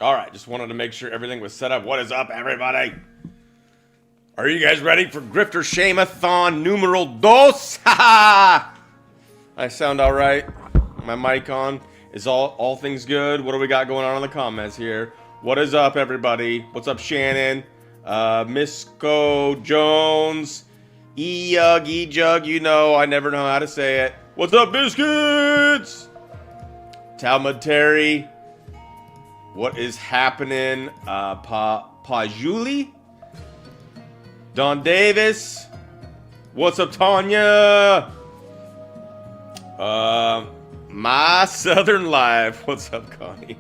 All right, just wanted to make sure everything was set up. What is up, everybody? Are you guys ready for Grifter Shame-A-Thon Numero Dos? Ha! I sound all right. My mic on. Is all things good? What do we got going on in the comments here? What is up, everybody? What's up, Shannon? Misco Jones, E-Jug, you know, I never know how to say it. What's up, Biscuits? Talmud Terry. What is happening? Pajuli? Don Davis. What's up, Tanya? My Southern Life. What's up, Connie?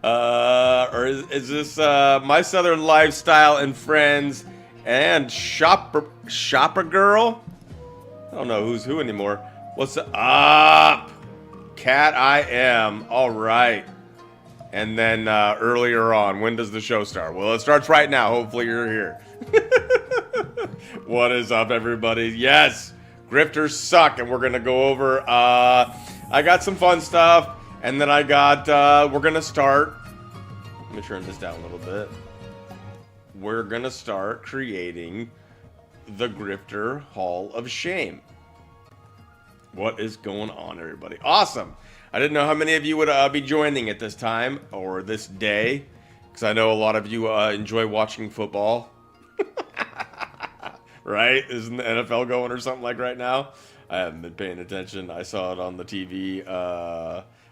Or is this My Southern Lifestyle and Friends and Shopper Girl? I don't know who's who anymore. What's up? Cat I Am. All right. And then earlier on, when does the show start? Well, it starts right now. Hopefully you're here. What is up, everybody? Yes, grifters suck, and we're gonna go over. I got some fun stuff, and then I got. We're gonna start. Let me turn this down a little bit. We're gonna start creating the Grifter Hall of Shame. What is going on, everybody? Awesome. I didn't know how many of you would be joining at this time or this day, because I know a lot of you enjoy watching football. Right? Isn't the NFL going or something like right now? I haven't been paying attention. I saw it on the TV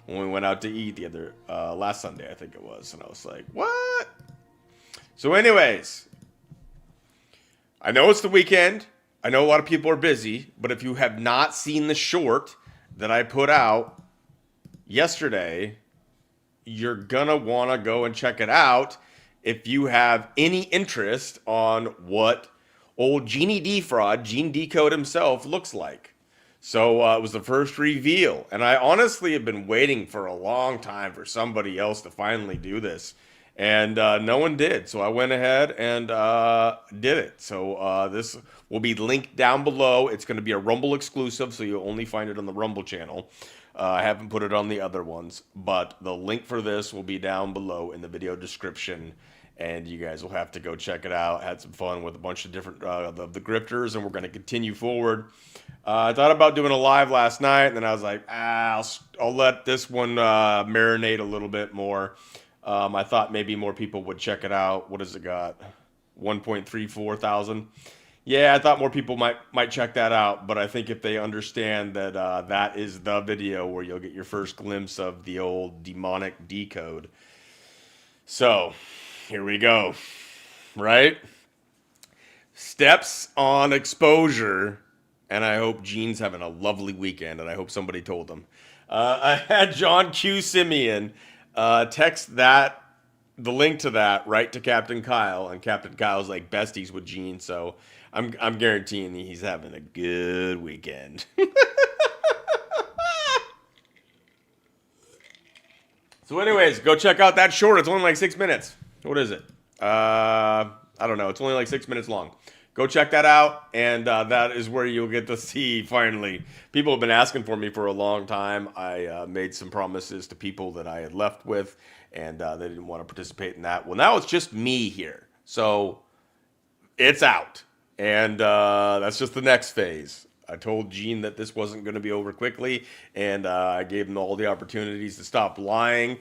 when we went out to eat the other last Sunday, I think it was, and I was like, what? So anyways, I know it's the weekend. I know a lot of people are busy, but if you have not seen the short that I put out yesterday, you're gonna want to go and check it out if you have any interest on what old Genie Defraud, Gene Decode himself, looks like. So it was the first reveal, and I honestly have been waiting for a long time for somebody else to finally do this, and no one did. So I went ahead and did it. So this will be linked down below. It's going to be a Rumble exclusive, so you'll only find it on the Rumble channel. I haven't put it on the other ones, but the link for this will be down below in the video description, and you guys will have to go check it out. Had some fun with a bunch of different of the grifters, and we're going to continue forward. I thought about doing a live last night, and then I was like, I'll let this one marinate a little bit more. I thought maybe more people would check it out. What has it got? 1.34 thousand. Yeah, I thought more people might check that out, but I think if they understand that that is the video where you'll get your first glimpse of the old demonic Decode. So, here we go. Right? Steps on exposure, and I hope Gene's having a lovely weekend, and I hope somebody told him. I had John Q. Simeon text that, the link to that, right to Captain Kyle, and Captain Kyle's like besties with Gene, so I'm guaranteeing he's having a good weekend. So anyways, go check out that short. It's only like 6 minutes. What is it? I don't know. It's only like 6 minutes long. Go check that out, and that is where you'll get to see, finally. People have been asking for me for a long time. I made some promises to people that I had left with, and they didn't want to participate in that. Well, now it's just me here. So it's out. And that's just the next phase. I told Gene that this wasn't going to be over quickly, and I gave him all the opportunities to stop lying,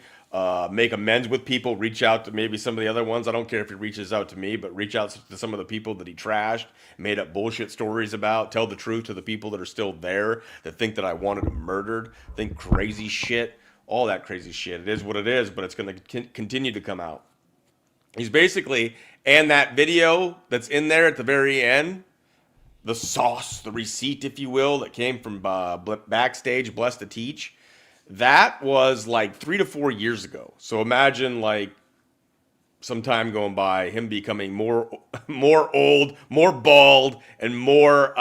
make amends with people, reach out to maybe some of the other ones. I don't care if he reaches out to me, but reach out to some of the people that he trashed, made up bullshit stories about, tell the truth to the people that are still there, that think that I wanted him murdered, think crazy shit, all that crazy shit. It is what it is, but it's going to continue to come out. He's basically, and that video that's in there at the very end, the sauce, the receipt, if you will, that came from Backstage, Blessed to Teach, that was like 3 to 4 years ago. So imagine like some time going by, him becoming more old, more bald, and more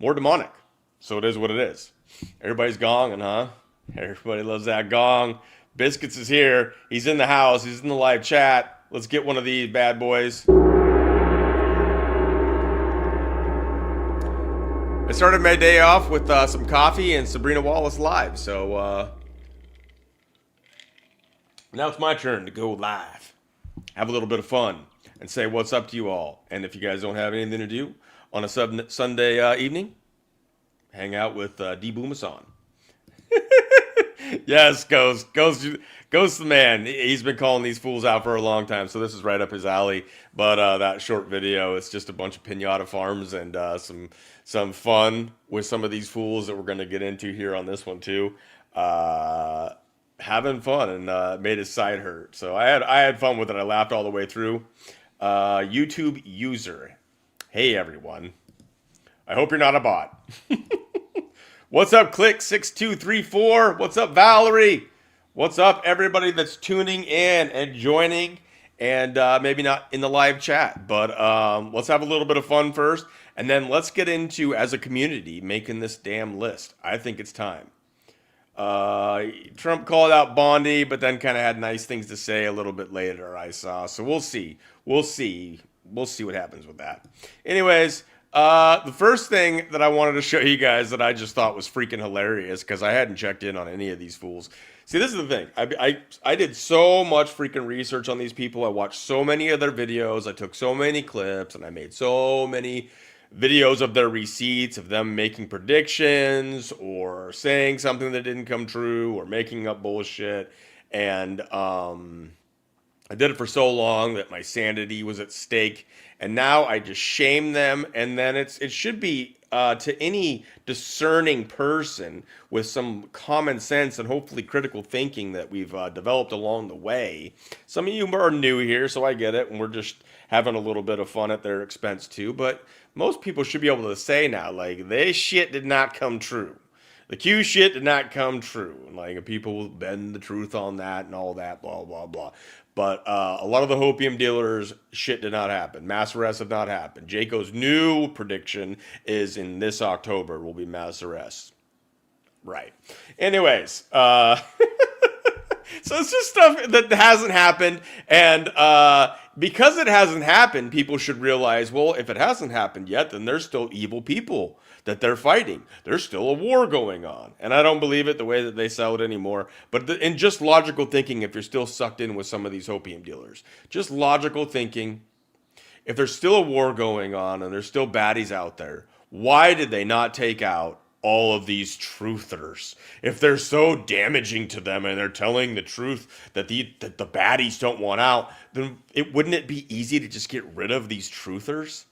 demonic. So it is what it is. Everybody's gonging, huh? Everybody loves that gong. Biscuits is here. He's in the house. He's in the live chat. Let's get one of these bad boys. I started my day off with some coffee and Sabrina Wallace live. So Now it's my turn to go live, have a little bit of fun, and say what's up to you all. And if you guys don't have anything to do on a Sunday evening, hang out with Booma San. Yes, Ghost the man. He's been calling these fools out for a long time, so this is right up his alley. But that short video, it's just a bunch of pinata farms and some fun with some of these fools that we're going to get into here on this one too. Having fun and made his side hurt. So I had fun with it. I laughed all the way through. YouTube user, hey everyone. I hope you're not a bot. What's up, Click6234? What's up, Valerie? What's up, everybody that's tuning in and joining? And maybe not in the live chat, but let's have a little bit of fun first. And then let's get into, as a community, making this damn list. I think it's time. Trump called out Bondi, but then kind of had nice things to say a little bit later, I saw. So we'll see. We'll see what happens with that. Anyways, the first thing that I wanted to show you guys that I just thought was freaking hilarious, because I hadn't checked in on any of these fools. See, this is the thing. I did so much freaking research on these people. I watched so many of their videos. I took so many clips, and I made so many videos of their receipts, of them making predictions, or saying something that didn't come true, or making up bullshit. And I did it for so long that my sanity was at stake. And now I just shame them, and then it should be to any discerning person with some common sense and hopefully critical thinking that we've developed along the way. Some of you are new here, so I get it, and we're just having a little bit of fun at their expense too. But most people should be able to say now, like, this shit did not come true. The Q shit did not come true. Like, people will bend the truth on that and all that, blah, blah, blah. But a lot of the hopium dealers, shit did not happen. Mass arrests have not happened. Jaco's new prediction is in this October will be mass arrests. Right. Anyways, so it's just stuff that hasn't happened. And because it hasn't happened, people should realize, well, if it hasn't happened yet, then there's still evil people that they're fighting. There's still a war going on. And I don't believe it the way that they sell it anymore. But in just logical thinking, if you're still sucked in with some of these opium dealers, just logical thinking, if there's still a war going on and there's still baddies out there, why did they not take out all of these truthers? If they're so damaging to them and they're telling the truth that the baddies don't want out, then wouldn't it be easy to just get rid of these truthers?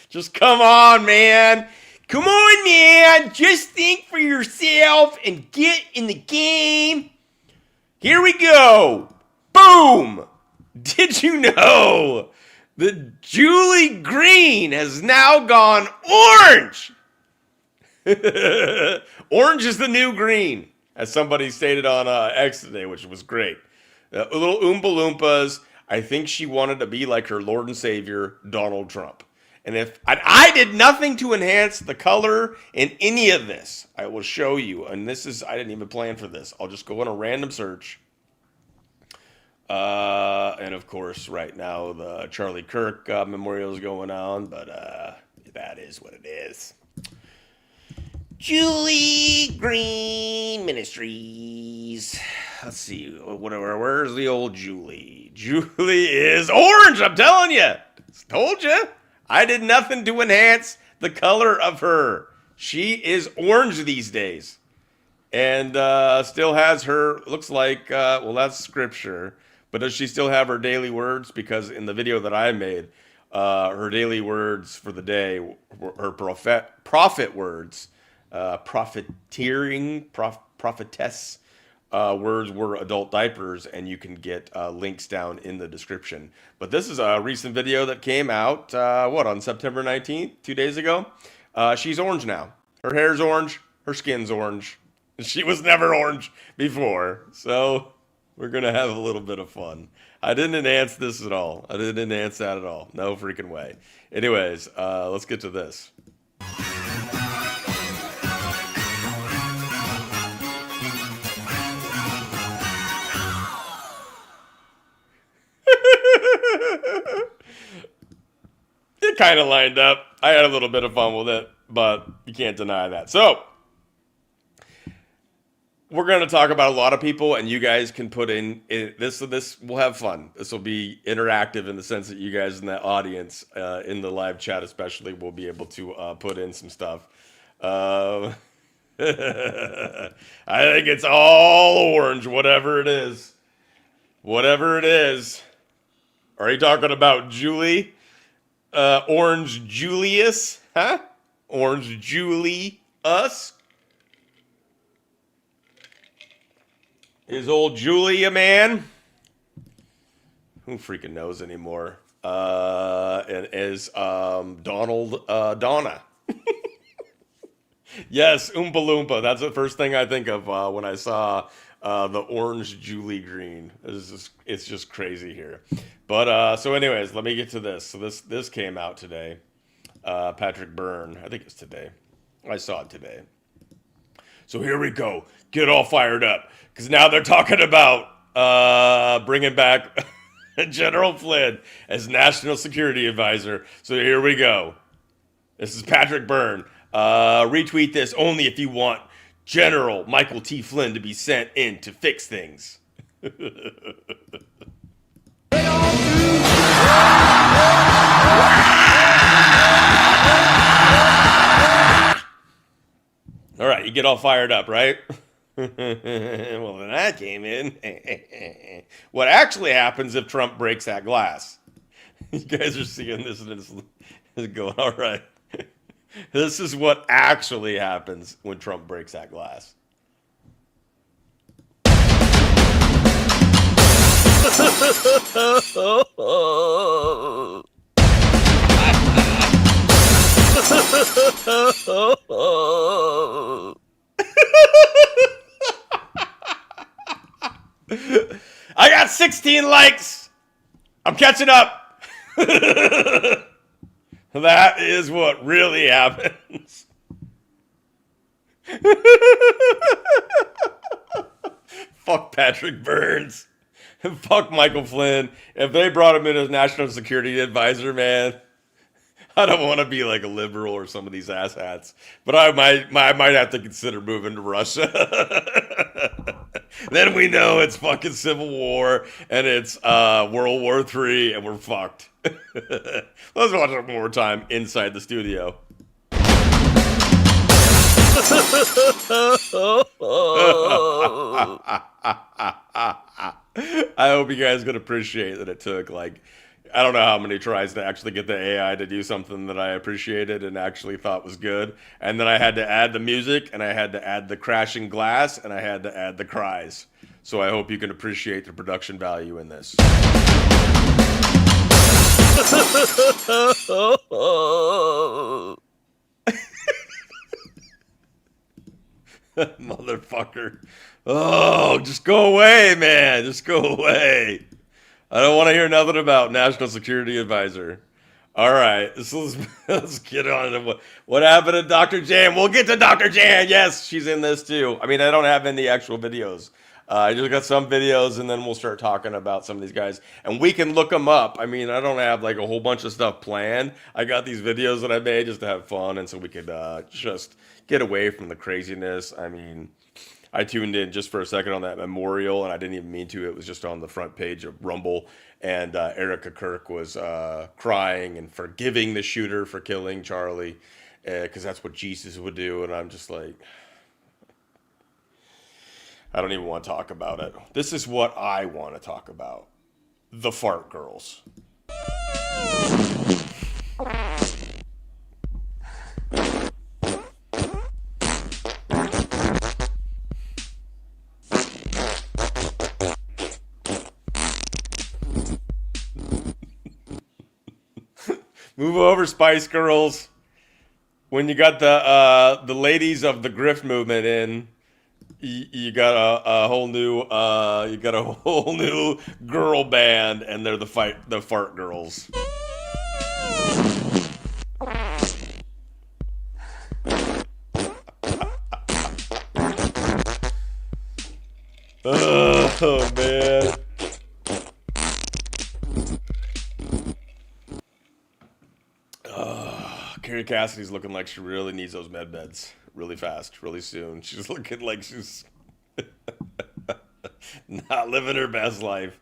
Just come on, man. Come on, man. Just think for yourself and get in the game. Here we go. Boom. Did you know that Julie Green has now gone orange? Orange is the new green, as somebody stated on X today, which was great. Little Oompa Loompas. I think she wanted to be like her Lord and Savior, Donald Trump. And if I did nothing to enhance the color in any of this, I will show you. And this is, I didn't even plan for this. I'll just go on a random search. And of course, right now, the Charlie Kirk memorial is going on. But that is what it is. Julie Green Ministries. Let's see. Where's the old Julie? Julie is orange, I'm telling you. Told you. I did nothing to enhance the color of her. She is orange these days. And still has her, looks like, well, that's scripture. But does she still have her daily words? Because in the video that I made, her daily words for the day, her prophet words, prophetess words were adult diapers, and you can get links down in the description. But this is a recent video that came out, on September 19th, 2 days ago. She's orange now. Her hair's orange, her skin's orange. She was never orange before, so we're going to have a little bit of fun. I didn't enhance this at all. I didn't enhance that at all. No freaking way. Anyways, let's get to this. It kind of lined up. I had a little bit of fun with it, but you can't deny that. So, we're going to talk about a lot of people, and you guys can put in this. This will have fun. This will be interactive in the sense that you guys in the audience, in the live chat especially, will be able to put in some stuff. I think it's all orange, whatever it is. Whatever it is. Are you talking about Julie? Orange Julius? Huh? Orange Julie? Us? Is old Julia, man? Who freaking knows anymore? And is Donald Donna? Yes, Oompa Loompa. That's the first thing I think of when I saw the orange Julie green. It's just crazy here. But so anyways, let me get to this. So this came out today. Patrick Byrne, I think it's today. I saw it today. So here we go. Get all fired up. Because now they're talking about bringing back General Flynn as National Security Advisor. So here we go. This is Patrick Byrne. Retweet this only if you want General Michael T. Flynn to be sent in to fix things. All right, you get all fired up, right? Well, then I came in. What actually happens if Trump breaks that glass? You guys are seeing this and it's going, all right. This is what actually happens when Trump breaks that glass. I got 16 likes. I'm catching up. That is what really happens. Fuck Patrick Burns. Fuck Michael Flynn. If they brought him in as National Security Advisor, man, I don't want to be like a liberal or some of these asshats, but I might have to consider moving to Russia. Then we know it's fucking Civil War and it's World War III and we're fucked. Let's watch it one more time inside the studio. I hope you guys can appreciate that it took like, I don't know how many tries to actually get the AI to do something that I appreciated and actually thought was good. And then I had to add the music, and I had to add the crashing glass, and I had to add the cries. So I hope you can appreciate the production value in this. Motherfucker. Oh, just go away, man. Just go away. I don't want to hear nothing about National Security Advisor. All right, let's get on to what happened to Dr. Jan. We'll get to Dr. Jan. Yes, she's in this too. I mean, I don't have any actual videos. I just got some videos, and then we'll start talking about some of these guys. And we can look them up. I mean, I don't have like a whole bunch of stuff planned. I got these videos that I made just to have fun, and so we could just get away from the craziness. I mean, I tuned in just for a second on that memorial, and I didn't even mean to. It was just on the front page of Rumble, and Erica Kirk was crying and forgiving the shooter for killing Charlie, because that's what Jesus would do. And I'm just like, I don't even want to talk about it. This is what I want to talk about. The fart girls. Move over, Spice Girls. When you got the ladies of the grift movement in, you got a whole new girl band, and they're the fart girls. Oh man. Carrie Cassidy's looking like she really needs those med beds really fast, really soon. She's looking like she's Not living her best life.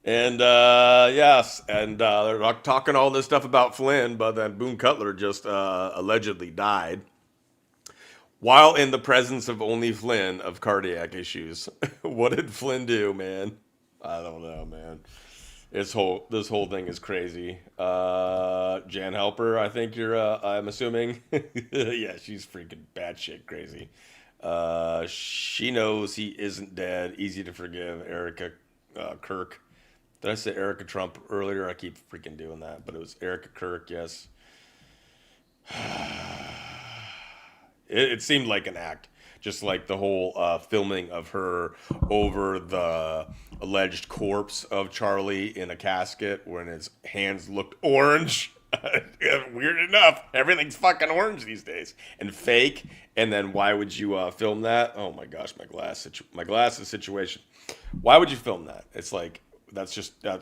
And yes, and they're talking all this stuff about Flynn, but then Boon Cutler just allegedly died while in the presence of only Flynn of cardiac issues. What did Flynn do, man? I don't know, man. This whole thing is crazy. Jan Helper, I think I'm assuming. Yeah, she's freaking batshit crazy. She knows he isn't dead. Easy to forgive. Erica Kirk. Did I say Erica Trump earlier? I keep freaking doing that, but it was Erica Kirk. Yes. It seemed like an act, just like the whole filming of her over the alleged corpse of Charlie in a casket when his hands looked orange. Weird enough, everything's fucking orange these days and fake. And then why would you film that? Oh my gosh, my glasses situation. Why would you film that? It's like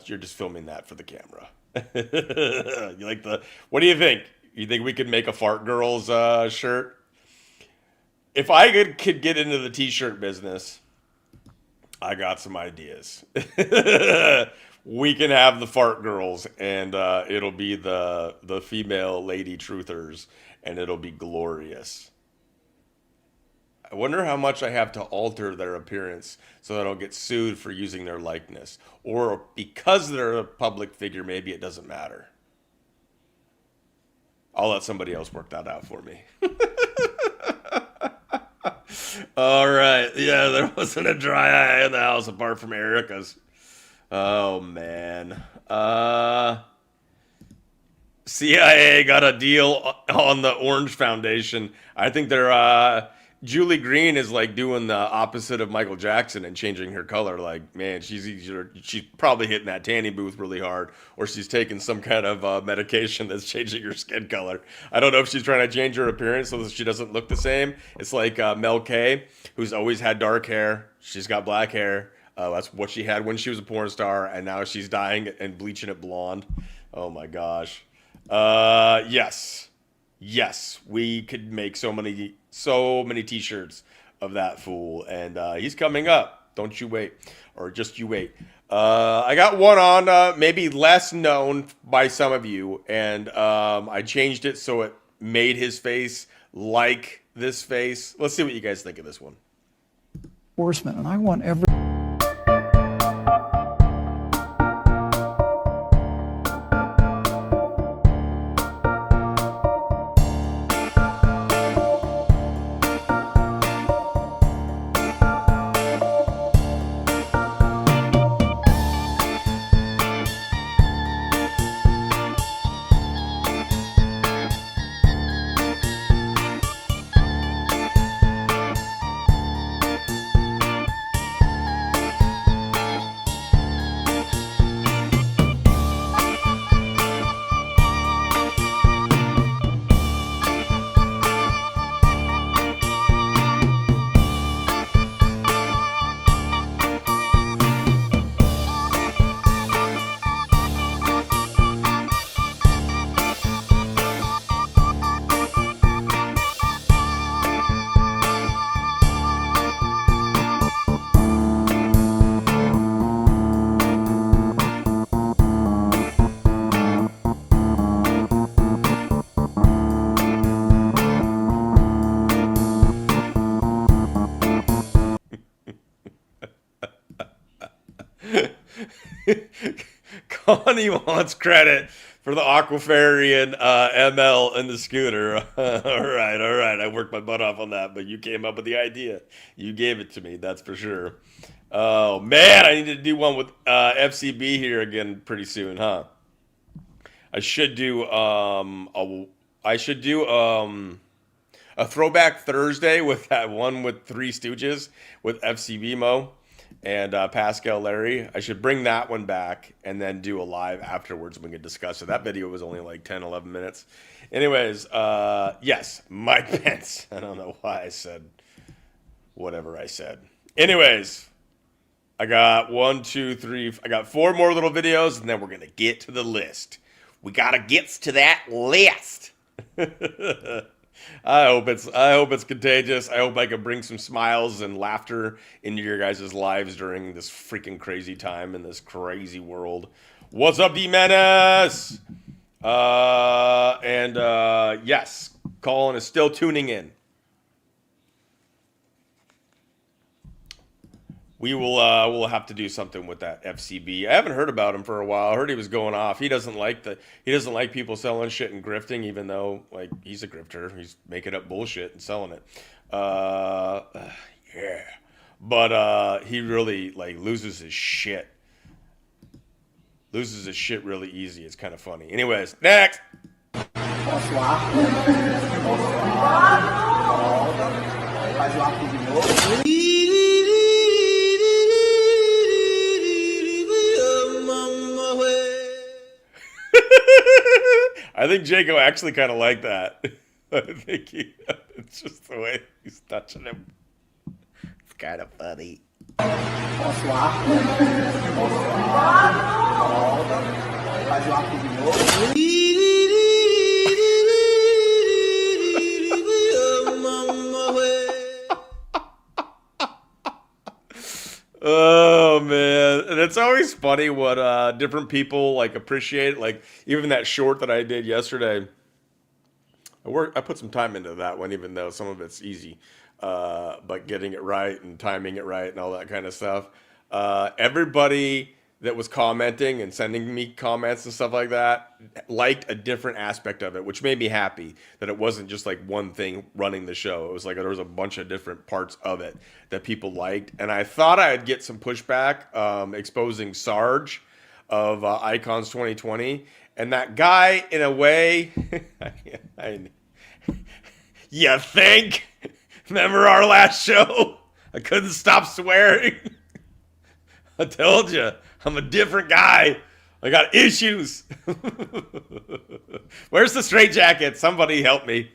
you're just filming that for the camera. You like what do you think? You think we could make a Fart Girls shirt? If I could get into the t-shirt business, I got some ideas. We can have the Fart Girls, and it'll be the female lady truthers, and it'll be glorious. I wonder how much I have to alter their appearance so that I'll get sued for using their likeness. Or because they're a public figure, maybe it doesn't matter. I'll let somebody else work that out for me. All right. Yeah, there wasn't a dry eye in the house apart from Erica's. Oh, man. CIA got a deal on the Orange Foundation. I think they're... Julie Green is like doing the opposite of Michael Jackson and changing her color. Like, man, she's probably hitting that tanning booth really hard, or she's taking some kind of medication that's changing her skin color. I don't know if she's trying to change her appearance so that she doesn't look the same. It's like Mel K, who's always had dark hair. She's got black hair. That's what she had when she was a porn star, and now she's dyeing it and bleaching it blonde. Oh my gosh. Yes, we could make so many t-shirts of that fool, and he's coming up. Don't you wait, or just you wait. I got one on maybe less known by some of you, and I changed it so it made his face like this face. Let's see what you guys think of this one. Enforcement, and I want every... Connie wants credit for the Aquafarian ML and the scooter. All right. I worked my butt off on that, but you came up with the idea. You gave it to me, that's for sure. Oh, man, I need to do one with FCB here again pretty soon, huh? I should do a Throwback Thursday with that one with Three Stooges with FCB Mo and Pascal Larry. I should bring that one back and then do a live afterwards. We can discuss it. That video was only like 10, 11 minutes. Anyways, yes, Mike Pence. I don't know why I said whatever I said. Anyways, I got 1, 2, 3. I got 4 more little videos, and then we're going to get to the list. We got to get to that list. I hope it's contagious. I hope I can bring some smiles and laughter into your guys' lives during this freaking crazy time in this crazy world. What's up, D-Menace? Yes, Colin is still tuning in. We'll have to do something with that FCB. I haven't heard about him for a while. I heard he was going off. He doesn't like people selling shit and grifting, even though like he's a grifter. He's making up bullshit and selling it. Yeah. But he really like loses his shit. Loses his shit really easy. It's kind of funny. Anyways, next. Bonsoir. Faz o arco de novo. I think Jaco actually kind of liked that. I think it's just the way he's touching him. It's kind of funny. Bonsoir. Faz o arco de novo. Oh man, and it's always funny what different people like appreciate. Like even that short that I did yesterday, I put some time into that one, even though some of it's easy, but getting it right and timing it right and all that kind of stuff. Everybody that was commenting and sending me comments and stuff like that liked a different aspect of it, which made me happy that it wasn't just like one thing running the show. It was like there was a bunch of different parts of it that people liked. And I thought I'd get some pushback exposing Sarge of Icons 2020. And that guy, in a way, you think? Remember our last show? I couldn't stop swearing. I told you, I'm a different guy. I got issues. Where's the straitjacket? Somebody help me.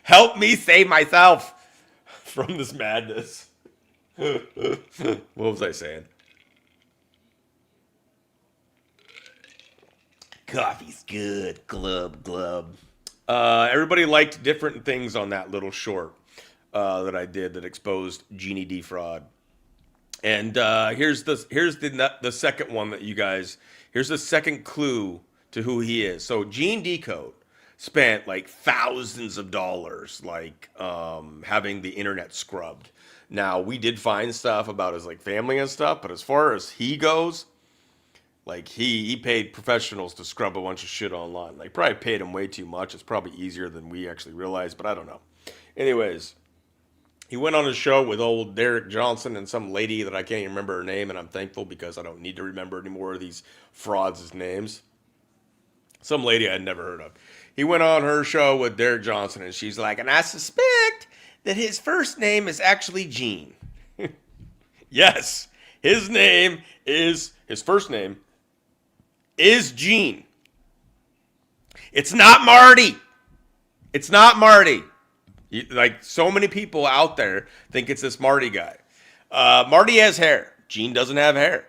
Help me save myself from this madness. What was I saying? Coffee's good. Glub. Everybody liked different things on that little short that I did that exposed Genie D fraud. And here's the second one that you guys. Here's the second clue to who he is. So Gene Decode spent like thousands of dollars, like having the internet scrubbed. Now we did find stuff about his like family and stuff, but as far as he goes, like he paid professionals to scrub a bunch of shit online. Like probably paid him way too much. It's probably easier than we actually realized, but I don't know. Anyways. He went on a show with old Derek Johnson and some lady that I can't even remember her name, and I'm thankful because I don't need to remember any more of these frauds' names. Some lady I'd never heard of. He went on her show with Derek Johnson, and she's like, and I suspect that his first name is actually Gene. Yes, his first name is Gene. It's not Marty. It's not Marty. Like so many people out there think it's this Marty guy. Marty has hair. Gene doesn't have hair.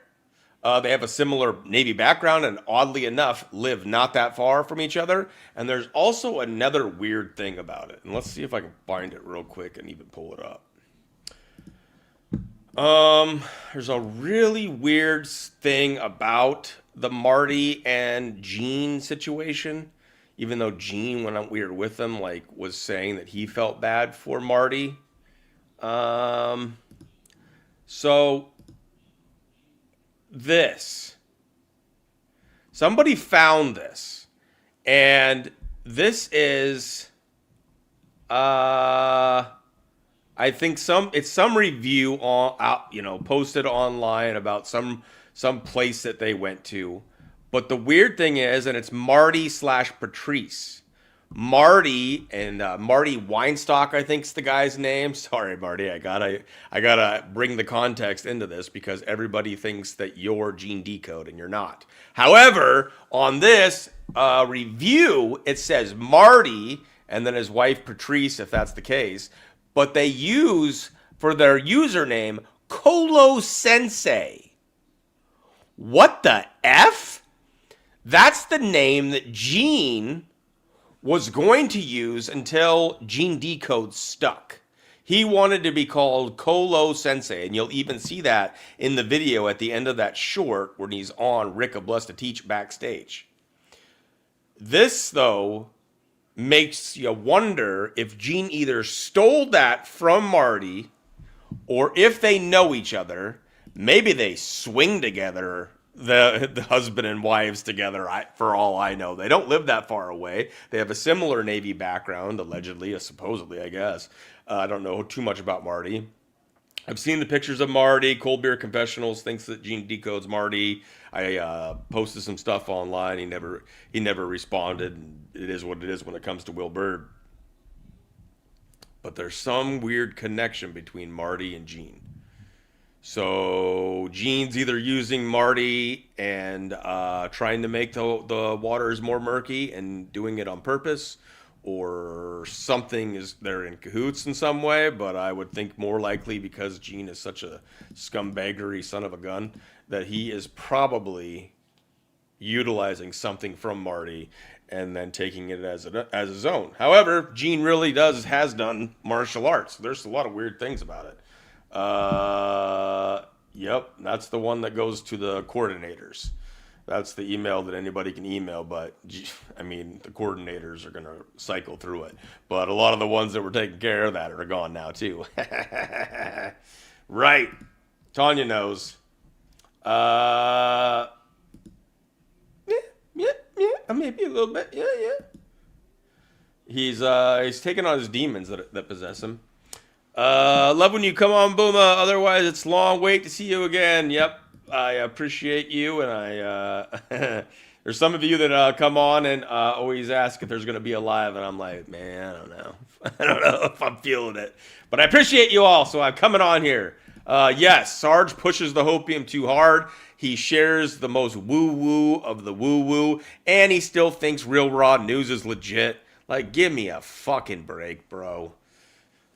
They have a similar Navy background and oddly enough live not that far from each other. And there's also another weird thing about it. And let's see if I can find it real quick and even pull it up. There's a really weird thing about the Marty and Gene situation. Even though Gene, when I'm weird with him, like was saying that he felt bad for Marty. So this, somebody found this, and this is, I think it's some review posted online about some place that they went to. But the weird thing is, and it's Marty/Patrice. Marty and Marty Weinstock, I think's the guy's name. Sorry, Marty, I gotta bring the context into this because everybody thinks that you're Gene Decode and you're not. However, on this review, it says Marty and then his wife Patrice, if that's the case. But they use for their username Colo Sensei. What the F? That's the name that Gene was going to use until Gene Decode stuck. He wanted to be called Kolo Sensei, and you'll even see that in the video at the end of that short when he's on Rick of Bless to Teach backstage. This, though, makes you wonder if Gene either stole that from Marty, or if they know each other, maybe they swing together, the husband and wives together, for all I know. They don't live that far away. They have a similar Navy background, allegedly, or supposedly, I guess. I don't know too much about Marty. I've seen the pictures of Marty. Cold Beer Confessionals thinks that Gene decodes Marty. I posted some stuff online. He never responded. It is what it is when it comes to Will Bird. But there's some weird connection between Marty and Gene. So Gene's either using Marty and trying to make the waters more murky and doing it on purpose, or something is they're in cahoots in some way. But I would think more likely, because Gene is such a scumbaggery son of a gun, that he is probably utilizing something from Marty and then taking it as his own. However, Gene really has done martial arts. There's a lot of weird things about it. Yep, that's the one that goes to the coordinators. That's the email that anybody can email, but I mean, the coordinators are going to cycle through it. But a lot of the ones that were taking care of that are gone now, too. Right. Tanya knows. Yeah, maybe a little bit. Yeah. He's taking on his demons that possess him. Love when you come on, Booma. Otherwise, it's long wait to see you again. Yep. I appreciate you, and I there's some of you that come on and always ask if there's going to be a live, and I'm like, man, I don't know. I don't know if I'm feeling it. But I appreciate you all, so I'm coming on here. Yes, Sarge pushes the hopium too hard. He shares the most woo-woo of the woo-woo, and he still thinks Real Raw News is legit. Like, give me a fucking break, bro.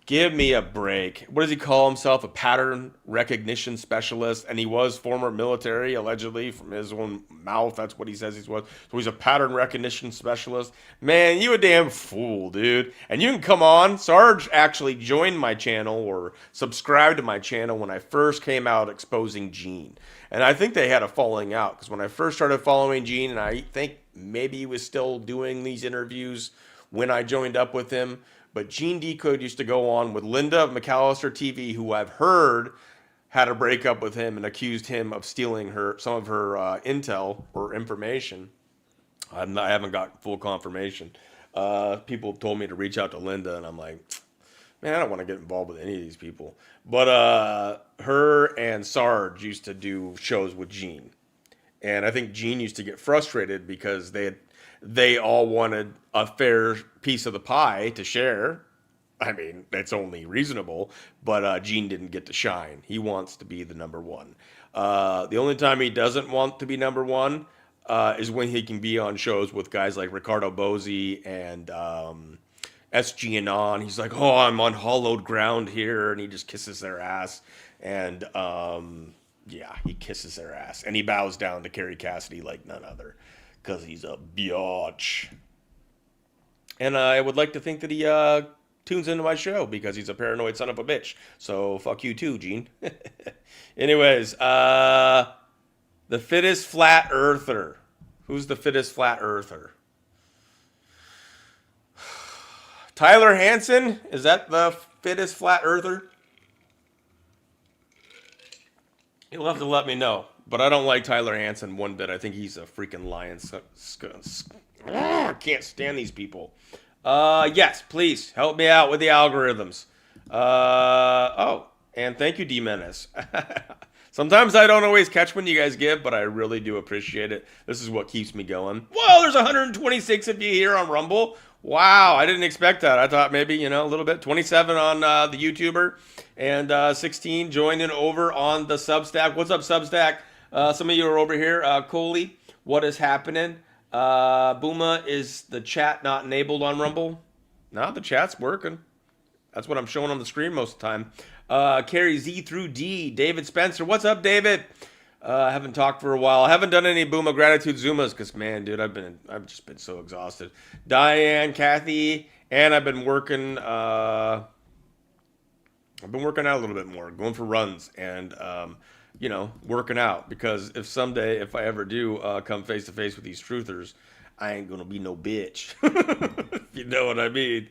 Give me a break. What does he call himself? A pattern recognition specialist. And he was former military, allegedly, from his own mouth. That's what he says he was. So he's a pattern recognition specialist. Man, you a damn fool, dude. And you can come on. Sarge actually joined my channel or subscribed to my channel when I first came out exposing Gene. And I think they had a falling out, because when I first started following Gene, and I think maybe he was still doing these interviews when I joined up with him, but Gene Decode used to go on with Linda of Mallister TV, who I've heard had a breakup with him and accused him of stealing some of her intel or information. I haven't got full confirmation. People told me to reach out to Linda, and I'm like, man, I don't want to get involved with any of these people. But her and Sarge used to do shows with Gene. And I think Gene used to get frustrated because they all wanted a fair piece of the pie to share. I mean, that's only reasonable, but Gene didn't get to shine. He wants to be the number one. The only time he doesn't want to be number one is when he can be on shows with guys like Ricardo Bozzi and SG Anon. He's like, oh, I'm on hollowed ground here, and he just kisses their ass. And yeah, he kisses their ass. And he bows down to Kerry Cassidy like none other, because he's a biatch. And I would like to think that he tunes into my show because he's a paranoid son of a bitch. So fuck you too, Gene. Anyways, the fittest flat earther. Who's the fittest flat earther? Tyler Hansen? Is that the fittest flat earther? You'll have to let me know. But I don't like Tyler Hansen one bit. I think he's a freaking lion. I can't stand these people. Yes, please help me out with the algorithms. Oh, and thank you, D Menace. Sometimes I don't always catch when you guys give, but I really do appreciate it. This is what keeps me going. Whoa, there's 126 of you here on Rumble. Wow, I didn't expect that. I thought maybe, a little bit. 27 on the YouTuber, and 16 joining over on the Substack. What's up, Substack? Some of you are over here. Coley, what is happening? Booma, is the chat not enabled on Rumble? No, the chat's working. That's what I'm showing on the screen most of the time. Carrie Z through D. David Spencer. What's up, David? I haven't talked for a while. I haven't done any Booma gratitude Zumas because, man, dude, I've just been so exhausted. Diane, Kathy, and I've been working. I've been working out a little bit more, going for runs, and working out because if I ever do come face to face with these truthers, I ain't gonna be no bitch. If you know what I mean.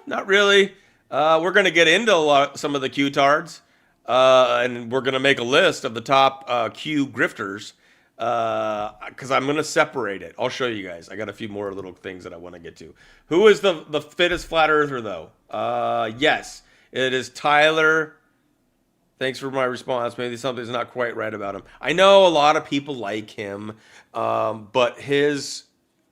Not really. We're gonna get into some of the Q-tards, and we're gonna make a list of the top Q grifters, because I'm gonna separate it. I'll show you guys. I got a few more little things that I want to get to. Who is the fittest flat earther though? Yes, it is Tyler. Thanks for my response. Maybe something's not quite right about him. I know a lot of people like him, but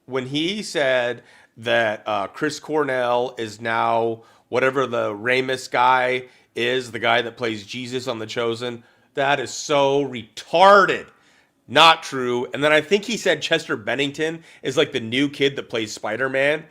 when he said that Chris Cornell is now whatever the Ramus guy is, the guy that plays Jesus on The Chosen, that is so retarded. Not true. And then I think he said Chester Bennington is like the new kid that plays Spider-Man.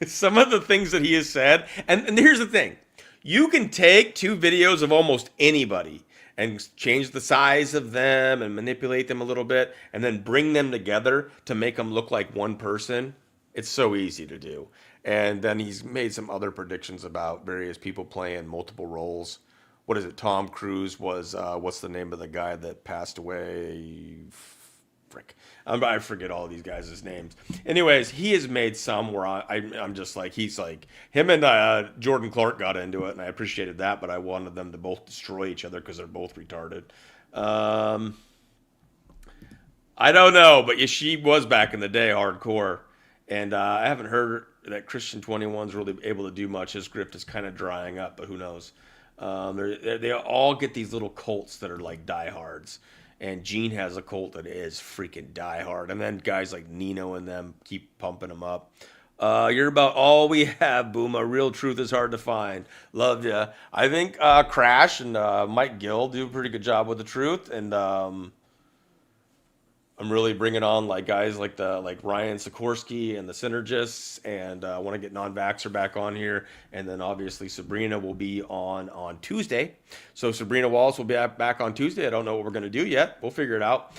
Some of the things that he has said, and here's the thing. You can take 2 videos of almost anybody and change the size of them and manipulate them a little bit and then bring them together to make them look like one person. It's so easy to do. And then he's made some other predictions about various people playing multiple roles. What is it? Tom Cruise was, what's the name of the guy that passed away? Frick. I forget all these guys' names. Anyways, he has made some where I'm just like, he's like, him and Jordan Clark got into it, and I appreciated that, but I wanted them to both destroy each other because they're both retarded. I don't know, but yeah, she was back in the day hardcore, and I haven't heard that Christian 21's really able to do much. His grift is kind of drying up, but who knows? They all get these little cults that are like diehards. And Gene has a cult that is freaking diehard. And then guys like Nino and them keep pumping them up. You're about all we have, Booma. Real truth is hard to find. Love ya. I think Crash and Mike Gill do a pretty good job with the truth. And I'm really bringing on like guys like Ryan Sikorsky and the Synergists, and I want to get Non-Vaxxer back on here, and then obviously Sabrina will be on Tuesday. So Sabrina Wallace will be back on Tuesday. I don't know what we're going to do yet. We'll figure it out.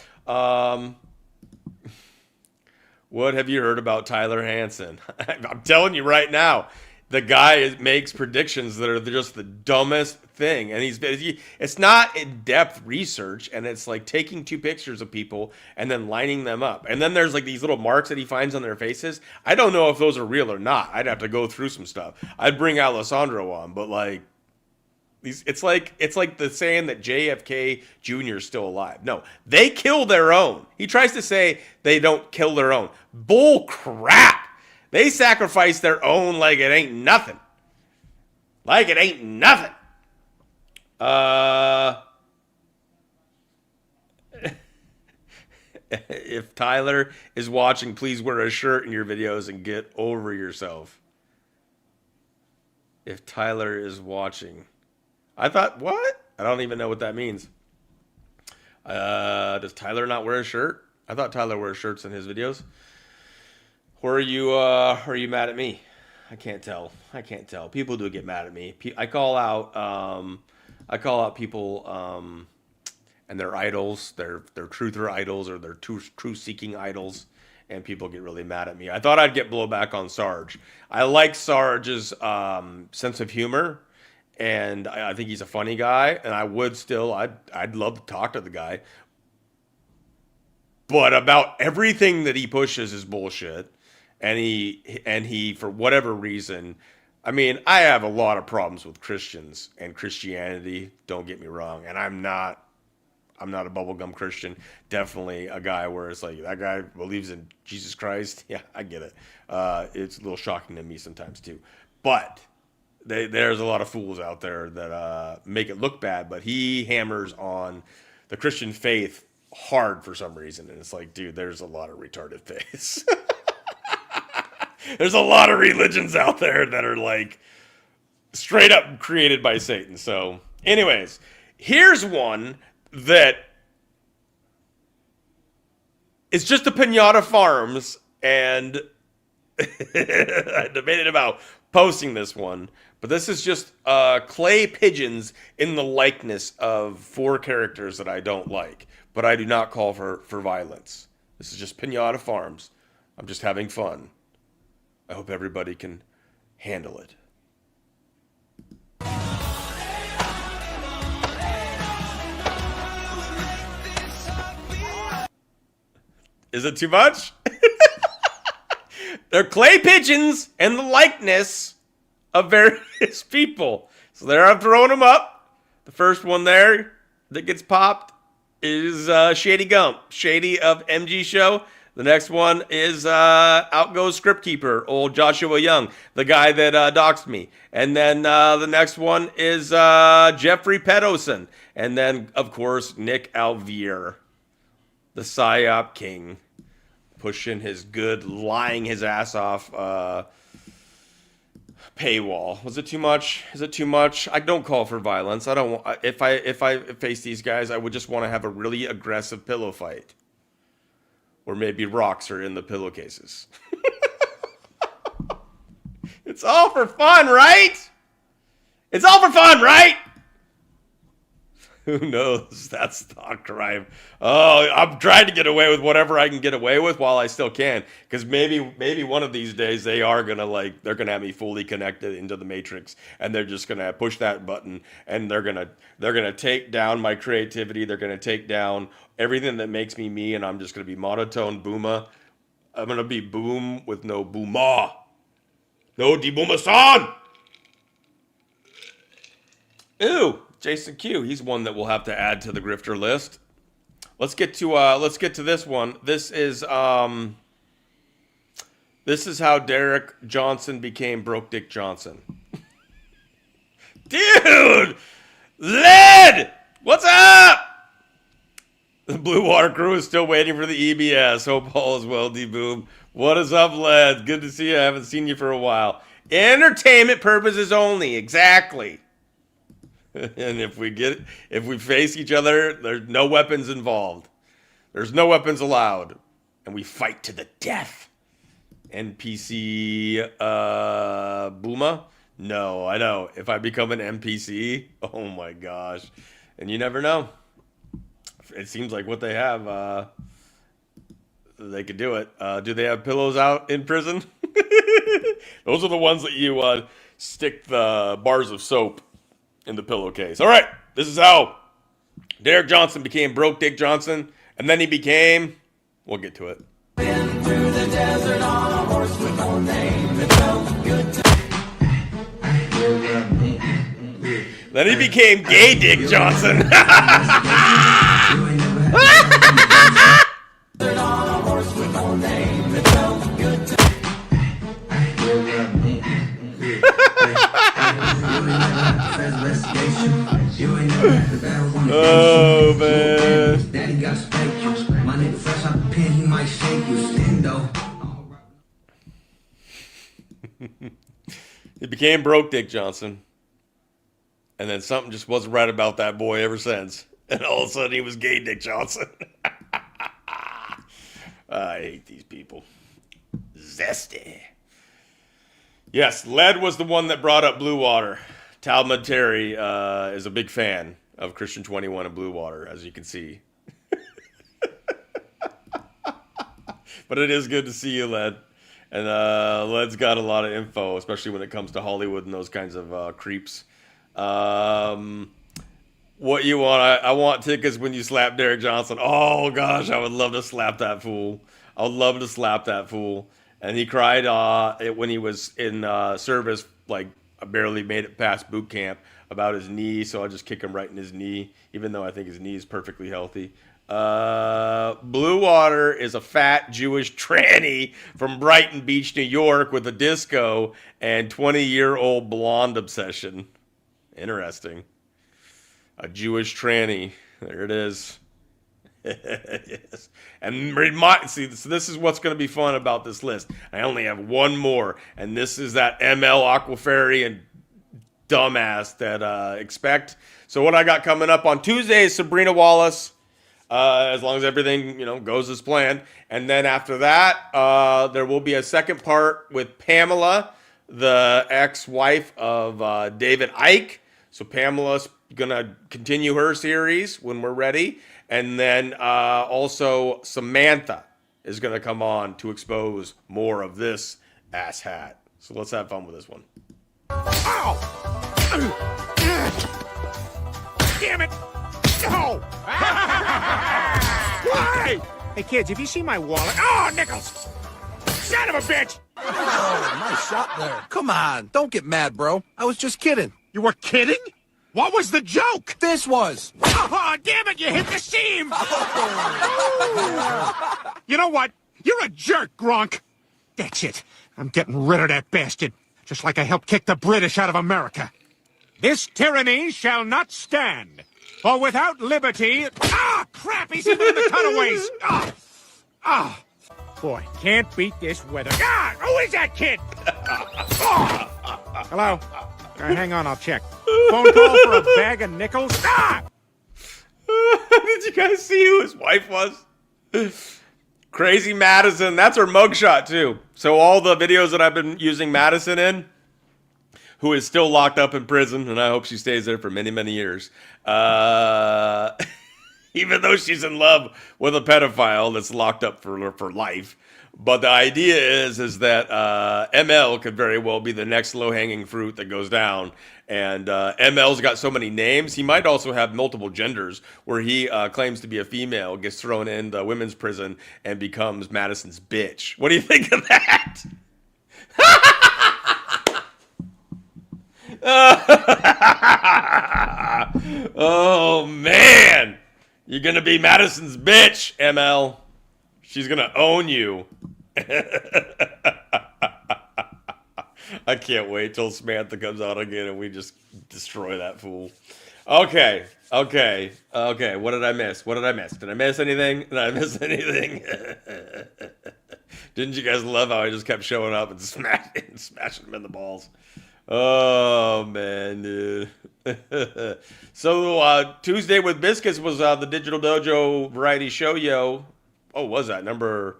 What have you heard about Tyler Hansen? I'm telling you right now, the guy makes predictions that are just the dumbest thing, and it's not in-depth research, and it's like taking 2 pictures of people and then lining them up, and then there's like these little marks that he finds on their faces. I don't know if those are real or not. I'd have to go through some stuff. I'd bring Alessandro on, but like it's like the saying that JFK Jr. is still alive. No, they kill their own. He tries to say they don't kill their own. Bull crap. They sacrifice their own like it ain't nothing. Like it ain't nothing. If Tyler is watching, please wear a shirt in your videos and get over yourself. If Tyler is watching. I thought, what? I don't even know what that means. Does Tyler not wear a shirt? I thought Tyler wears shirts in his videos. Or are you mad at me? I can't tell. People do get mad at me. I call out people and their idols, their truther idols or their truth-seeking idols, and people get really mad at me. I thought I'd get blowback on Sarge. I like Sarge's sense of humor, and I think he's a funny guy, and I'd love to talk to the guy. But about everything that he pushes is bullshit. And he, for whatever reason, I mean, I have a lot of problems with Christians and Christianity. Don't get me wrong, and I'm not a bubblegum Christian. Definitely a guy where it's like that guy believes in Jesus Christ. Yeah, I get it. It's a little shocking to me sometimes too. But there's a lot of fools out there that make it look bad. But he hammers on the Christian faith hard for some reason, and it's like, dude, there's a lot of retarded faiths. There's a lot of religions out there that are like straight up created by Satan. So anyways, here's one that is just a Pinata Farms, and I debated about posting this one, but this is just clay pigeons in the likeness of 4 characters that I don't like, but I do not call for violence. This is just Pinata Farms. I'm just having fun. I hope everybody can handle it. Is it too much? They're clay pigeons and the likeness of various people. So there I'm throwing them up. The first one there that gets popped is Shady Gump, Shady of MG Show. The next one is Out Goes Script Keeper, old Joshua Young, the guy that doxed me. And then the next one is Jeffrey Pedoson. And then, of course, Nick Alvier, the PSYOP King, pushing his good, lying his ass off paywall. Was it too much? Is it too much? I don't call for violence. I don't want. If I face these guys, I would just want to have a really aggressive pillow fight, or maybe rocks are in the pillowcases. It's all for fun, right? It's all for fun, right? Who knows? That's thought crime. Oh, I'm trying to get away with whatever I can get away with while I still can. Because maybe one of these days they are gonna they're gonna have me fully connected into the Matrix, and they're just gonna push that button, and they're gonna take down my creativity. They're gonna take down everything that makes me me, and I'm just gonna be monotone Booma. I'm gonna be Boom with no Booma. No Booma San. Ew. Jason Q, he's one that we'll have to add to the grifter list. Let's get to this one. This is how Derek Johnson became Broke Dick Johnson. Dude! Led! What's up? The Blue Water crew is still waiting for the EBS. Hope all is well, D-Boom. What is up, Led? Good to see you. I haven't seen you for a while. Entertainment purposes only. Exactly. And if we face each other, there's no weapons involved. There's no weapons allowed. And we fight to the death. NPC Booma? No, I know. If I become an NPC, oh my gosh. And you never know. It seems like what they have, they could do it. Do they have pillows out in prison? Those are the ones that you stick the bars of soap in the pillowcase. All right, this is how Derek Johnson became Broke Dick Johnson, and then he became, we'll get to it. Been through the desert on a horse with no name. It's so good to... Then he became Gay Dick Johnson. Oh man. Daddy got spank you. My nigga fresh out the pen, he might shake you. Stand though. He became Broke Dick Johnson. And then something just wasn't right about that boy ever since. And all of a sudden he was Gay Dick Johnson. I hate these people. Zesty. Yes, Led was the one that brought up Blue Water. Talmud Terry is a big fan of Christian 21 and Blue Water, as you can see. But it is good to see you, Led. And Led's got a lot of info, especially when it comes to Hollywood and those kinds of creeps. What you want? I want tickets when you slap Derek Johnson. Oh, gosh, I would love to slap that fool. I would love to slap that fool. And he cried when he was in service, like, I barely made it past boot camp, about his knee, so I'll just kick him right in his knee, even though I think his knee is perfectly healthy. Blue Water is a fat Jewish tranny from Brighton Beach, New York, with a disco and 20-year-old blonde obsession. Interesting. A Jewish tranny. There it is. Yes. And see, so this is what's going to be fun about this list. I only have one more, and this is that ML Aquafarian dumbass that expect. So what I got coming up on Tuesday is Sabrina Wallace, as long as everything goes as planned. And then after that, there will be a second part with Pamela the ex-wife of David Icke. So Pamela's gonna continue her series when we're ready, and then also Samantha is gonna come on to expose more of this asshat. So let's have fun with this one. Ow! Damn it! No! Why? Hey kids, have you seen my wallet? Oh, nickels! Son of a bitch! Oh, nice shot there. Come on, don't get mad, bro. I was just kidding. You were kidding? What was the joke? This was. Oh, damn it, you hit the seam! You know what? You're a jerk, Gronk. That's it. I'm getting rid of that bastard. Just like I helped kick the British out of America. This tyranny shall not stand. For without liberty... Ah, crap, he's even in the cutaways. Boy, can't beat this weather. Ah, who is that kid? Hello? Hang on, I'll check. Phone call for a bag of nickels? Ah! Did you guys see who his wife was? Crazy Madison. That's her mugshot, too. So all the videos that I've been using Madison in, who is still locked up in prison, and I hope she stays there for many, many years. Even though she's in love with a pedophile that's locked up for life. But the idea is that ML could very well be the next low-hanging fruit that goes down. And ML's got so many names. He might also have multiple genders, where he claims to be a female, gets thrown in the women's prison, and becomes Madison's bitch. What do you think of that? Oh, man. You're going to be Madison's bitch, ML. She's going to own you. I can't wait till Samantha comes out again and we just destroy that fool. Okay. What did I miss? Did I miss anything? Didn't you guys love how I just kept showing up and smashing them in the balls? Oh, man, dude. So, Tuesday with Biscuits was the Digital Dojo Variety Show, yo. Oh, was that number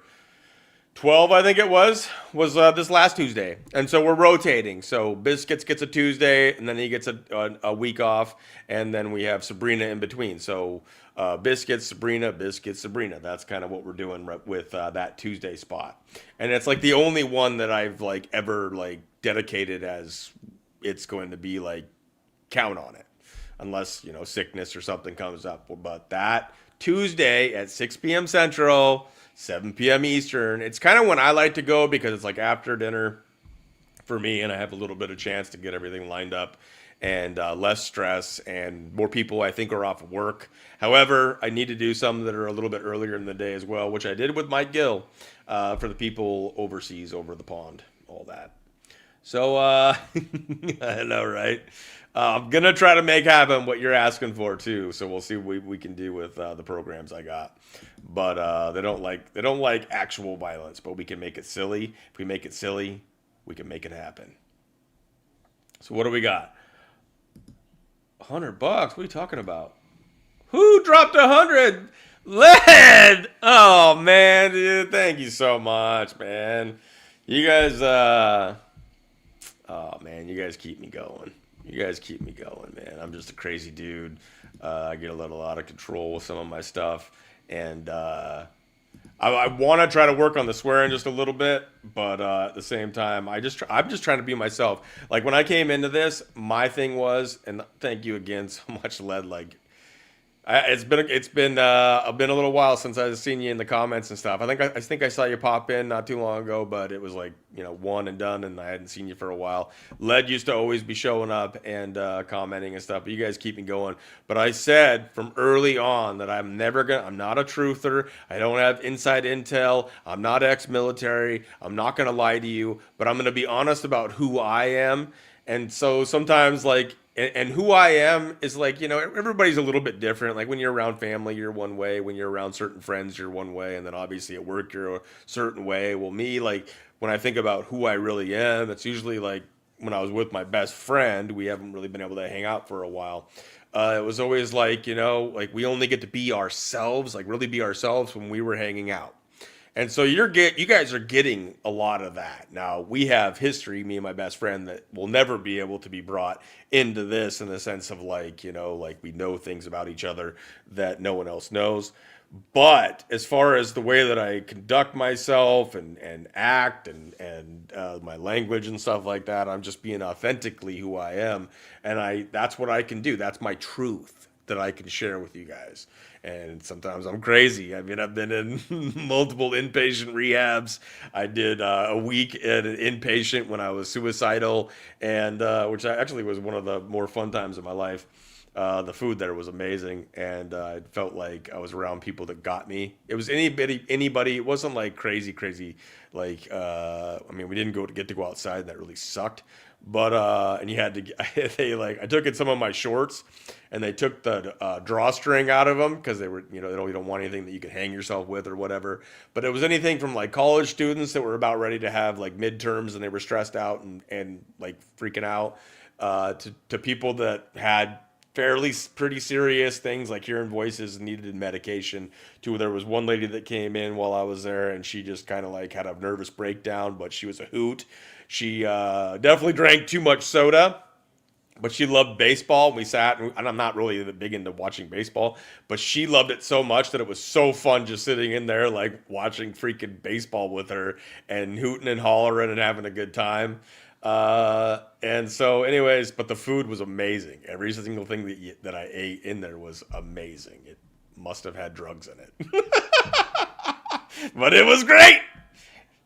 12, I think it was this last Tuesday. And so we're rotating. So Biscuits gets a Tuesday, and then he gets a week off, and then we have Sabrina in between. So Biscuits, Sabrina. That's kind of what we're doing with that Tuesday spot. And it's like the only one that I've like ever like dedicated as it's going to be like count on it. Unless, sickness or something comes up. But that Tuesday at 6 p.m. Central, 7 p.m. Eastern. It's kind of when I like to go because it's like after dinner for me, and I have a little bit of chance to get everything lined up and less stress, and more people I think are off of work. However, I need to do some that are a little bit earlier in the day as well, which I did with Mike Gill for the people overseas, over the pond, all that. So, I know, right? I'm going to try to make happen what you're asking for, too. So we'll see what we can do with the programs I got. But they don't like actual violence, but we can make it silly. If we make it silly, we can make it happen. So what do we got? $100? What are you talking about? Who dropped 100? Lead! Oh, man, dude. Thank you so much, man. You guys, oh, man, you guys keep me going. Man. I'm just a crazy dude. I get a little out of control with some of my stuff. And I want to try to work on the swearing just a little bit. But at the same time, I'm just trying to be myself. Like, when I came into this, my thing was, and thank you again so much, Led, like, it's been a little while since I've seen you in the comments and stuff. I think I saw you pop in not too long ago, but it was like, one and done, and I hadn't seen you for a while. Led used to always be showing up and commenting and stuff, but you guys keep me going. But I said from early on that I'm not a truther. I don't have inside intel. I'm not ex-military. I'm not going to lie to you, but I'm going to be honest about who I am. And so sometimes, like, and who I am is like, everybody's a little bit different. Like, when you're around family, you're one way. When you're around certain friends, you're one way. And then obviously at work, you're a certain way. Well, me, like, when I think about who I really am, it's usually like when I was with my best friend, we haven't really been able to hang out for a while. It was always like, like we only get to be ourselves, like really be ourselves when we were hanging out. And so you guys are getting a lot of that. Now, we have history, me and my best friend, that will never be able to be brought into this in the sense of like, like we know things about each other that no one else knows. But as far as the way that I conduct myself and act and my language and stuff like that, I'm just being authentically who I am. And that's what I can do. That's my truth that I can share with you guys. And sometimes I'm crazy. I mean, I've been in multiple inpatient rehabs. I did a week at an inpatient when I was suicidal, and which actually was one of the more fun times of my life. The food there was amazing, and I felt like I was around people that got me. It was anybody. It wasn't like crazy. Like, I mean, we didn't get to go outside, and that really sucked. But and you had to. I took in some of my shorts, and they took the drawstring out of them because they were, you don't want anything that you could hang yourself with or whatever. But it was anything from like college students that were about ready to have like midterms and they were stressed out and like freaking out, to people that had pretty serious things like hearing voices and needed medication. There was one lady that came in while I was there, and she just kind of like had a nervous breakdown, but she was a hoot. She definitely drank too much soda, but she loved baseball. We sat, and I'm not really big into watching baseball, but she loved it so much that it was so fun just sitting in there like watching freaking baseball with her and hooting and hollering and having a good time. And so anyways, but the food was amazing. Every single thing that I ate in there was amazing. It must have had drugs in it, but it was great.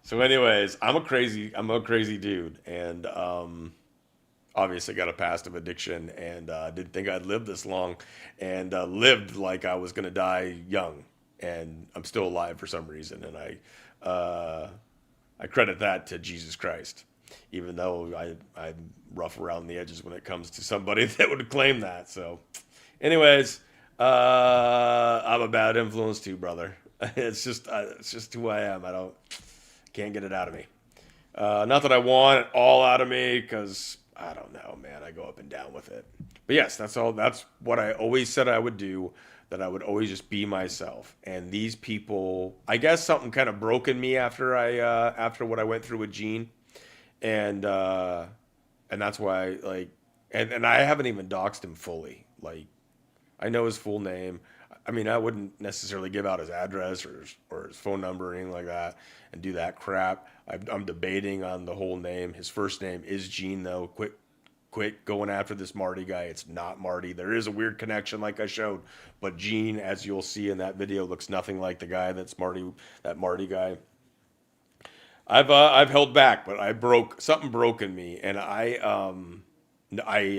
So anyways, I'm a crazy dude. And, obviously got a past of addiction and, didn't think I'd live this long and, lived like I was going to die young, and I'm still alive for some reason. And I credit that to Jesus Christ, even though I'm rough around the edges when it comes to somebody that would claim that. So anyways, I'm a bad influence too, brother. It's just who I am. Can't get it out of me. Not that I want it all out of me, because I don't know, man. I go up and down with it. But yes, that's what I always said I would do, that I would always just be myself. And these people, I guess something kind of broke in me after what I went through with Gene. And that's why, like, and I haven't even doxed him fully. Like, I know his full name. I mean, I wouldn't necessarily give out his address or his phone number or anything like that and do that crap. I'm debating on the whole name. His first name is Gene, though. Quit going after this Marty guy. It's not Marty. There is a weird connection, like I showed, but Gene, as you'll see in that video, looks nothing like the guy that's Marty. That Marty guy. I've held back, but something broke in me, and I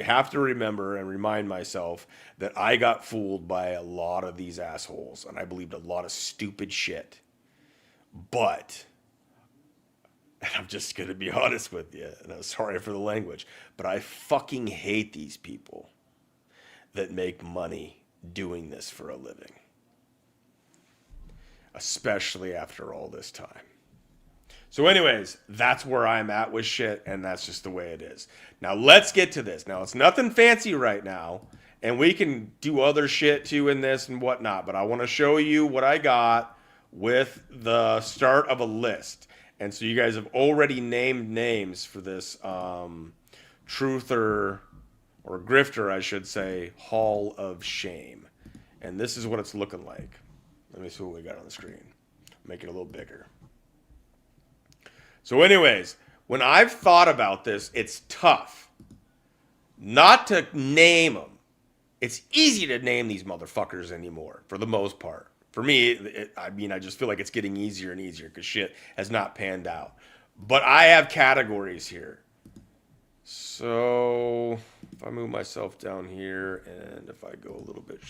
have to remember and remind myself that I got fooled by a lot of these assholes, and I believed a lot of stupid shit. But, and I'm just going to be honest with you, and I'm sorry for the language, but I fucking hate these people that make money doing this for a living. Especially after all this time. So anyways, that's where I'm at with shit, and that's just the way it is. Now, let's get to this. Now, it's nothing fancy right now, and we can do other shit too in this and whatnot, but I want to show you what I got with the start of a list. And so you guys have already named names for this truther, or grifter, I should say, Hall of Shame. And this is what it's looking like. Let me see what we got on the screen. Make it a little bigger. So anyways, when I've thought about this, it's tough not to name them. It's easy to name these motherfuckers anymore, for the most part. For me, I just feel like it's getting easier and easier because shit has not panned out. But I have categories here. So if I move myself down here and if I go a little bit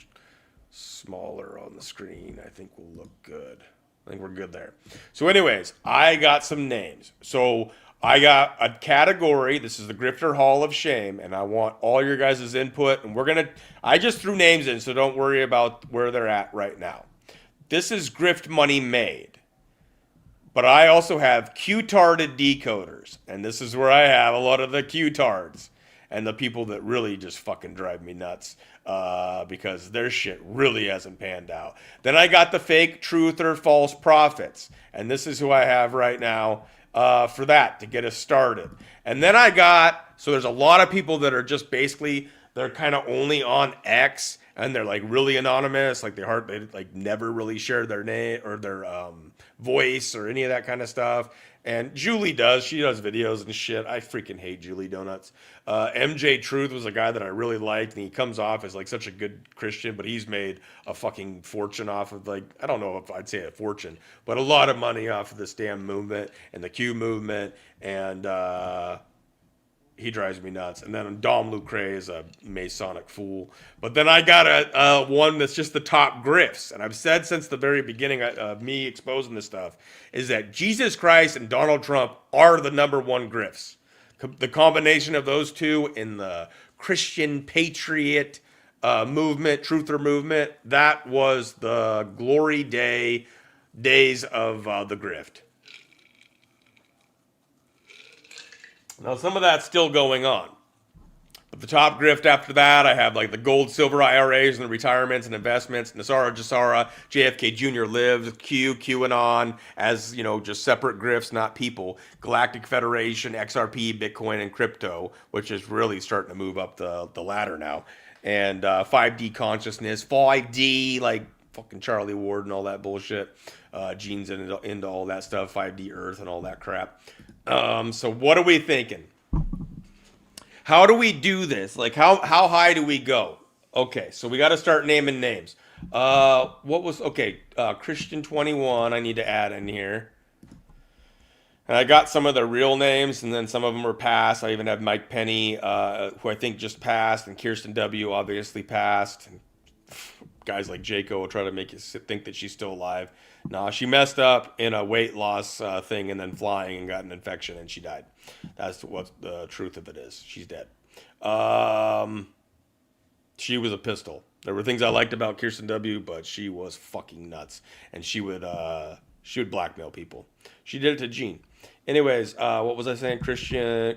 smaller on the screen, I think we'll look good. I think we're good there. So anyways, I got some names. So I got a category. This is the Grifter Hall of Shame, and I want all your guys' input. And I just threw names in, so don't worry about where they're at right now. This is Grift Money Made. But I also have Q-tarded decoders, and this is where I have a lot of the Q-tards. and the people that really just fucking drive me nuts because their shit really hasn't panned out. Then I got the fake truth or false prophets, and this is who I have right now for that to get us started. And then I got, so there's a lot of people that are just basically, they're kind of only on X, and they're like really anonymous, like they like never really share their name or their voice or any of that kind of stuff. And Julie does. She does videos and shit. I freaking hate Julie Donuts. MJ Truth was a guy that I really liked, and he comes off as like such a good Christian, but he's made a fucking fortune off of, like, I don't know if I'd say a fortune, but a lot of money off of this damn movement and the Q movement, and he drives me nuts. And then Dom Lucre is a Masonic fool. But then I got a one that's just the top grifts. And I've said since the very beginning of me exposing this stuff is that Jesus Christ and Donald Trump are the number one grifts. The combination of those two in the Christian patriot movement, truther movement, that was the glory days of the grift. Now, some of that's still going on. But the top grift after that, I have like the gold, silver IRAs and the retirements and investments. Nasara, Jasara, JFK Jr. lives, QAnon as, you know, just separate grifts, not people. Galactic Federation, XRP, Bitcoin, and crypto, which is really starting to move up the ladder now. And 5D consciousness, 5D, like fucking Charlie Ward and all that bullshit. Genes into all that stuff, 5D Earth and all that crap. So what are we thinking? How do we do this? Like, how high do we go? Okay, so we got to start naming names. Christian 21, I need to add in here. And I got some of the real names, and then some of them were passed. I even have Mike Penny, who I think just passed, and Kirsten W. obviously passed. And guys like Jaco will try to make you think that she's still alive. No, she messed up in a weight loss thing and then flying and got an infection and she died. That's what the truth of it is. She's dead. She was a pistol. There were things I liked about Kirsten W., but she was fucking nuts. And she would blackmail people. She did it to Gene. Anyways, what was I saying? Christian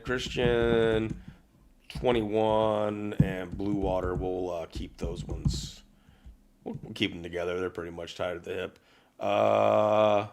21 and Blue Water. We'll keep those ones. We'll keep them together. They're pretty much tied at the hip. All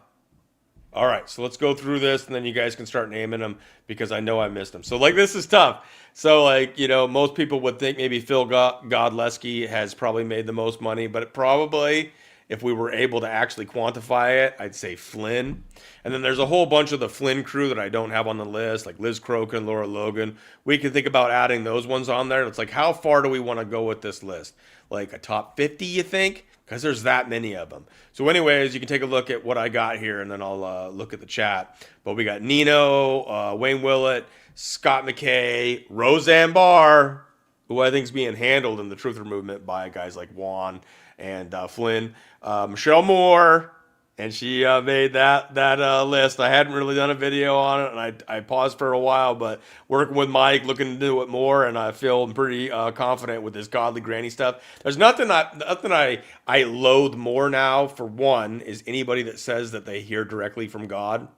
right, so let's go through this, and then you guys can start naming them because I know I missed them. So, like, this is tough. So, like, you know, most people would think maybe Phil Godleski has probably made the most money, but probably, if we were able to actually quantify it, I'd say Flynn. And then there's a whole bunch of the Flynn crew that I don't have on the list, like Liz Crokin, Laura Logan. We can think about adding those ones on there. It's like, how far do we want to go with this list? Like a top 50, you think? Because there's that many of them. So anyways, you can take a look at what I got here, and then I'll look at the chat. But we got Nino, Wayne Willett, Scott McKay, Roseanne Barr, who I think is being handled in the truther movement by guys like Juan and Flynn. Michelle Moore, and she made that list. I hadn't really done a video on it, and I paused for a while, but working with Mike, looking into it more, and I feel pretty confident with this godly granny stuff. There's nothing I loathe more now, for one, is anybody that says that they hear directly from God.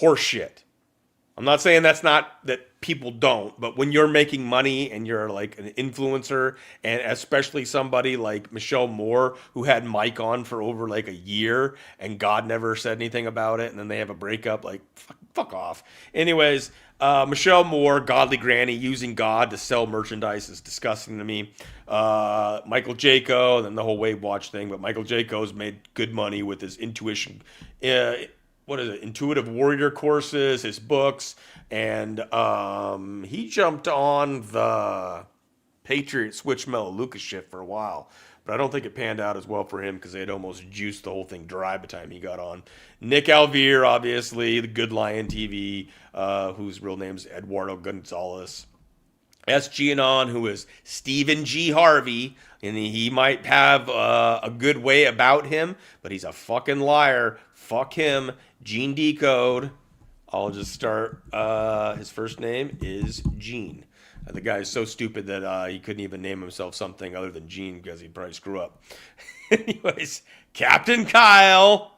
Horseshit. I'm not saying that people don't, but when you're making money and you're like an influencer, and especially somebody like Michelle Moore, who had Mike on for over like a year and God never said anything about it, and then they have a breakup, like fuck off. Anyways, Michelle Moore, godly granny, using God to sell merchandise is disgusting to me. Michael Jaco, and then the whole Wave Watch thing, but Michael Jaco's made good money with his intuition. Intuitive Warrior courses, his books, and he jumped on the Patriot Switchmellow Lucas shit for a while, but I don't think it panned out as well for him because they had almost juiced the whole thing dry by the time he got on. Nick Alvear, obviously, the Good Lion TV, whose real name is Eduardo Gonzalez. SG Anon, who is Stephen G. Harvey, and he might have a good way about him, but he's a fucking liar. Fuck him. Gene Decode. I'll just start. His first name is Gene. The guy is so stupid that he couldn't even name himself something other than Gene because he'd probably screw up. Anyways, Captain Kyle,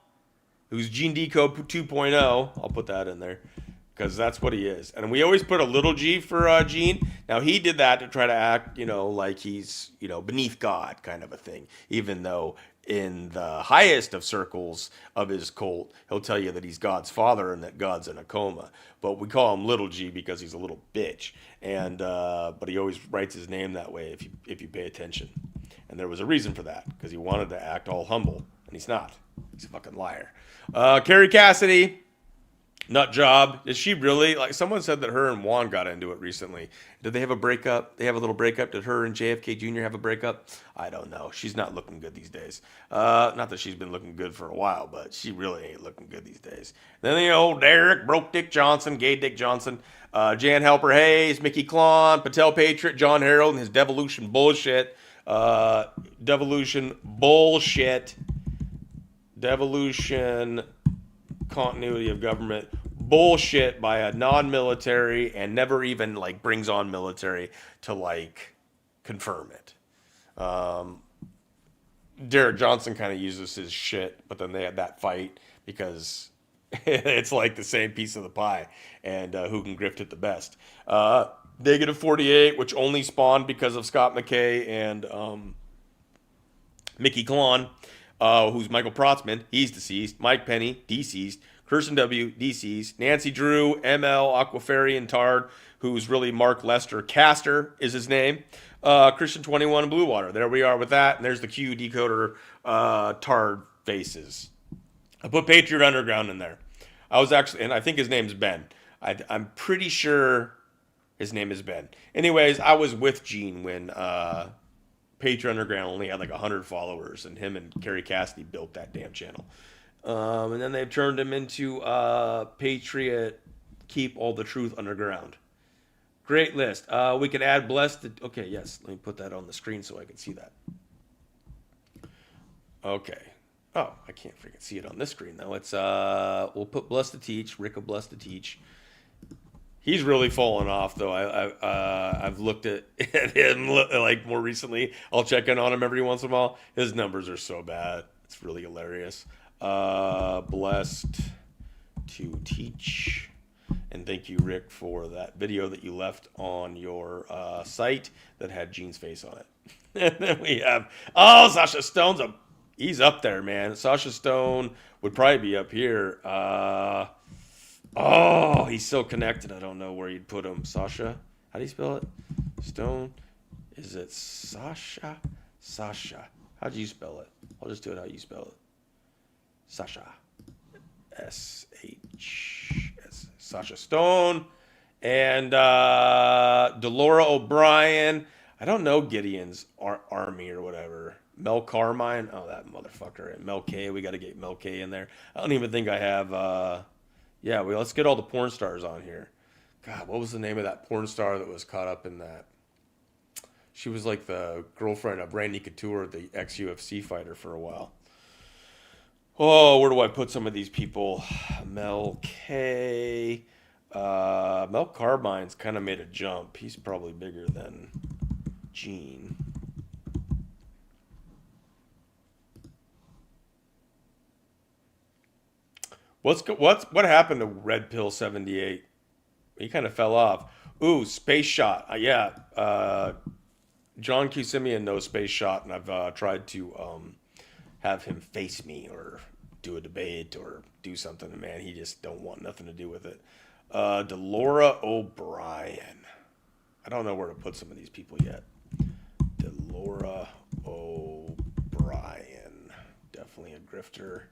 who's Gene Decode 2.0. I'll put that in there. because that's what he is. And we always put a little G for Gene. Now, he did that to try to act, like he's, beneath God kind of a thing, even though in the highest of circles of his cult, he'll tell you that he's God's father and that God's in a coma. But we call him Little G because he's a little bitch. And but he always writes his name that way if you pay attention. And there was a reason for that, because he wanted to act all humble, and he's not. He's a fucking liar. Carrie Cassidy, nut job. Is she really? Like, someone said that her and Juan got into it recently. Did they have a breakup? They have a little breakup. Did her and JFK Jr. have a breakup? I don't know. She's not looking good these days. Not that she's been looking good for a while, but she really ain't looking good these days. Then the old Derek, Broke Dick Johnson, Gay Dick Johnson, Jan Helper Hayes, Mickey Klon, Patel Patriot, John Harold, and his devolution bullshit. Devolution bullshit. Devolution continuity of government bullshit by a non-military and never even like brings on military to like confirm it. Derek Johnson kind of uses his shit, but then they had that fight because it's like the same piece of the pie and who can grift it the best. Negative 48, which only spawned because of Scott McKay and Mickey Klon, who's Michael Protzman, he's deceased. Mike Penny, deceased. Kirsten W, deceased. Nancy Drew, ML, Aquafarian Tard, who's really Mark Lester Caster is his name. Christian 21 and Blue Water. There we are with that. And there's the Q decoder Tard faces. I put Patriot Underground in there. I was actually, and I think his name's Ben. I'm pretty sure his name is Ben. Anyways, I was with Gene when Patriot Underground only had like 100 followers, and him and Carrie Cassidy built that damn channel. And then they've turned him into Patriot Keep All the Truth Underground. Great list. We can add Blessed. Okay, yes. Let me put that on the screen so I can see that. Okay. Oh, I can't freaking see it on this screen though. It's we'll put Blessed to Teach. Rick of Blessed to Teach. He's really fallen off though. I've looked at him like more recently. I'll check in on him every once in a while. His numbers are so bad. It's really hilarious. Blessed to Teach. And thank you, Rick, for that video that you left on your site that had Gene's face on it. And then we have, Sasha Stone's he's up there, man. Sasha Stone would probably be up here. He's so connected. I don't know where you'd put him. Sasha, how do you spell it? Stone. Is it Sasha? Sasha. How'd you spell it? I'll just do it how you spell it. Sasha. S-H-S. Sasha Stone. And Delora O'Brien. I don't know Gideon's army or whatever. Mel Carmine. Oh, that motherfucker. And Mel K. We got to get Mel K in there. I don't even think I have... let's get all the porn stars on here. God, what was the name of that porn star that was caught up in that? She was like the girlfriend of Randy Couture, the ex-UFC fighter for a while. Oh, where do I put some of these people? Mel K. Mel Carbine's kind of made a jump. He's probably bigger than Gene. What happened to Red Pill 78? He kind of fell off. Ooh, Space Shot. John Q. Simeon knows Space Shot, and I've tried to have him face me or do a debate or do something. And man, he just don't want nothing to do with it. Delora O'Brien. I don't know where to put some of these people yet. Delora O'Brien. Definitely a grifter.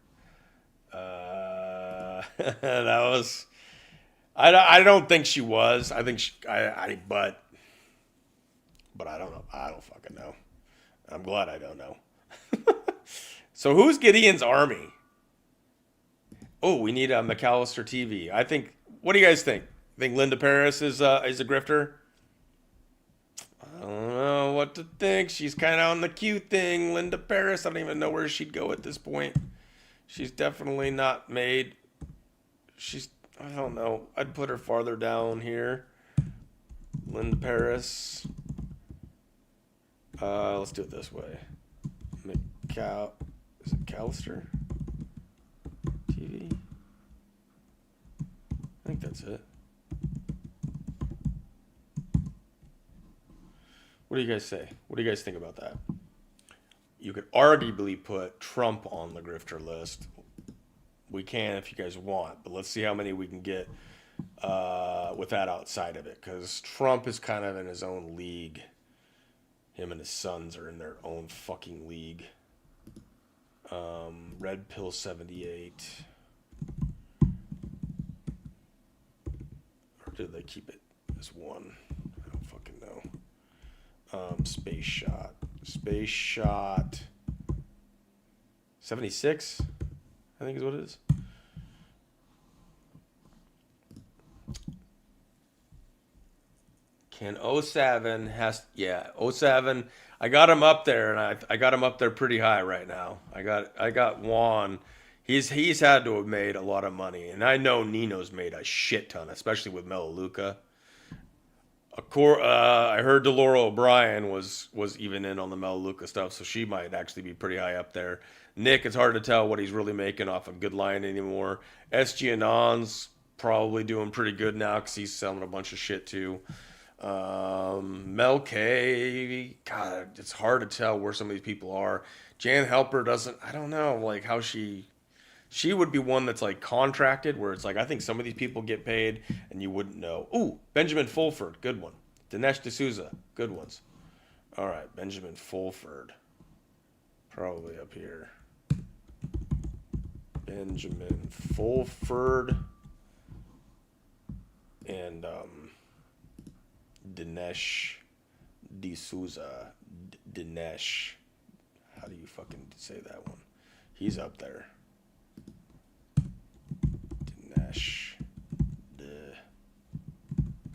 That was... I don't think she was. I think but I don't know. I don't fucking know. I'm glad I don't know. So who's Gideon's army? Oh, we need a Mallister TV. I think. What do you guys think? Think Linda Paris is a grifter? I don't know what to think. She's kind of on the cute thing. Linda Paris. I don't even know where she'd go at this point. She's definitely not made. I don't know. I'd put her farther down here. Linda Paris. Let's do it this way. Is it Mallister TV? I think that's it. What do you guys say? What do you guys think about that? You could arguably put Trump on the grifter list. We can if you guys want, but let's see how many we can get with that outside of it, because Trump is kind of in his own league. Him and his sons are in their own fucking league. Red Pill 78. Or did they keep it as one? I don't fucking know. Space Shot. Space Shot 76, I think is what it is. Can 07 has, yeah, 07. I got him up there, and I got him up there pretty high right now. I got Juan. He's had to have made a lot of money, and I know Nino's made a shit ton, especially with Melaleuca. I heard Delora O'Brien was even in on the Melaleuca stuff, so she might actually be pretty high up there. Nick, it's hard to tell what he's really making off of Good Line anymore. SG Anon's probably doing pretty good now because he's selling a bunch of shit too. Mel K, God, it's hard to tell where some of these people are. Jan Helper doesn't, I don't know, like how she would be one that's like contracted, where it's like, I think some of these people get paid and you wouldn't know. Ooh, Benjamin Fulford, good one. Dinesh D'Souza, good ones. All right, Benjamin Fulford, probably up here. Benjamin Fulford and Dinesh D'Souza. Dinesh, how do you fucking say that one? He's up there. Dinesh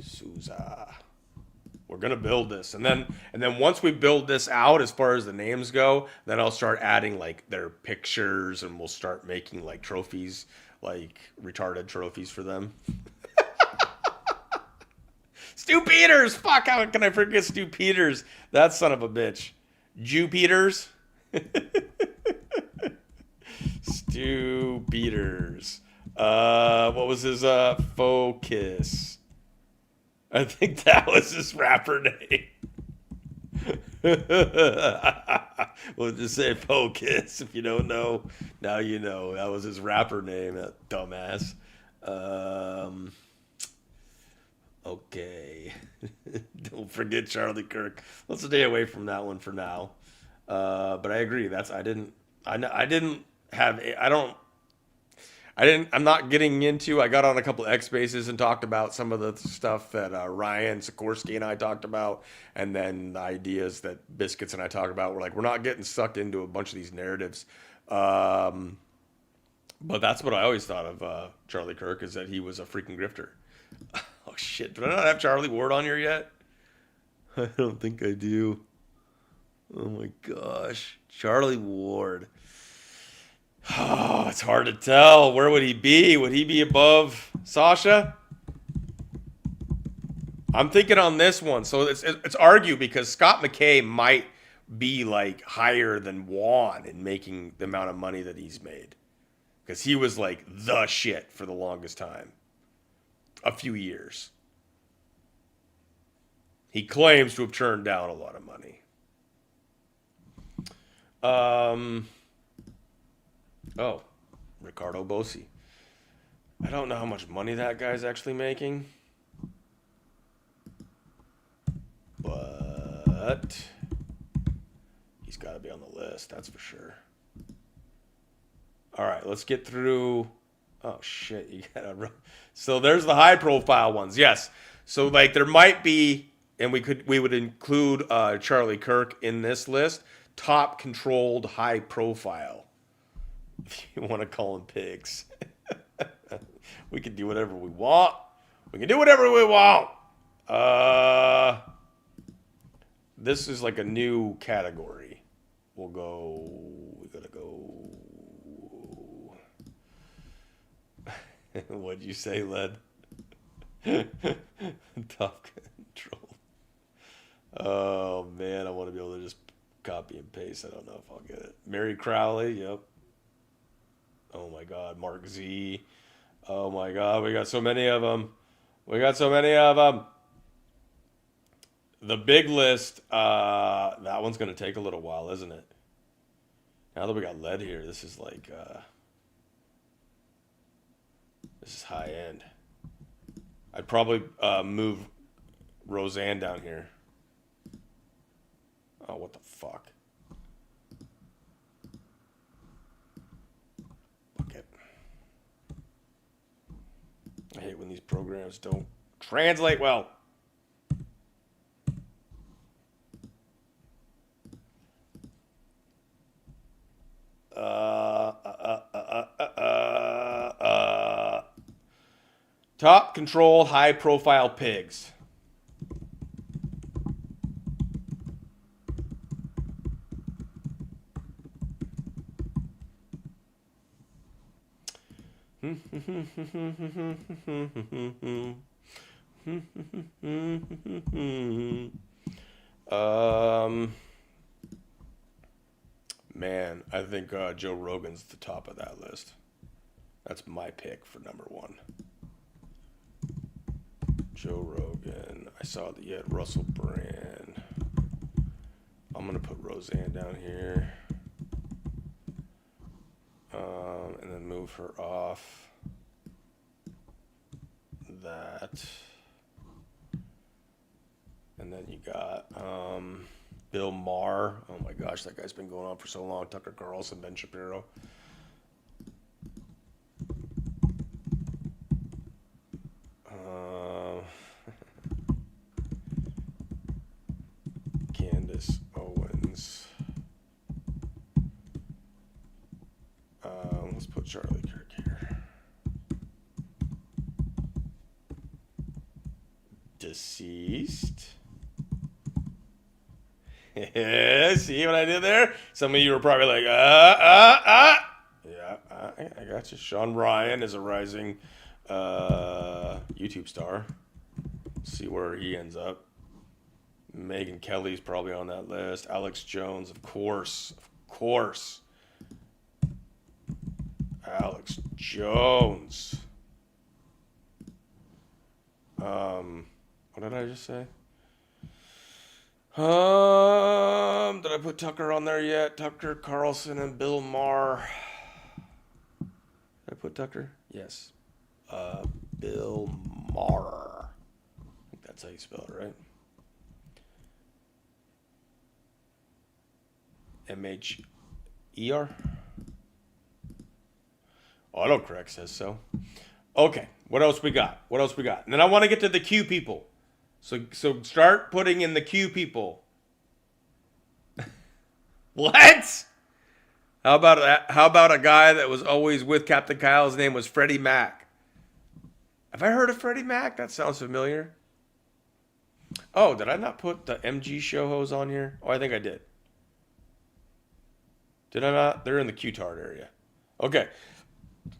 D'Souza. We're gonna build this, and then once we build this out, as far as the names go, then I'll start adding like their pictures, and we'll start making like trophies, like retarded trophies for them. Stu Peters! Fuck, how can I forget Stu Peters? That son of a bitch. Jew Peters? Stu Peters. What was his focus? I think that was his rapper name. We'll just say Focus. If you don't know, now you know. That was his rapper name, that dumbass. Okay. Don't forget Charlie Kirk. Let's stay away from that one for now. But I agree. I'm not getting into. I got on a couple of X Spaces and talked about some of the stuff that Ryan Sikorsky and I talked about, and then the ideas that Biscuits and I talked about. We're not getting sucked into a bunch of these narratives. But that's what I always thought of Charlie Kirk, is that he was a freaking grifter. Oh shit! Do I not have Charlie Ward on here yet? I don't think I do. Oh my gosh, Charlie Ward. Oh, it's hard to tell. Where would he be? Would he be above Sasha? I'm thinking on this one. So it's argued, because Scott McKay might be like higher than Juan in making the amount of money that he's made, because he was like the shit for the longest time, a few years. He claims to have turned down a lot of money. Oh, Ricardo Bossi. I don't know how much money that guy's actually making, but he's got to be on the list, that's for sure. All right, let's get through. Oh shit, you gotta. So there's the high profile ones. Yes. So like there might be, and we would include Charlie Kirk in this list. Top controlled high profile. If you want to call them pigs. We can do whatever we want. We can do whatever we want. This is like a new category. We gotta go. What'd you say, Led? Top control. Oh man, I want to be able to just copy and paste. I don't know if I'll get it. Mary Crowley, yep. Oh my God, Mark Z. Oh my God, we got so many of them. The big list, that one's going to take a little while, isn't it? Now that we got lead here, this is like, this is high end. I'd probably move Roseanne down here. Oh, what the fuck? Fuck it. I hate when these programs don't translate well. Top control, high profile pigs. Man, I think Joe Rogan's at the top of that list. That's my pick for number one. Joe Rogan. I saw that you had Russell Brand. I'm gonna put Roseanne down here, and then move her off that. And then you got Bill Maher. Oh my gosh, that guy's been going on for so long. Tucker Carlson, Ben Shapiro. Candace Owens. Let's put Charlie Kirk here. Deceased. See what I did there? Some of you were probably like, Yeah, I got you. Sean Ryan is a rising YouTube star. See where he ends up. Megyn Kelly's probably on that list. Alex Jones, of course. Of course. Alex Jones. What did I just say? Did I put Tucker on there yet? Tucker, Carlson, and Bill Maher. Did I put Tucker? Yes. Bill Maher. I think that's how you spell it, right? M-H-E-R? Autocorrect says so. Okay, what else we got? What else we got? And then I want to get to the Q people. So start putting in the Q people. What? How about a guy that was always with Captain Kyle? His name was Freddie Mac. Have I heard of Freddie Mac? That sounds familiar. Oh, did I not put the MG show hose on here? Oh, I think I did. Did I not? They're in the Q-tard area. Okay.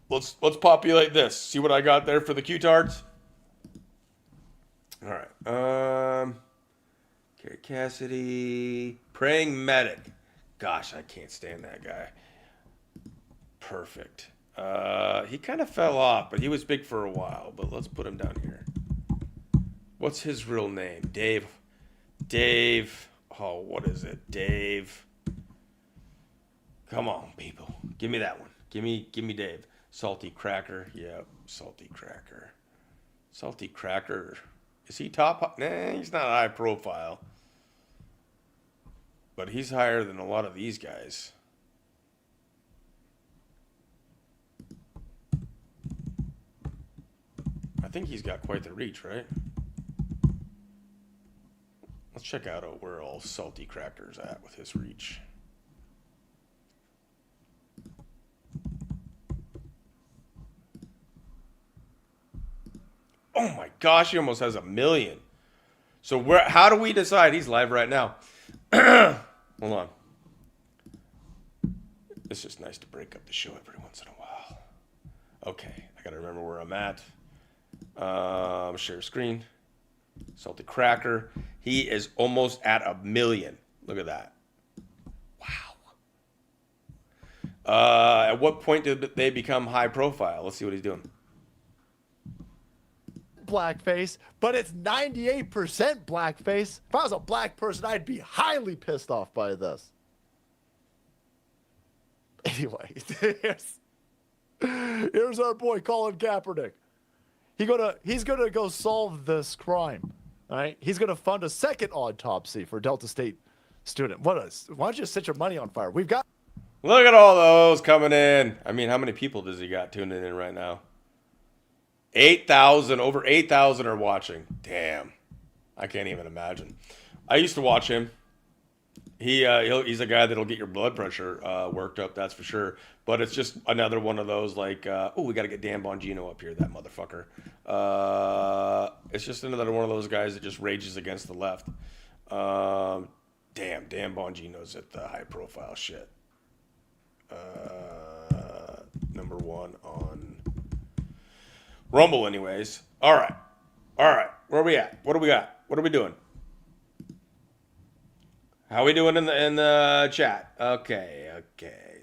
Let's populate this. See what I got there for the Q-tards? All right. Carrie Cassidy. Praying Medic. Gosh, I can't stand that guy. Perfect. He kind of fell off, but he was big for a while. But let's put him down here. What's his real name? Dave. Oh, what is it? Dave. Come on, people. Give me that one. Give me Dave. Salty Cracker. Yep, Salty Cracker. Salty Cracker. Is he top? Nah, he's not high profile. But he's higher than a lot of these guys. I think he's got quite the reach, right? Let's check out where all Salty Cracker's at with his reach. Oh my gosh, he almost has 1 million. So how do we decide? He's live right now. Hold on. It's just nice to break up the show every once in a while. Okay, I gotta remember where I'm at. Share screen. Salty Cracker. He is almost at 1 million. Look at that. Wow. At what point did they become high profile? Let's see what he's doing. blackface, but it's 98% blackface. If I was a black person, I'd be highly pissed off by this. Anyway, here's our boy Colin Kaepernick. He's gonna go solve this crime. All right, he's gonna fund a second autopsy for Delta State student. Why don't you set your money on fire? We've got. Look at all those coming in. I mean, how many people does he got tuning in right now? 8,000. Over 8,000 are watching. Damn. I can't even imagine. I used to watch him. He's a guy that'll get your blood pressure worked up, that's for sure. But it's just another one of those like, we got to get Dan Bongino up here, that motherfucker. It's just another one of those guys that just rages against the left. Damn, Dan Bongino's at the high-profile shit. Number one on Rumble, anyways. All right. Where are we at? What do we got? What are we doing? How we doing in the chat? Okay.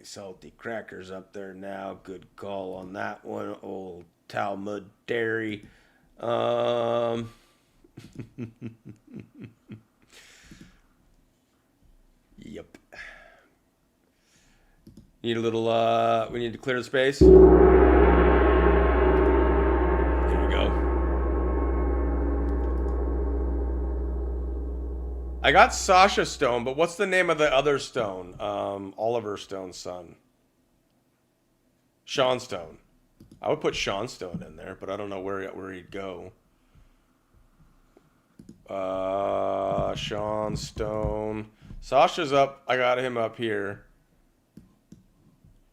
Salty Crackers up there now. Good call on that one. Old Talmud Dairy. Yep. Need a little, we need to clear the space. There we go. I got Sasha Stone, but what's the name of the other Stone? Oliver Stone's son. Sean Stone. I would put Sean Stone in there, but I don't know where he'd go. Sean Stone. Sasha's up. I got him up here.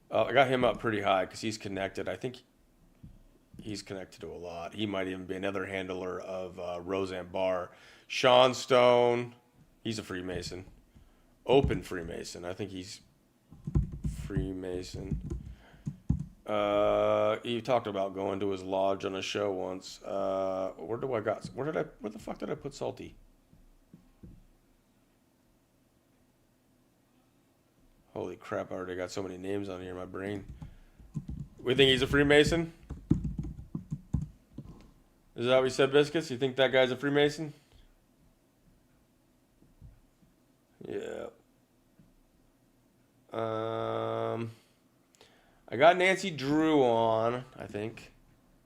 I got him up pretty high because he's connected. I think he's connected to a lot. He might even be another handler of Roseanne Barr. Sean Stone, he's a Freemason. Open Freemason. I think he's Freemason. He talked about going to his lodge on a show once. Where the fuck did I put Salty? Holy crap, I already got so many names on here in my brain. We think he's a Freemason? Is that what we said, Biscuits? You think that guy's a Freemason? Yeah. I got Nancy Drew on, I think.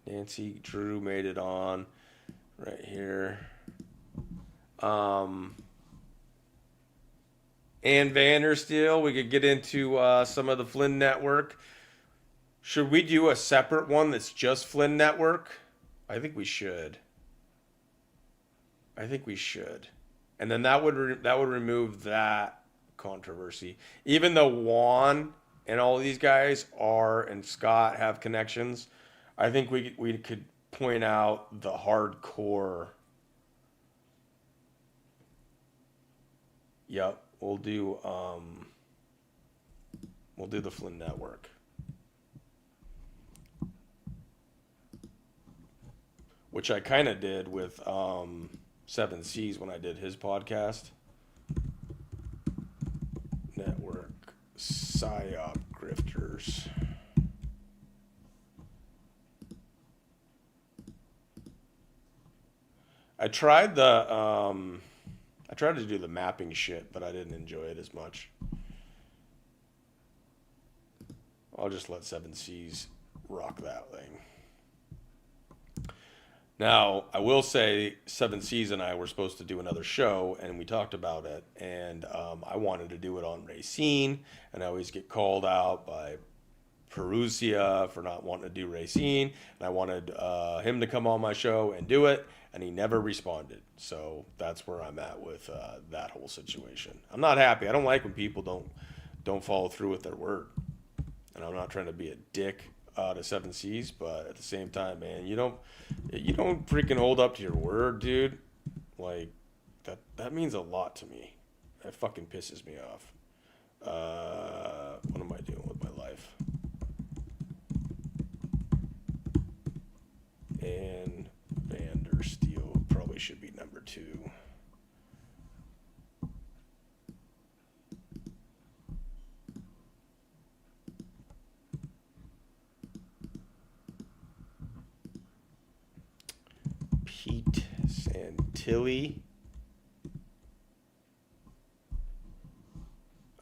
Nancy Drew made it on right here. And Vandersteel, we could get into some of the Flynn Network. Should we do a separate one that's just Flynn Network? I think we should. And then that would remove that controversy. Even though Juan and all these guys and Scott have connections, I think we could point out the hardcore. Yep. We'll do the Flynn Network. Which I kind of did with 7 C's when I did his podcast. Network PSYOP grifters. I tried to do the mapping shit, but I didn't enjoy it as much. I'll just let 7 C's rock that thing. Now, I will say 7 C's and I were supposed to do another show, and we talked about it, and I wanted to do it on Racine, and I always get called out by Perusia for not wanting to do Racine, and I wanted him to come on my show and do it, and he never responded. So that's where I'm at with that whole situation. I'm not happy. I don't like when people don't follow through with their word. And I'm not trying to be a dick to 7 C's, but at the same time, man, you don't freaking hold up to your word, dude. Like that means a lot to me. That fucking pisses me off. What am I doing with my life? And Vandersteel probably should be number 2. Pete Santilli.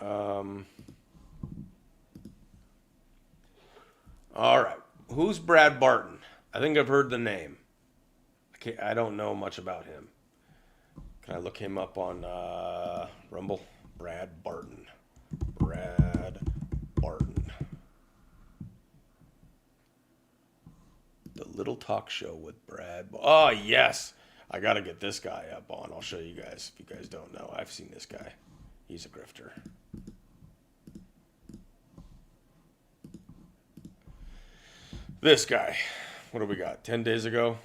All right. Who's Brad Barton? I think I've heard the name. I don't know much about him. Can I look him up on Rumble? Brad Barton. Brad Barton. The Little Talk Show with Brad. Oh, yes. I got to get this guy up on. I'll show you guys if you guys don't know. I've seen this guy. He's a grifter. This guy. What do we got? 10 days ago?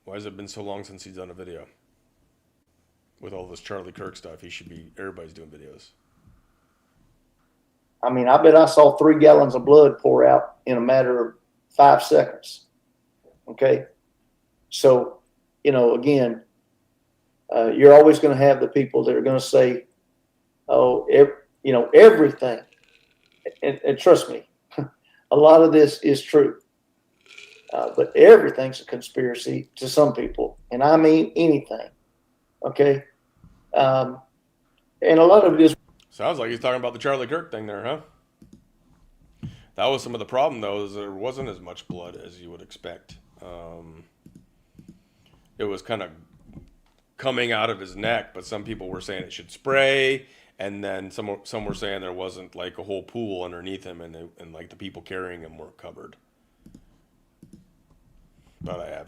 Why has it been so long since he's done a video? With all this Charlie Kirk stuff, everybody's doing videos. I mean, I bet I saw 3 gallons of blood pour out in a matter of 5 seconds. Okay. So, again, you're always going to have the people that are going to say, oh, everything. And trust me, a lot of this is true. But everything's a conspiracy to some people. And I mean anything. Okay. And a lot of it is. Sounds like he's talking about the Charlie Kirk thing there, huh? That was some of the problem, though, is there wasn't as much blood as you would expect. It was kind of coming out of his neck, but some people were saying it should spray, and then some were saying there wasn't like a whole pool underneath him, and like the people carrying him weren't covered. But I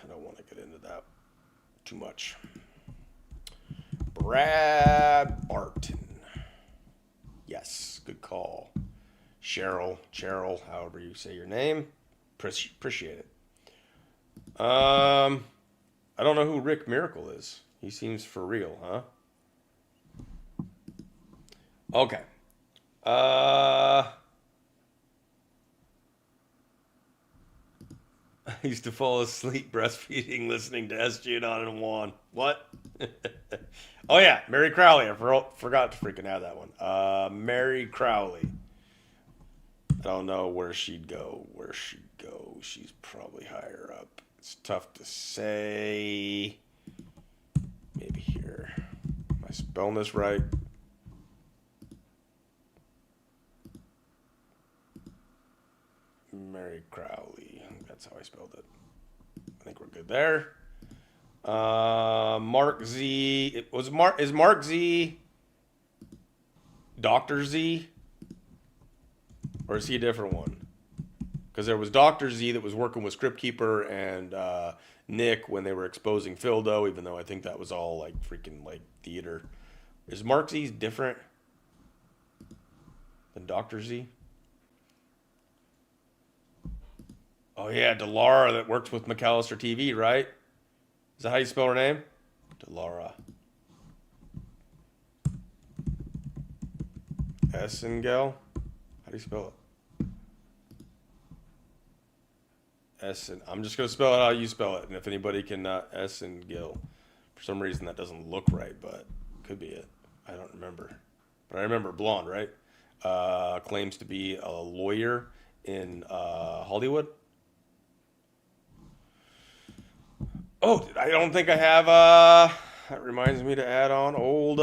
don't want to get into that too much. Brad Barton. Yes, good call. Cheryl, however you say your name. Appreciate it. I don't know who Rick Miracle is. He seems for real, huh? Okay. I used to fall asleep breastfeeding, listening to SG and Juan. What? Oh, yeah, Mary Crowley. I forgot to freaking add that one. Mary Crowley. I don't know where she'd go. She's probably higher up. It's tough to say. Maybe here. Am I spelling this right? Mary Crowley. That's how I spelled it. I think we're good there. Mark Z. Is Mark Z Dr. Z? Or is he a different one? Because there was Dr. Z that was working with Script Keeper and Nick when they were exposing Fildo, even though I think that was all like freaking like theater. Is Mark Z different than Dr. Z? Oh yeah, Delara that works with Mallister TV, right? Is that how you spell her name? Delara. Essengel? How do you spell it? I'm just going to spell it how you spell it. And if anybody can Essengel. For some reason that doesn't look right, but could be it. I don't remember. But I remember blonde, right? Claims to be a lawyer in Hollywood. Oh, I don't think I have, that reminds me to add on old,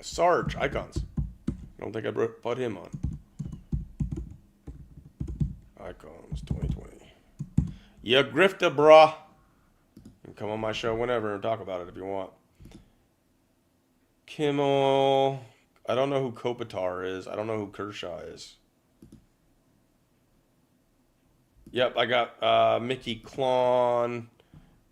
Sarge Icons. I don't think I put him on. Icons 2020. Yeah, grifter, brah. You can come on my show whenever and talk about it if you want. Kimmel. I don't know who Kopitar is. I don't know who Kershaw is. Yep, I got Mickey Klon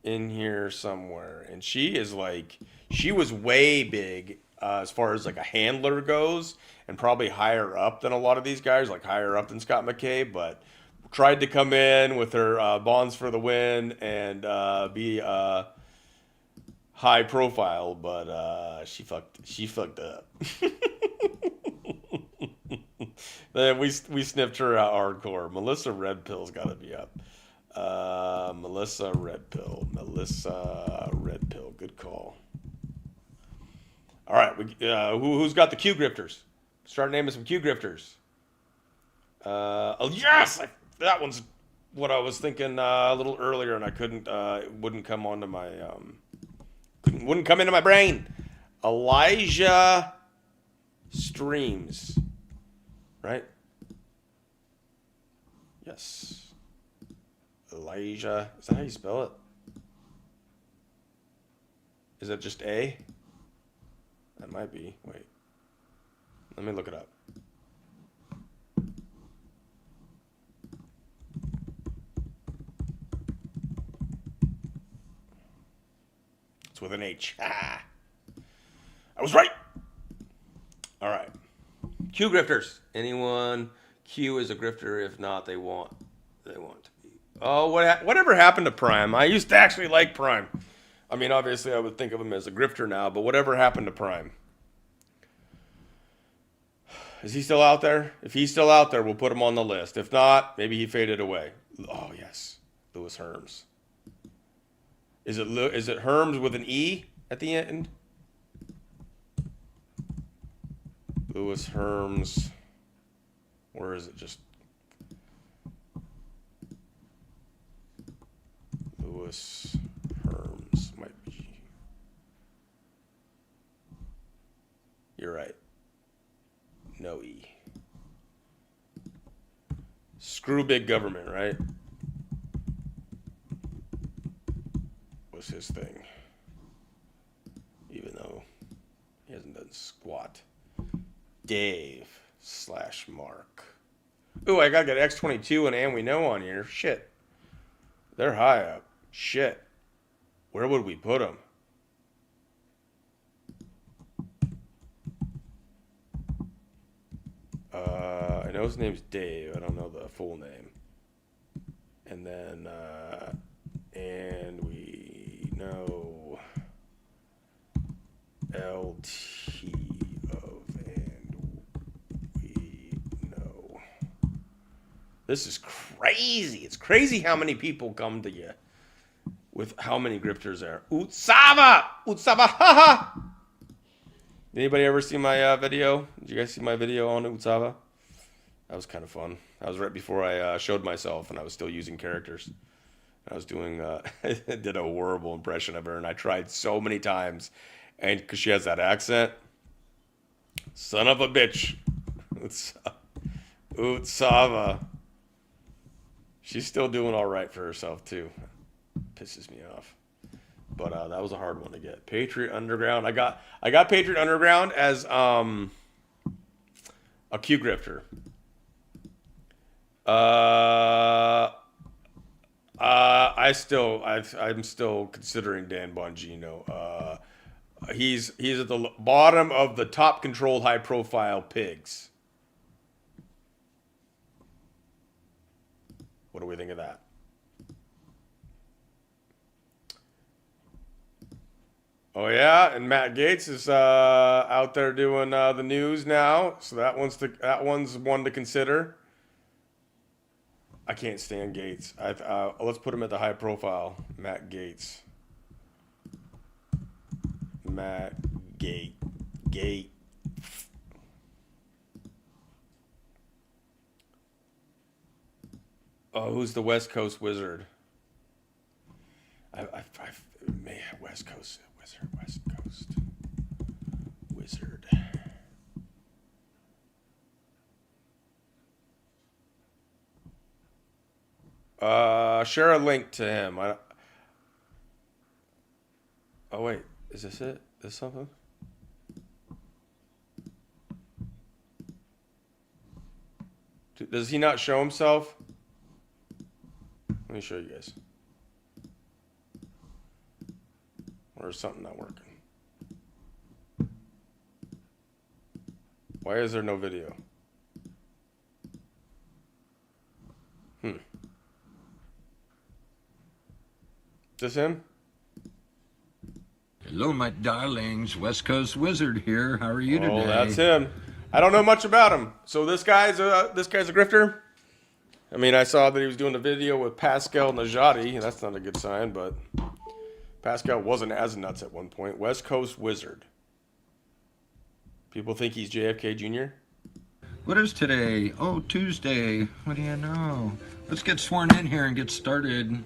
in here somewhere. And she is like, she was way big as far as like a handler goes, and probably higher up than a lot of these guys, like higher up than Scott McKay, but tried to come in with her bonds for the win and be high profile, but she fucked up. Then we sniffed her out hardcore. Melissa Red Pill's got to be up. Melissa Red Pill. Good call. All right, who's got the Q grifters? Start naming some Q grifters. Oh yes, that one's what I was thinking a little earlier, and I couldn't. It wouldn't come onto my. Wouldn't come into my brain. Elijah Streams, right? Yes. Elijah. Is that how you spell it? Is it just A? That might be. Wait. Let me look it up. It's with an H. Ah. I was right. All right. Q grifters. Anyone? Q is a grifter. If not, they want to be. Oh, whatever happened to Prime? I used to actually like Prime. I mean, obviously, I would think of him as a grifter now, but whatever happened to Prime? Is he still out there? If he's still out there, we'll put him on the list. If not, maybe he faded away. Oh, yes. Louis Herms. Is it Herms with an E at the end? Louis Herms. Or is it just Louis Herms? Might be. You're right. No E. Screw big government, right? Was his thing. Even though he hasn't done squat. Dave/Mark. Ooh, I gotta get X22 and We Know on here. Shit. They're high up. Shit. Where would we put them? I know his name's Dave. I don't know the full name. And then, and we know LT of and we know. This is crazy. It's crazy how many people come to you with how many grifters there. Utsava! Utsava! Haha! Anybody ever see my video? Did you guys see my video on Utsava? That was kind of fun. That was right before I showed myself and I was still using characters. I was doing, I did a horrible impression of her and I tried so many times. And because she has that accent. Son of a bitch. Utsava. She's still doing all right for herself too. Pisses me off. But that was a hard one to get. Patriot Underground. I got Patriot Underground as a Q grifter. I'm still considering Dan Bongino. He's at the bottom of the top controlled high profile pigs. What do we think of that? Oh yeah, and Matt Gaetz is out there doing the news now, so that one's one to consider. I can't stand Gaetz. Let's put him at the high profile. Matt Gaetz. Matt Gate. Oh, who's the West Coast Wizard? Man, West Coast Wizard. Share a link to him. Oh wait, is this it? Is this something? Does he not show himself? Let me show you guys. Or is something not working? Why is there no video? Is this him? Hello, my darlings. West Coast Wizard here. How are you today? Oh, that's him. I don't know much about him. So this guy's a grifter. I mean, I saw that he was doing a video with Pascal Najati. That's not a good sign, but Pascal wasn't as nuts at one point. West Coast Wizard. People think he's JFK Jr.? What is today? Oh, Tuesday. What do you know? Let's get sworn in here and get started.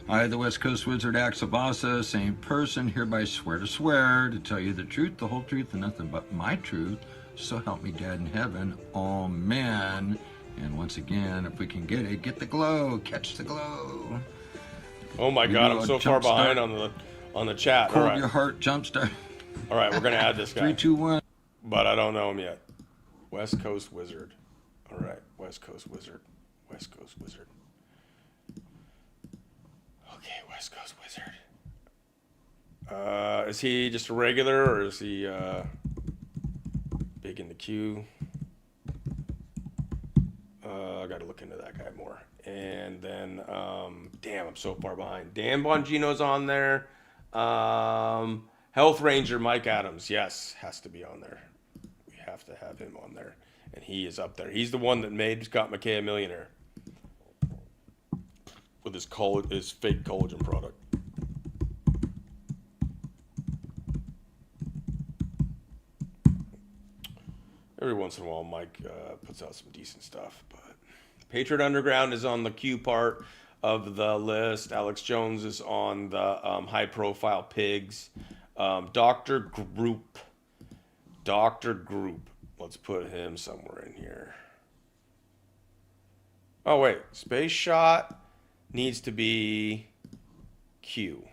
I, the West Coast Wizard Axabasa, same person, hereby swear to tell you the truth, the whole truth, and nothing but my truth. So help me, Dad in heaven. Amen. And once again, if we can get it, get the glow, catch the glow. Oh my We God, do I'm a so far jump start. behind on the chat. All Cold right, your heart, jumpstart. all right, we're gonna add this guy, 3, 2, 1. but I don't know him yet. West Coast Wizard. All right, West Coast Wizard. West Coast Wizard. Okay, West Coast Wizard. Is he just a regular or is he big in the queue? I got to look into that guy more. And then, damn, I'm so far behind. Dan Bongino's on there. Health Ranger Mike Adams, yes, has to be on there. We have to have him on there, and he is up there. He's the one that made Scott McKay a millionaire with his fake collagen product. Every once in a while, Mike puts out some decent stuff. But Patriot Underground is on the Q part of the list. Alex Jones is on the high-profile pigs. Dr. Group. Let's put him somewhere in here. Oh, wait. Space Shot needs to be Q.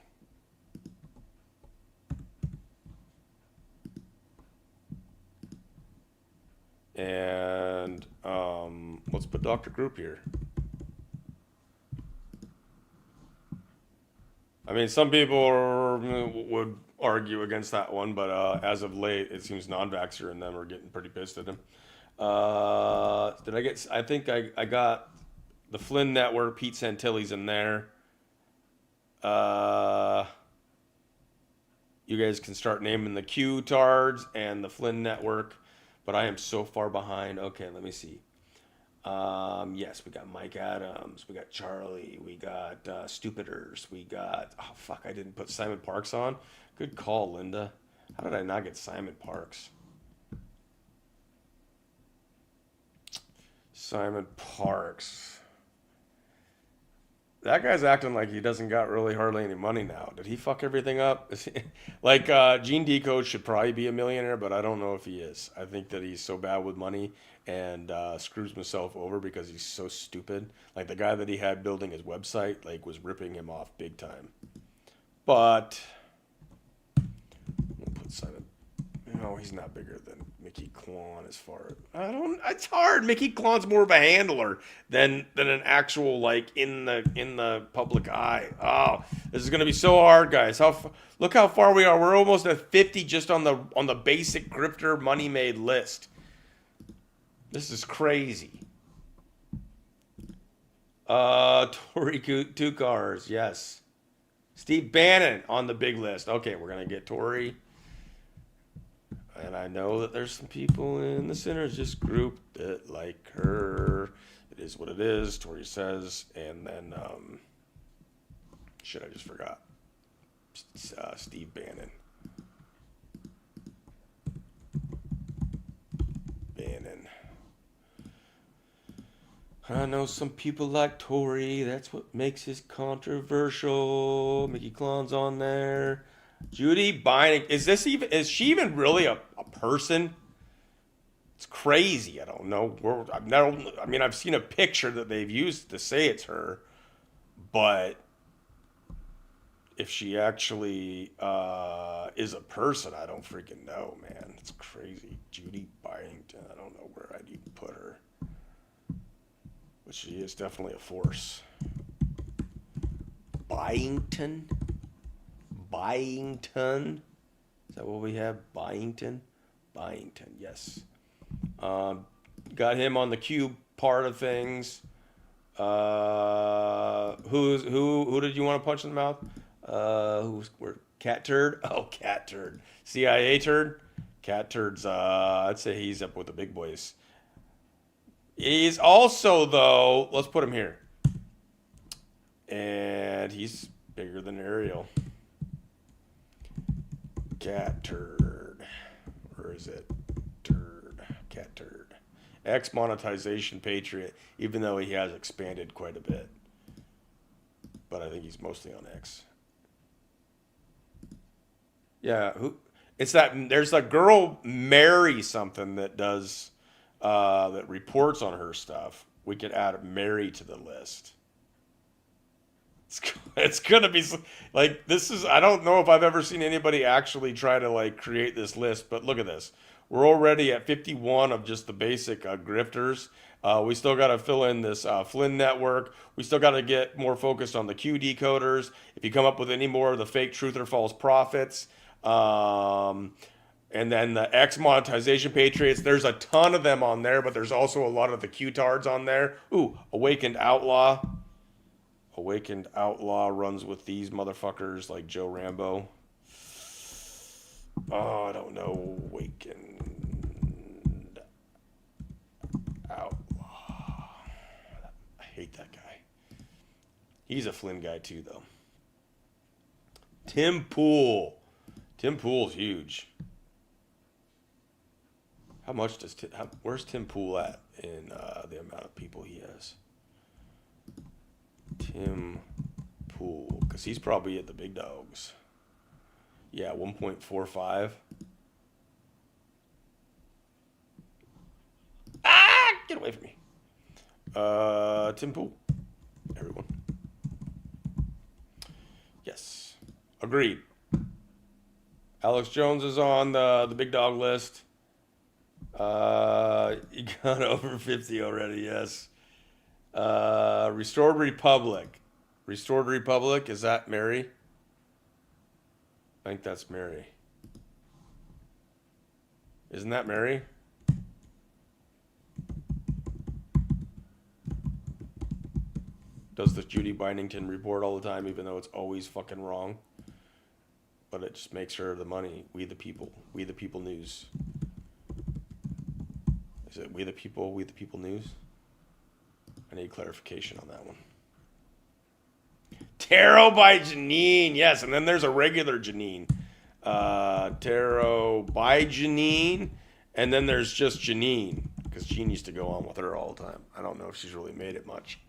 And let's put Dr. Group here. I mean, some people would argue against that one, but as of late, it seems non-vaxxer and them are getting pretty pissed at him. I think I got the Flynn Network, Pete Santilli's in there. You guys can start naming the Q-tards and the Flynn Network, but I am so far behind. Okay, let me see. Yes, we got Mike Adams, we got Charlie, we got Stupiders, we got, oh fuck, I didn't put Simon Parks on. Good call, Linda. How did I not get Simon Parks? Simon Parks. That guy's acting like he doesn't got really hardly any money now. Did he fuck everything up? Like, Gene Decode should probably be a millionaire, but I don't know if he is. I think that he's so bad with money and screws himself over because he's so stupid. Like, the guy that he had building his website, like, was ripping him off big time. But we'll put Simon. No, he's not bigger than Mickey Klon as far as it's hard. Mickey Klon's more of a handler than an actual like in the public eye. Oh, this is gonna be so hard, guys. Look how far we are. We're almost at 50 just on the basic grifter money made list. This is crazy. Tori two cars, yes. Steve Bannon on the big list. Okay, we're gonna get Tori. And I know that there's some people in the Synergist group that like her. It is what it is, Tori says. And then, shit, I just forgot. Steve Bannon. I know some people like Tori. That's what makes his controversial. Mickey Klon's on there. Judy Binding. Is she even really a person? It's crazy. I don't know. I've seen a picture that they've used to say it's her, but if she actually is a person, I don't freaking know, man. It's crazy. Judy Byington. I don't know where I'd even put her, but she is definitely a force. Byington. Is that what we have? Byington, yes. Got him on the cube part of things. Who did you want to punch in the mouth? Where Cat Turd? Oh, Cat Turd. CIA Turd? Cat Turd's I'd say he's up with the big boys. He's also, though, let's put him here. And he's bigger than Ariel. Cat Turd. Where is it? Turd. Cat Turd. X monetization patriot, even though he has expanded quite a bit. But I think he's mostly on X. Yeah, it's that there's a girl Mary something that does that reports on her stuff. We could add Mary to the list. It's gonna be like, this is, I don't know if I've ever seen anybody actually try to like create this list, but look at this. We're already at 51 of just the basic grifters. We still got to fill in this Flynn Network. We still got to get more focused on the Q decoders. If you come up with any more of the fake truth or false prophets, and then the X monetization patriots, there's a ton of them on there, but there's also a lot of the Q-tards on there. Ooh, Awakened Outlaw. Awakened Outlaw runs with these motherfuckers like Joe Rambo. Oh, I don't know. Awakened Outlaw. I hate that guy. He's a Flynn guy too, though. Tim Pool. Tim Pool's huge. How much does where's Tim Pool at in the amount of people he has? Tim Pool, because he's probably at the big dogs. Yeah, 1.45. Ah, get away from me. Tim Pool, everyone. Yes, agreed. Alex Jones is on the big dog list. You got over 50 already, yes. Restored Republic. Restored Republic, is that Mary? I think that's Mary. Isn't that Mary? Does the Judy Bindington report all the time, even though it's always fucking wrong? But it just makes her the money. We the people news. Is it we the people news? I need clarification on that one. Tarot by Janine, yes, and then there's a regular Janine. Tarot by Janine, and then there's just Janine, because Jean used to go on with her all the time. I don't know if she's really made it much.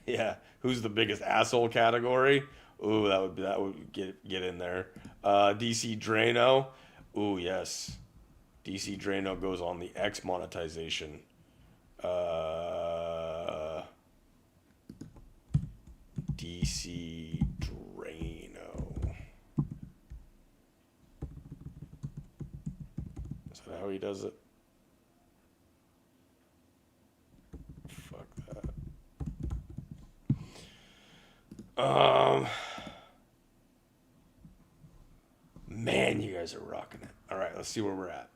Yeah, who's the biggest asshole category? Ooh, that would get in there. DC Drano. Ooh, yes. DC Drano goes on the X monetization. DC Drano. Is that how he does it? Fuck that. Man, you guys are rocking it. All right, let's see where we're at.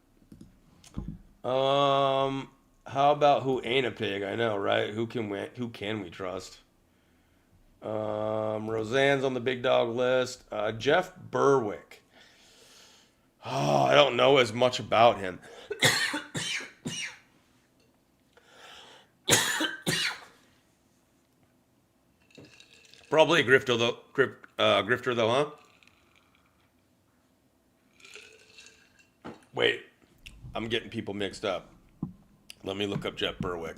How about who ain't a pig? I know, right? Who can we trust? Roseanne's on the big dog list. Jeff Berwick. Oh, I don't know as much about him. Probably a grifter though, huh? Wait, I'm getting people mixed up. Let me look up Jeff Berwick.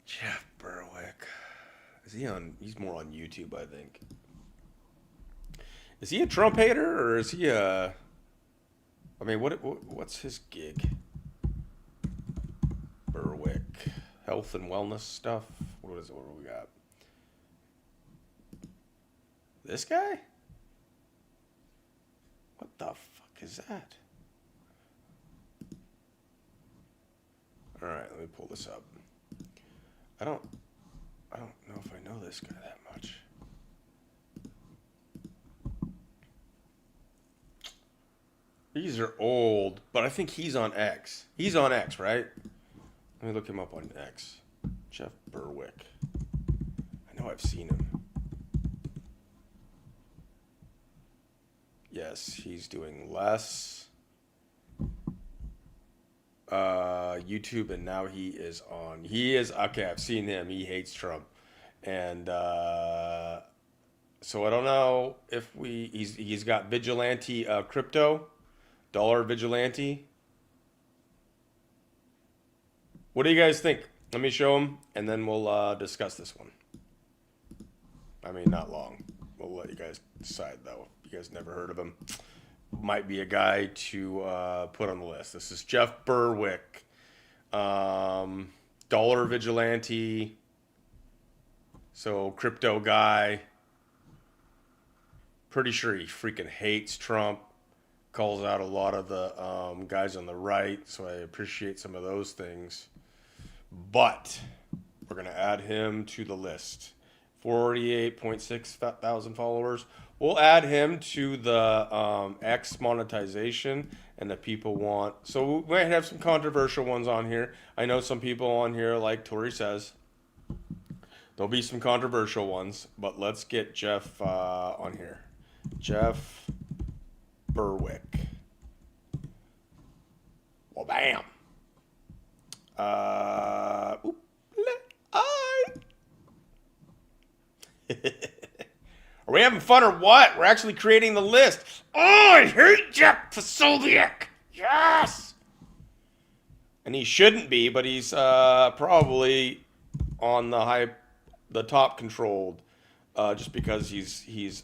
Jeff Berwick. Is he on? He's more on YouTube, I think. Is he a Trump hater, or is he a? I mean, what's his gig? Berwick, health and wellness stuff. What is it? What do we got? This guy? What the fuck is that? All right, let me pull this up. I don't know if I know this guy that much. These are old, but I think he's on X. He's on X, right? Let me look him up on X. Jeff Berwick. I know I've seen him. Yes, he's doing less YouTube, and now he is on. Okay, I've seen him. He hates Trump. And So I don't know if he's got vigilante crypto, dollar vigilante. What do you guys think? Let me show him, and then we'll discuss this one. I mean, not long. We'll let you guys decide, though. You guys never heard of him. Might be a guy to put on the list. This is Jeff Berwick. Dollar vigilante. So, crypto guy. Pretty sure he freaking hates Trump. Calls out a lot of the guys on the right. So, I appreciate some of those things. But we're going to add him to the list. 48.6 thousand followers. We'll add him to the X monetization, and the people want. So we might have some controversial ones on here. I know some people on here, like Tori says, there'll be some controversial ones, but let's get Jeff on here. Jeff Berwick. Well, bam. Are we having fun or what? We're actually creating the list. Oh, I hate Jeff Zublick. Yes. And he shouldn't be, but he's probably on the top controlled, just because he's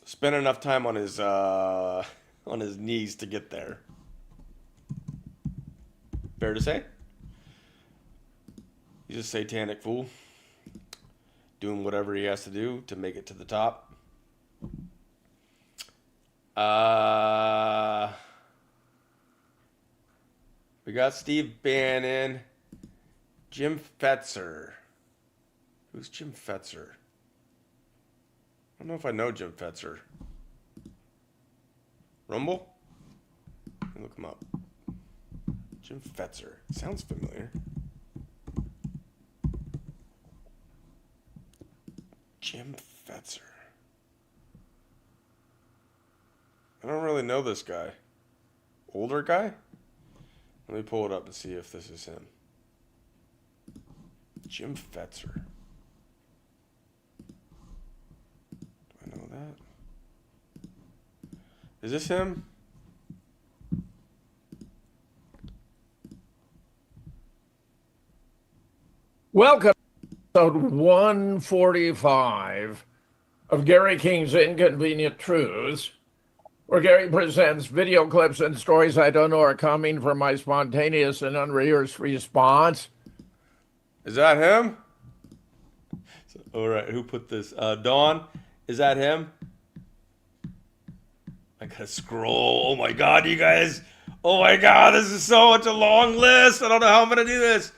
spent enough time on his knees to get there. Fair to say? He's a satanic fool. Doing whatever he has to do to make it to the top. We got Steve Bannon. Jim Fetzer. Who's Jim Fetzer? I don't know if I know Jim Fetzer. Rumble? Let me look him up. Jim Fetzer. Sounds familiar. Jim Fetzer. I don't really know this guy. Older guy? Let me pull it up and see if this is him. Jim Fetzer. Do I know that? Is this him? Welcome to episode 145 of Gary King's Inconvenient Truths, where Gary presents video clips and stories I don't know are coming from my spontaneous and unrehearsed response. Is that him? All right, who put this? Dawn, is that him? I gotta scroll. Oh my God, you guys. Oh my God, this is so much a long list. I don't know how I'm gonna do this.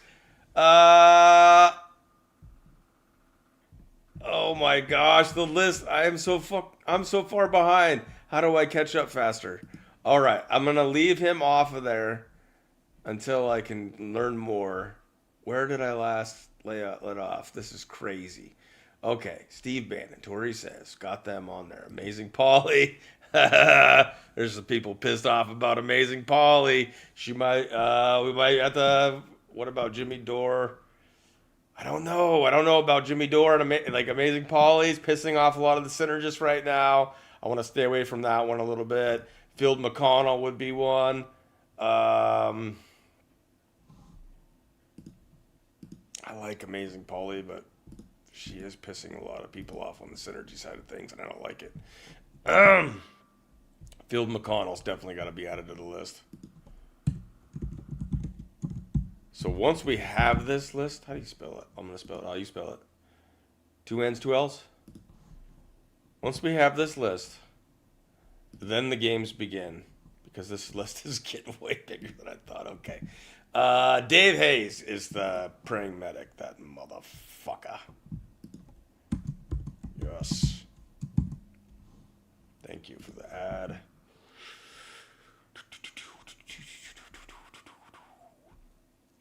Oh my gosh, the list. I'm so far behind. How do I catch up faster? All right, I'm gonna leave him off of there until I can learn more. Where did I last let off? This is crazy. Okay, Steve Bannon, Tori says, got them on there. Amazing Polly. There's some people pissed off about Amazing Polly. We might have to. What about Jimmy Dore? I don't know about Jimmy Dore and Amazing Polly's pissing off a lot of the synergists right now. I want to stay away from that one a little bit. Field McConnell would be one. I like Amazing Polly, but she is pissing a lot of people off on the synergy side of things, and I don't like it. Field McConnell's definitely got to be added to the list. So once we have this list, how do you spell it? I'm going to spell it how you spell it. 2 N's, 2 L's? Once we have this list, then the games begin. Because this list is getting way bigger than I thought. Okay. Dave Hayes is the praying medic. That motherfucker. Yes. Thank you for the ad.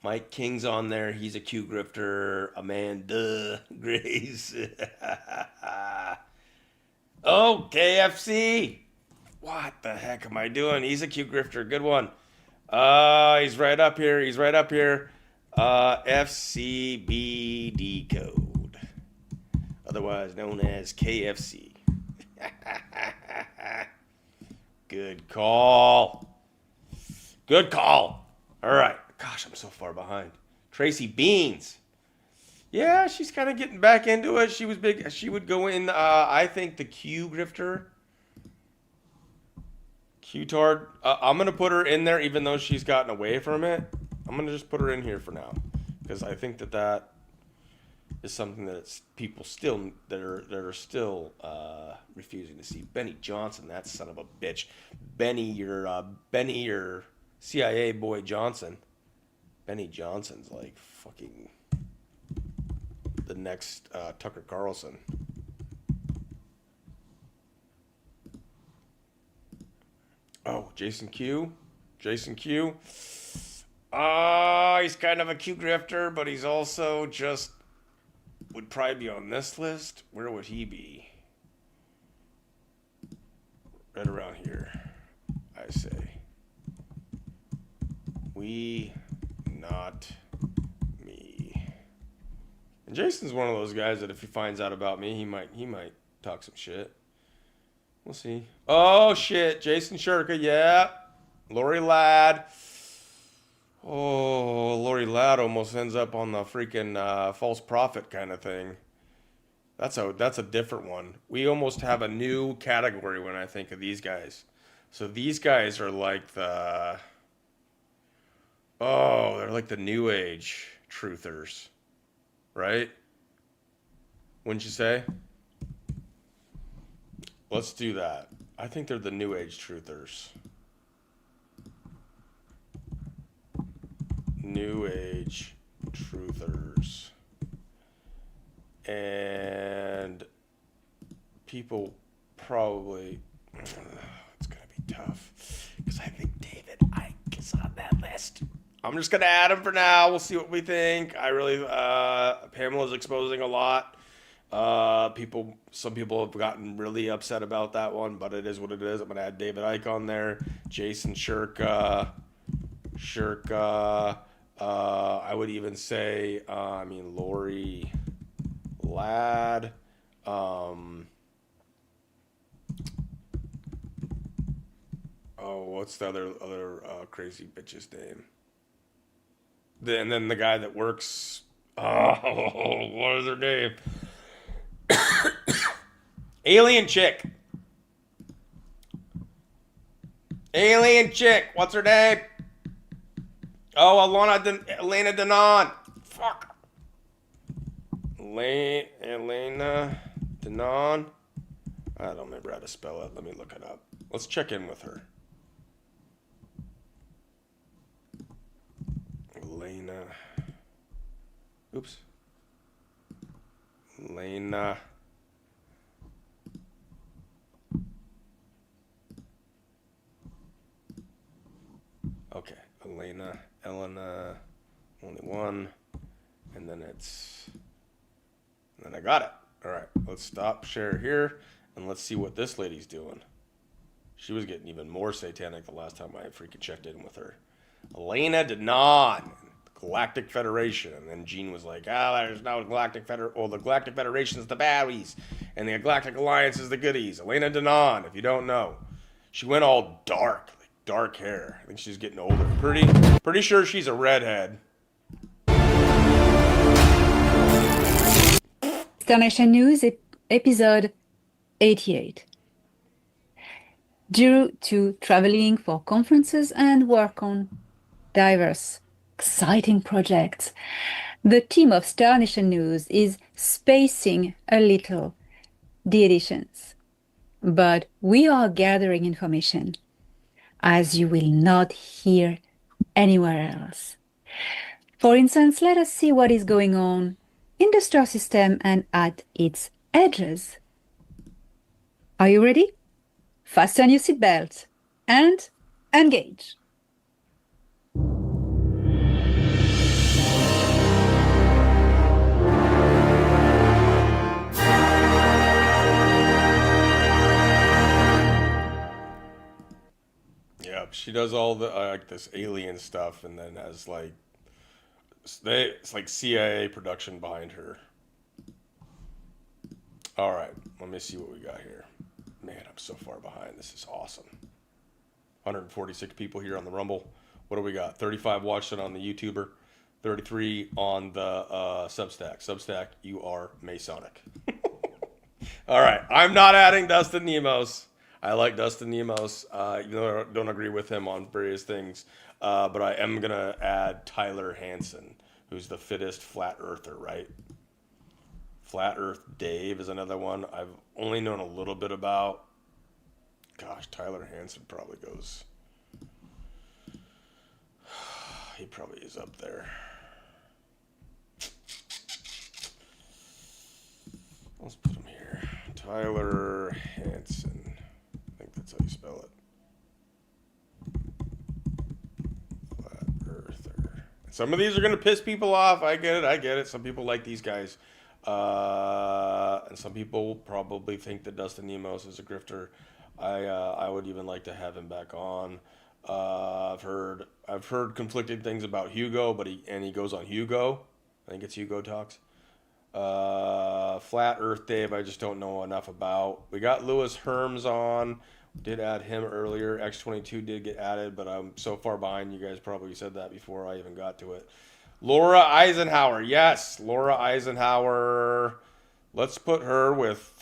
Mike King's on there. He's a Q grifter. Amanda Grace. Oh, KFC. What the heck am I doing? He's a Q grifter. Good one. He's right up here. FCB Decode. otherwise known as KFC. Good call. Good call. All right. Gosh, I'm so far behind. Tracy Beans. Yeah, she's kind of getting back into it. She was big. She would go in, I think, the Q grifter. Q-tard. I'm going to put her in there even though she's gotten away from it. I'm going to just put her in here for now. Because I think that is something that it's people still that are still refusing to see. Benny Johnson, that son of a bitch. Benny, your CIA boy Johnson. Benny Johnson's like fucking the next Tucker Carlson. Oh, Jason Q. Jason Q. He's kind of a Q grifter, but he's also just would probably be on this list. Where would he be? Right around here, I say. We, not me. And Jason's one of those guys that if he finds out about me, he might talk some shit. We'll see. Oh shit, Jason Shurka, yeah. Lori Ladd. Oh, Lori Ladd almost ends up on the freaking false prophet kind of thing. That's a different one. We almost have a new category when I think of these guys. So these guys are like they're like the new age truthers, right? Wouldn't you say? Let's do that. I think they're the new age truthers. New age truthers. And people probably, it's going to be tough because I think David Icke is on that list. I'm just going to add him for now. We'll see what we think. I really, Pamela's exposing a lot. Some people have gotten really upset about that one, but it is what it is. I'm going to add David Icke on there. Jason Shurka. I would even say, Lori Ladd. What's the other crazy bitch's name? And then the guy that works. What is her name? Alien chick. What's her name? Oh, Elena Denon. Fuck. Elena Denon. I don't remember how to spell it. Let me look it up. Let's check in with her. Elena. Oops. Elena. Okay. Elena, only one. And then I got it. All right. Let's stop share here and let's see what this lady's doing. She was getting even more satanic the last time I freaking checked in with her. Elena Denon, Galactic Federation. And then Gene was like, there's no Galactic Federation. Well, the Galactic Federation is the baddies, and the Galactic Alliance is the goodies. Elena Denon, if you don't know. She went all dark, like dark hair. I think she's getting older. Pretty sure she's a redhead. Nation News, episode 88. Due to traveling for conferences and work on diverse, exciting projects, the team of Star Nation News is spacing a little the editions. But we are gathering information, as you will not hear anywhere else. For instance, let us see what is going on in the star system and at its edges. Are you ready? Fasten your seatbelt and engage. Yep, she does all the like this alien stuff, and then has like it's like CIA production behind her. All right, let me see what we got here. Man, I'm so far behind. This is awesome. 146 people here on the Rumble. What do we got? 35 watched it on the YouTuber. 33 on the Substack. Substack, you are Masonic. All right, I'm not adding Dustin Nemos. I like Dustin Nemos, even though I don't agree with him on various things. But I am going to add Tyler Hansen, who's the fittest flat earther, right? Flat Earth Dave is another one I've only known a little bit about. Gosh, Tyler Hansen probably goes. He probably is up there. Let's put him here. Tyler Hansen. I think that's how you spell it. Flat Earther. Some of these are going to piss people off. I get it. Some people like these guys. And some people probably think that Dustin Nemos is a grifter. I would even like to have him back on. I've heard conflicting things about Hugo, but he goes on Hugo. I think it's Hugo Talks. Flat Earth Dave, I just don't know enough about. We got Lewis Herms on. Did add him earlier. X22 did get added, but I'm so far behind. You guys probably said that before I even got to it. Laura Eisenhower. Yes, Laura Eisenhower. Let's put her with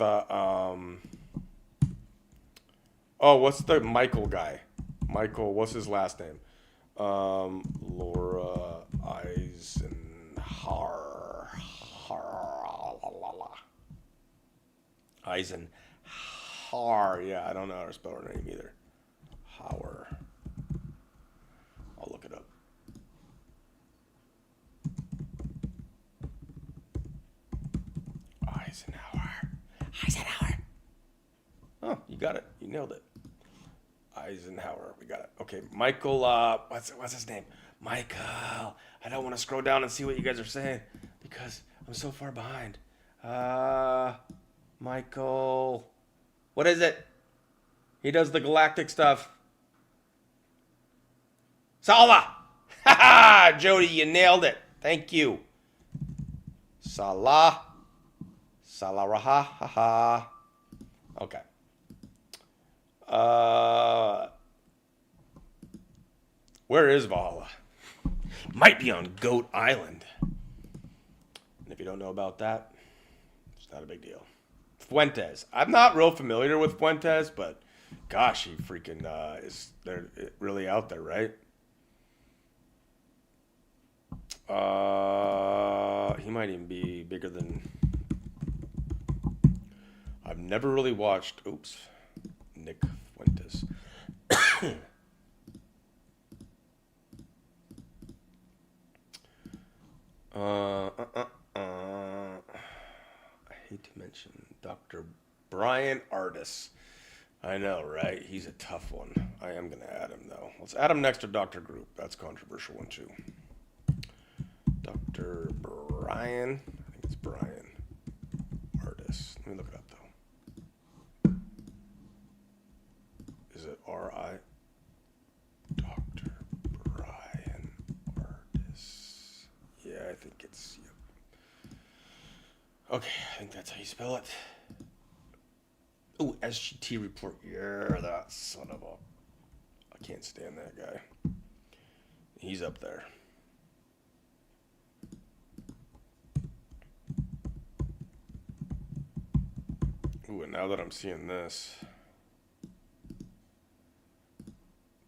what's the Michael guy? Michael, what's his last name? Laura Eisenhower. Eisenhower. Yeah, I don't know how to spell her name either. Hauer. I'll look it up. Eisenhower. Oh, you got it. You nailed it. Eisenhower. We got it. Okay, Michael. What's his name? Michael. I don't want to scroll down and see what you guys are saying because I'm so far behind. Michael. What is it? He does the galactic stuff. Sala. Ha ha, Jody, you nailed it. Thank you. Salah. Salaraha. Ha ha. Okay. Where is Valhalla? Might be on Goat Island. And if you don't know about that, it's not a big deal. Fuentes. I'm not real familiar with Fuentes, but gosh, he freaking is they're really out there, right? He might even be bigger than. I've never really watched. Oops, Nick Fuentes. I hate to mention Dr. Brian Artis. I know, right? He's a tough one. I am going to add him, though. Let's add him next to Dr. Group. That's a controversial one, too. Dr. Brian. I think it's Brian Artis. Let me look it up, though. Is it R.I.? Dr. Brian Artis. Yeah, I think it's... Yep. Okay, I think that's how you spell it. Oh, SGT report. Yeah, that son of a... I can't stand that guy. He's up there. Ooh, and now that I'm seeing this,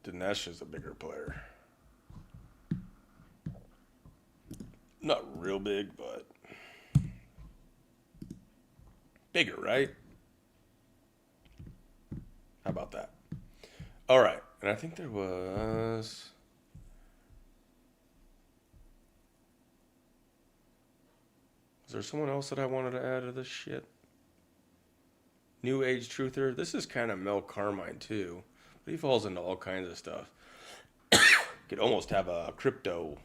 Dinesh is a bigger player. Not real big, but bigger, right? How about that? All right, and I think there was... Was there someone else that I wanted to add to this shit? New Age Truther. This is kind of Mel Carmine, too. But he falls into all kinds of stuff. Could almost have a crypto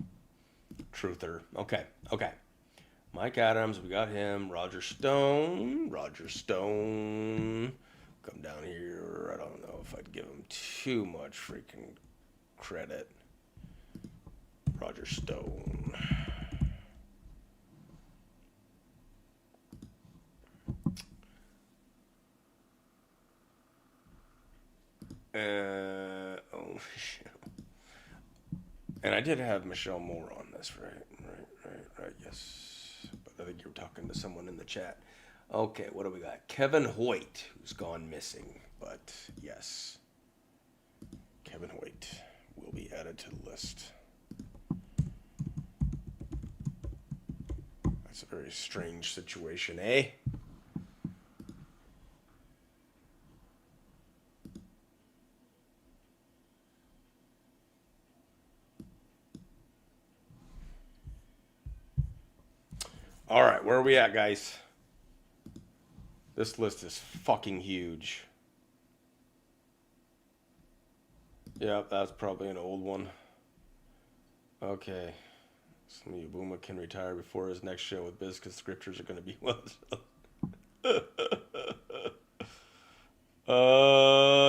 truther. Okay. Mike Adams, we got him. Roger Stone. Come down here. I don't know if I'd give him too much freaking credit. Roger Stone. Oh, and I did have Michelle Moore on this, right? Right. Yes. But I think you were talking to someone in the chat. Okay, what do we got? Kevin Hoyt, who's gone missing. But yes, Kevin Hoyt will be added to the list. That's a very strange situation, eh? All right, where are we at, guys? This list is fucking huge. Yep, that's probably an old one. Okay. Some of you Booma can retire before his next show with Biz because grifters are going to be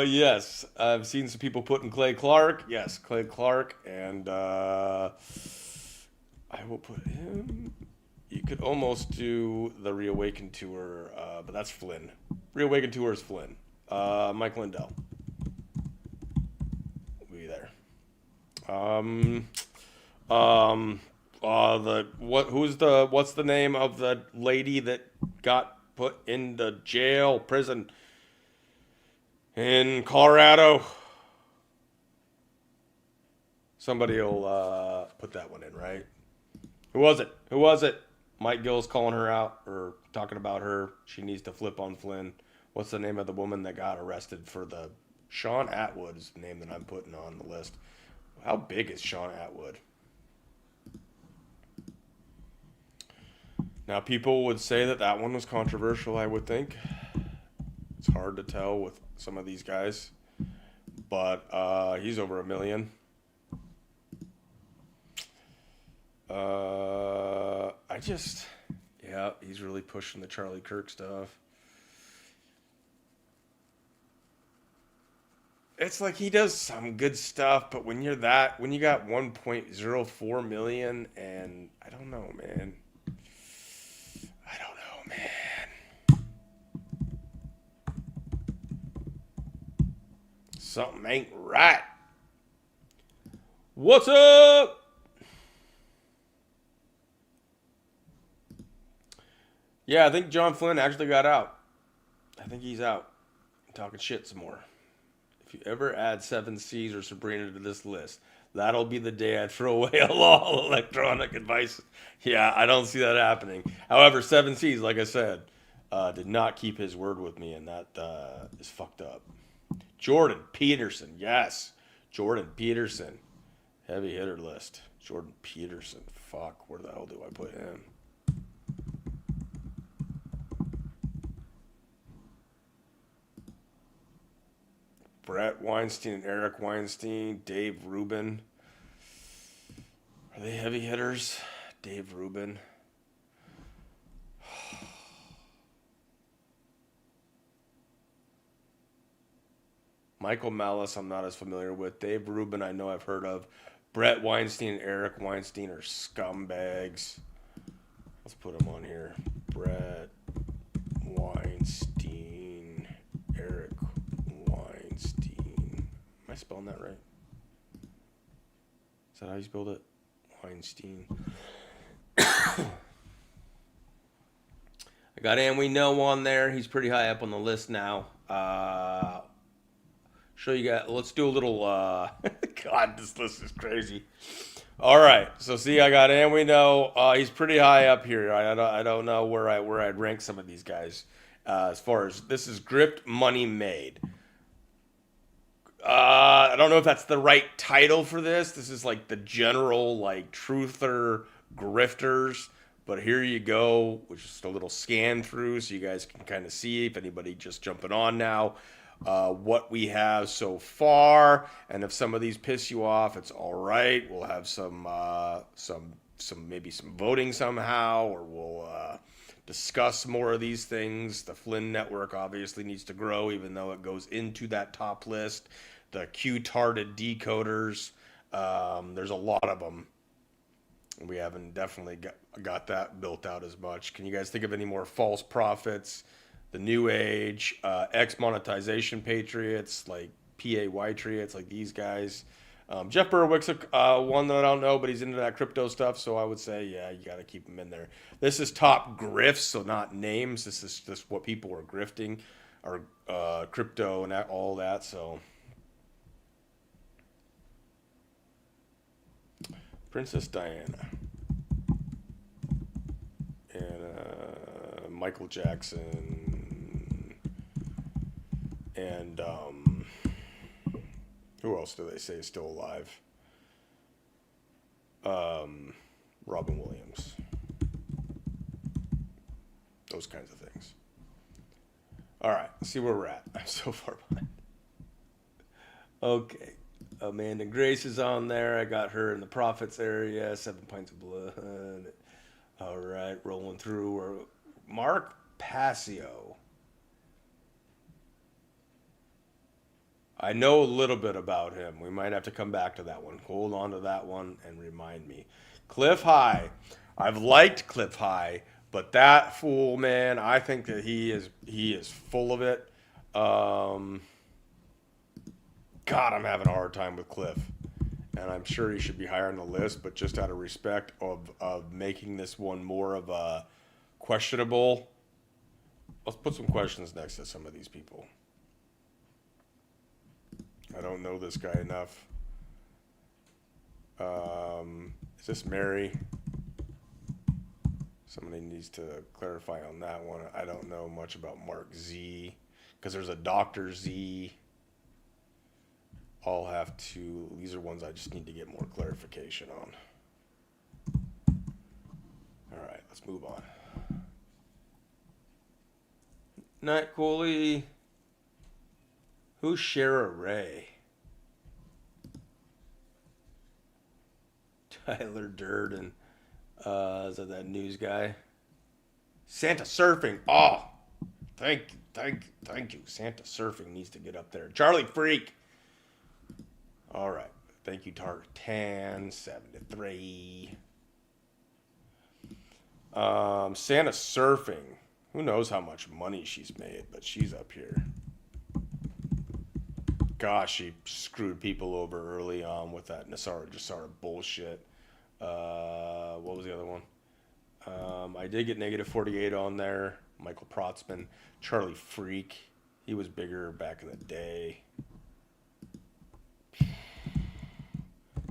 yes. I've seen some people putting Clay Clark. Yes, Clay Clark. And I will put him. You could almost do the Reawaken tour, but that's Flynn. Reawaken tour is Flynn. Mike Lindell will be there. What's the name of the lady that got put into prison in Colorado? Somebody will put that one in, right? Who was it? Mike Gill's calling her out or talking about her. She needs to flip on Flynn. What's the name of the woman that got arrested for the Sean Atwood is the name that I'm putting on the list. How big is Sean Atwood? Now, people would say that one was controversial, I would think. It's hard to tell with some of these guys. But he's over 1 million. He's really pushing the Charlie Kirk stuff. It's like he does some good stuff, but when you got 1.04 million, and I don't know, man. Something ain't right. What's up? Yeah, I think John Flynn actually got out. I think he's out. I'm talking shit some more. If you ever add 7Cs or Sabrina to this list, that'll be the day I throw away all electronic advice. Yeah, I don't see that happening. However, 7Cs, like I said, did not keep his word with me, and that is fucked up. Jordan Peterson, yes. Jordan Peterson. Heavy hitter list. Jordan Peterson. Fuck, where the hell do I put him? Brett Weinstein and Eric Weinstein. Dave Rubin. Are they heavy hitters? Dave Rubin. Michael Malice, I'm not as familiar with. Dave Rubin, I know I've heard of. Brett Weinstein and Eric Weinstein are scumbags. Let's put them on here. Brett Weinstein, Eric Weinstein. Am I spelling that right? Is that how you spelled it? Weinstein. I got And We Know on there. He's pretty high up on the list now. Show you guys. Let's do a little. God, this list is crazy. All right, so see, I got And We Know. He's pretty high up here. I don't know where I'd rank some of these guys as far as this is Grift Money Made. I don't know if that's the right title for this. This is like the general like truther grifters. But here you go, which is just a little scan through so you guys can kind of see if anybody just jumping on now. What we have so far, and if some of these piss you off, it's all right. We'll have some maybe some voting somehow, or we'll discuss more of these things. The Flynn Network obviously needs to grow, even though it goes into that top list. The Q-tarded decoders, there's a lot of them. We haven't definitely got that built out as much. Can you guys think of any more false prophets? The New Age, ex-monetization patriots, like PAY tree. It's like these guys. Jeff Berwick's one that I don't know, but he's into that crypto stuff. So I would say, yeah, you got to keep him in there. This is top grifts, so not names. This is just what people are grifting, or crypto and all that. So Princess Diana and Michael Jackson and who else do they say is still alive? Robin Williams. Those kinds of things. All right, let's see where we're at. I'm so far behind. Okay. Amanda Grace is on there. I got her in the Prophets area. 7 Pints of Blood. All right, rolling through. Mark Passio. I know a little bit about him. We might have to come back to that one. Hold on to that one and remind me. Cliff High. I've liked Cliff High, but that fool, man, I think that he is full of it. God, I'm having a hard time with Cliff. And I'm sure he should be higher on the list, but just out of respect of making this one more of a questionable. Let's put some questions next to some of these people. I don't know this guy enough. Is this Mary? Somebody needs to clarify on that one. I don't know much about Mark Z, because there's a Dr. Z. I'll have to, these are ones I just need to get more clarification on. All right, let's move on. Night Cooley. Who's Shara Ray? Tyler Durden. Is that news guy? Santa Surfing. Oh, thank you. Santa Surfing needs to get up there. Charlie Freak. All right. Thank you, Tartan 73. Santa Surfing. Who knows how much money she's made, but she's up here. Gosh, she screwed people over early on with that Nasara Jasara bullshit. What was the other one? I did get negative 48 on there. Michael Protzman. Charlie Freak. He was bigger back in the day.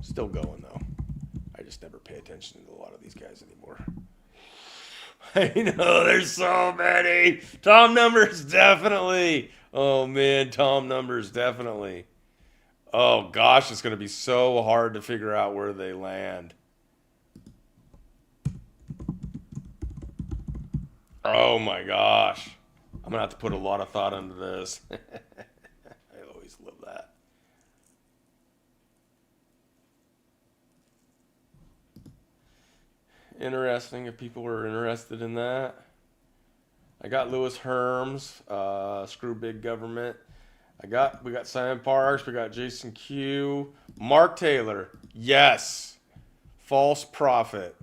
Still going, though. I just never pay attention to a lot of these guys anymore. I know, there's so many. Tom Numbers, definitely. Oh, man, Tom Numbers, definitely. Oh, gosh, it's going to be so hard to figure out where they land. Oh, my gosh. I'm going to have to put a lot of thought into this. I always love that. Interesting if people were interested in that. I got Lewis Herms, Screw Big Government. We got Simon Parks, we got Jason Q, Mark Taylor, yes. False Prophet.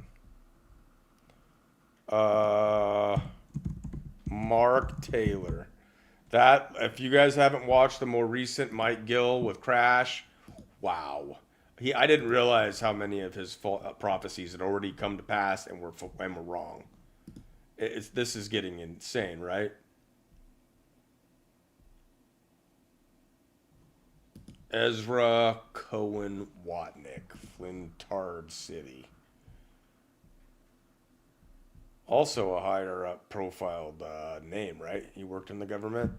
Mark Taylor. That, if you guys haven't watched the more recent Mike Gill with Crash, wow. I didn't realize how many of his prophecies had already come to pass and were wrong. This is getting insane, right? Ezra Cohen Watnick, Flynn Tard City. Also a higher up profiled name, right? He worked in the government.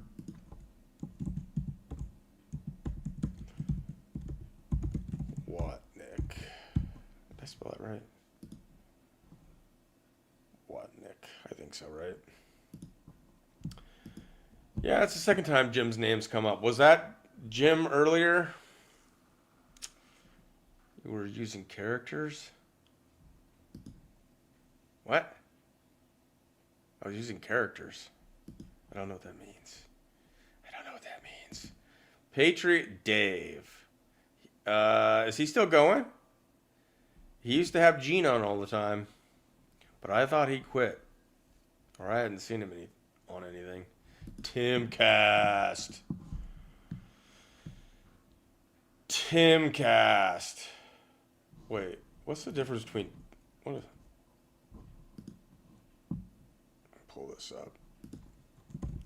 Watnick. Did I spell that right? Watnick. I think so, right? Yeah, it's the second time Jim's name's come up. Was that Jim earlier? You were using characters? What? I was using characters. I don't know what that means. Patriot Dave. Is he still going? He used to have Gene on all the time. But I thought he quit. Or I hadn't seen him on anything. Timcast. Timcast. Wait, what's the difference between... What is... Pull this up.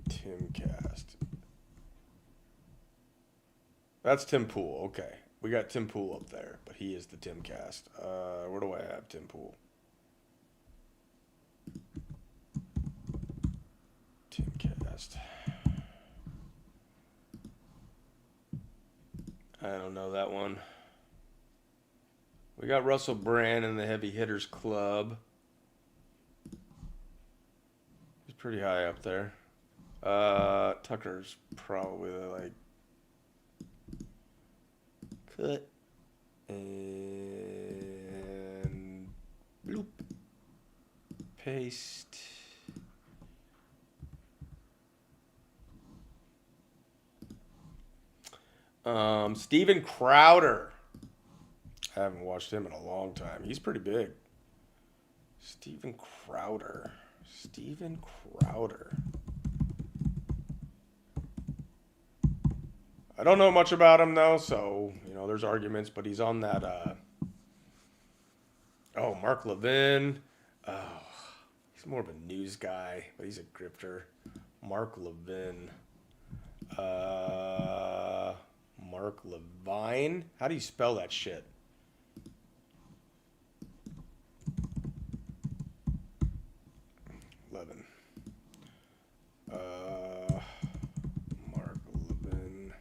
Timcast. That's Tim Pool. Okay. We got Tim Pool up there, but he is the Timcast. Where do I have Tim Pool? Timcast. I don't know that one. We got Russell Brand in the Heavy Hitters Club. He's pretty high up there. Tucker's probably like cut and bloop, paste. Steven Crowder. I haven't watched him in a long time. He's pretty big. Steven Crowder. Steven Crowder. I don't know much about him though, so you know there's arguments, but he's on that oh, Mark Levin. Oh, he's more of a news guy, but he's a grifter. Mark Levin. Mark Levine? How do you spell that shit? Levin. Mark Levin.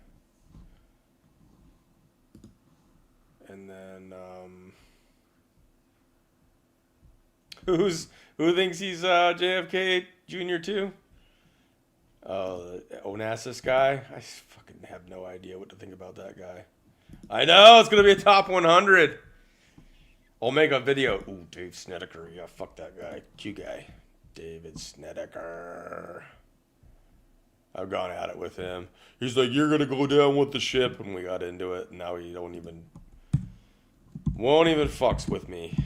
And then who thinks he's JFK Jr. too? Oh, the Onassis guy? I fucking have no idea what to think about that guy. I know, it's going to be a top 100. I'll make a video. Ooh, Dave Snedeker. Yeah, fuck that guy. Q guy. David Snedeker. I've gone at it with him. He's like, you're going to go down with the ship. And we got into it. And now he won't even fucks with me.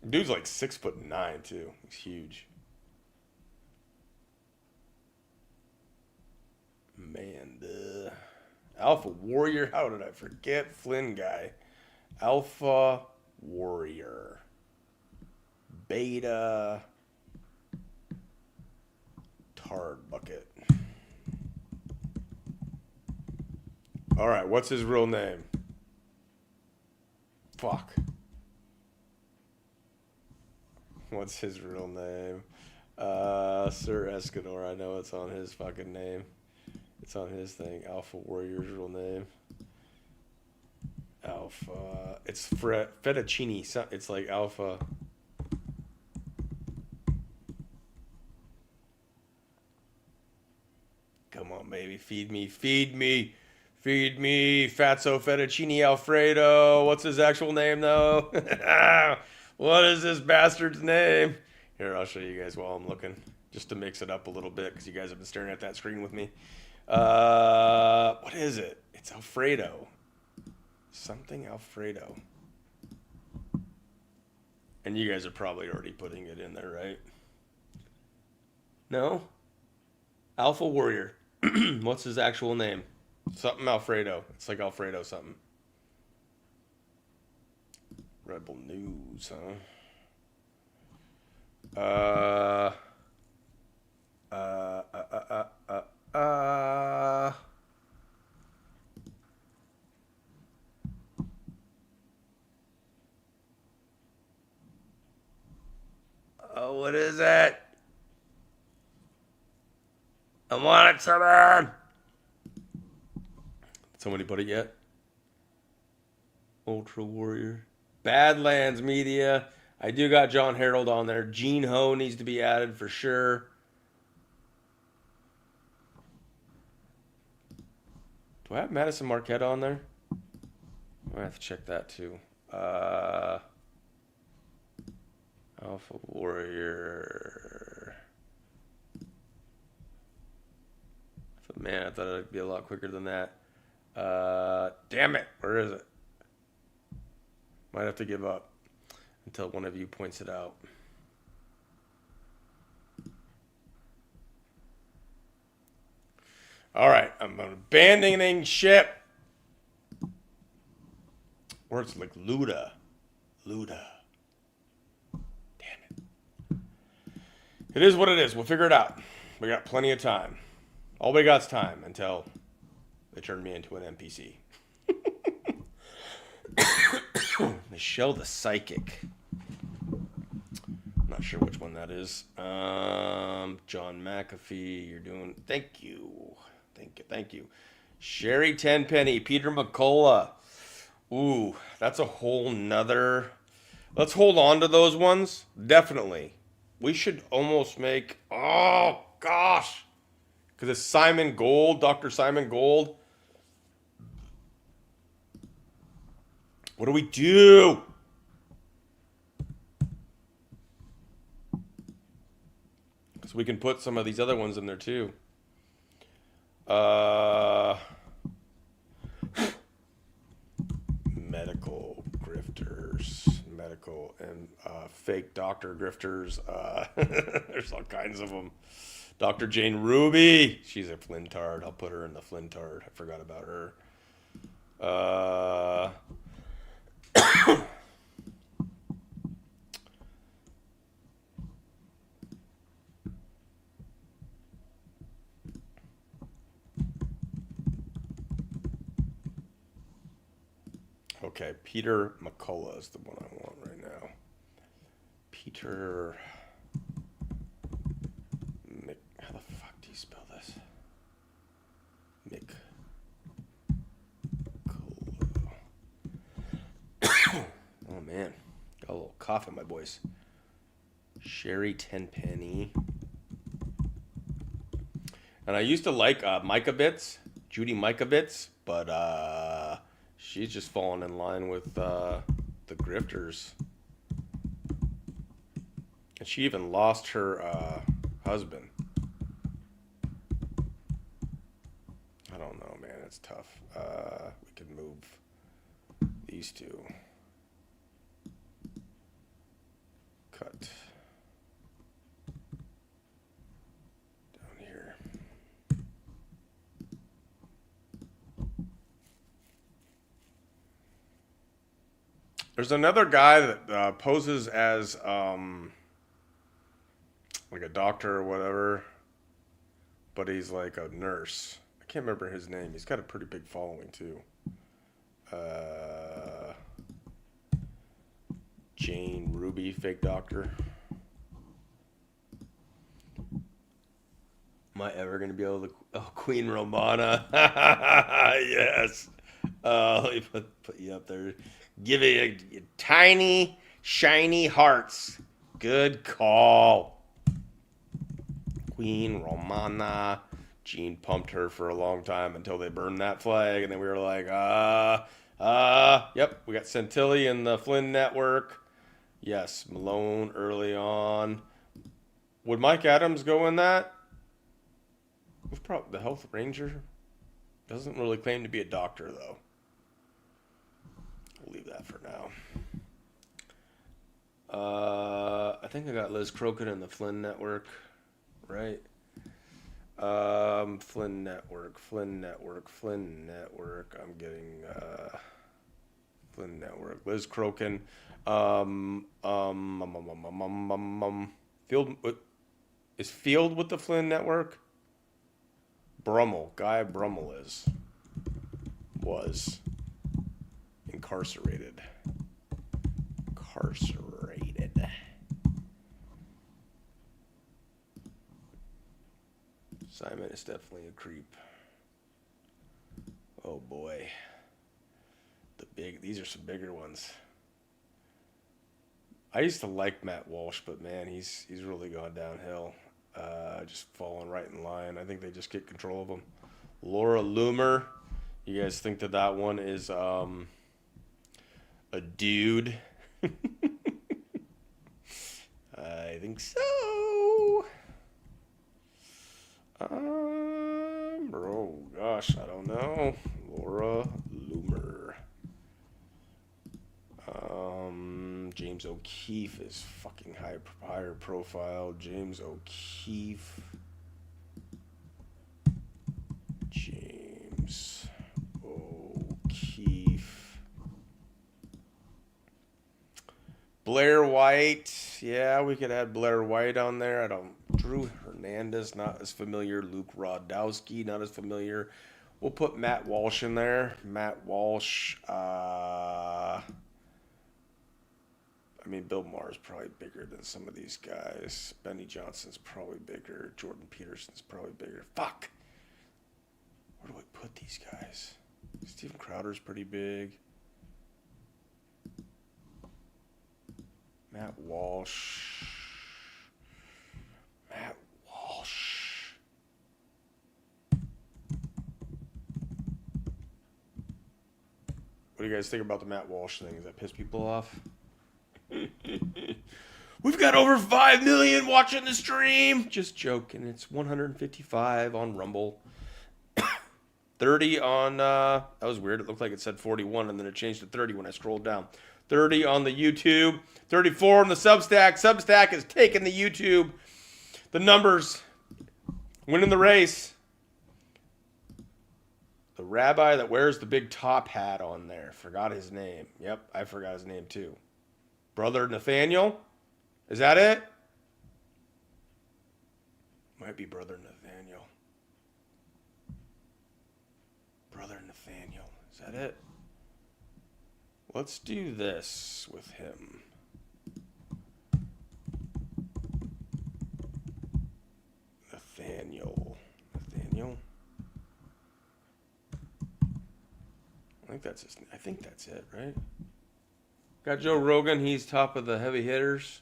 Dude's like 6'9" too. He's huge. Man, the Alpha Warrior. How did I forget Flynn guy? Alpha Warrior. Beta. Tard bucket. All right, what's his real name? Fuck. What's his real name? Sir Escanor. I know it's on his fucking name. It's on his thing. Alpha Warrior's real name. Alpha. It's fettuccine. It's like Alpha. Come on, baby. Feed me. Feed me. Feed me. Fatso Fettuccine Alfredo. What's his actual name, though? What is this bastard's name? Here, I'll show you guys while I'm looking. Just to mix it up a little bit, because you guys have been staring at that screen with me. What is it? It's Alfredo. Something Alfredo. And you guys are probably already putting it in there, right? No? Alpha Warrior. What's his actual name? Something Alfredo. It's like Alfredo something. Rebel News, huh? Oh, what is it? I want it, someone. Somebody put it yet? Ultra Warrior. Badlands Media. I do got John Harold on there. Gene Ho needs to be added for sure. Do I have Madison Marquette on there? I have to check that too. Alpha Warrior. Man, I thought it'd be a lot quicker than that. Damn it. Where is it? Might have to give up until one of you points it out. All right, I'm abandoning ship. Words like Luda. Luda. Damn it. It is what it is. We'll figure it out. We got plenty of time. All we got's time until they turn me into an NPC. Michelle the Psychic. Not sure which one that is. John McAfee, you're doing... Thank you. Thank you. Sherry Tenpenny, Peter McCullough. Ooh, that's a whole nother... Let's hold on to those ones. Definitely. We should almost make... Oh, gosh. Because it's Simon Gold, Dr. Simon Gold. What do we do? So we can put some of these other ones in there too. Medical grifters, medical and fake doctor grifters. There's all kinds of them. Dr. Jane Ruby, she's a Flintard. I'll put her in the Flintard. I forgot about her. Okay, Peter McCullough is the one I want right now. Peter how the fuck do you spell this? Oh man, got a little cough in my voice. Sherry Tenpenny. And I used to like Micah Bits, Judy Micah Bits, but she's just fallen in line with the grifters. And she even lost her husband. I don't know, man. It's tough. We could move these two. Cut. Down here. There's another guy that poses as like a doctor or whatever, but he's like a nurse. I can't remember his name. He's got a pretty big following too. Jane Ruby, fake doctor. Am I ever gonna be able to? Oh, Queen Romana. Yes. Let me put you up there. Give it a tiny, shiny hearts. Good call. Queen Romana. Gene pumped her for a long time until they burned that flag, and then we were like, yep, we got Centilli in the Flynn Network. Yes, Malone early on. Would Mike Adams go in that? Probably the Health Ranger. Doesn't really claim to be a doctor, though. We'll leave that for now. I think I got Liz Crockett in the Flynn Network, right? Flynn Network. I'm getting Flynn Network. Liz Crokin. Field is Field with the Flynn Network? Brummel. Guy Brummel was incarcerated. Simon is definitely a creep. Oh boy. These are some bigger ones. I used to like Matt Walsh, but man, he's really gone downhill. Just falling right in line. I think they just get control of him. Laura Loomer. You guys think that one is a dude? I think so. Oh gosh, I don't know. Laura Loomer. James O'Keefe is fucking higher profile. James O'Keefe. Blair White. Yeah, we could add Blair White on there. Drew Hernandez, not as familiar. Luke Rodowski, not as familiar. We'll put Matt Walsh in there. Matt Walsh. I mean, Bill Maher's probably bigger than some of these guys. Benny Johnson's probably bigger. Jordan Peterson's probably bigger. Fuck. Where do I put these guys? Steven Crowder's pretty big. Matt Walsh. Matt Walsh. What do you guys think about the Matt Walsh thing? Does that piss people off? We've got over 5 million watching the stream. Just joking. It's 155 on Rumble. 30 on, that was weird. It looked like it said 41 and then it changed to 30 when I scrolled down. 30 on the YouTube. 34 on the Substack. Substack is taking the YouTube. The numbers. Winning the race. The rabbi that wears the big top hat on there. Forgot his name. Yep, I forgot his name too. Brother Nathaniel? Is that it? Might be Brother Nathaniel. Brother Nathaniel. Is that it? Let's do this with him. Nathaniel. I think that's it, right? Got Joe Rogan. He's top of the heavy hitters.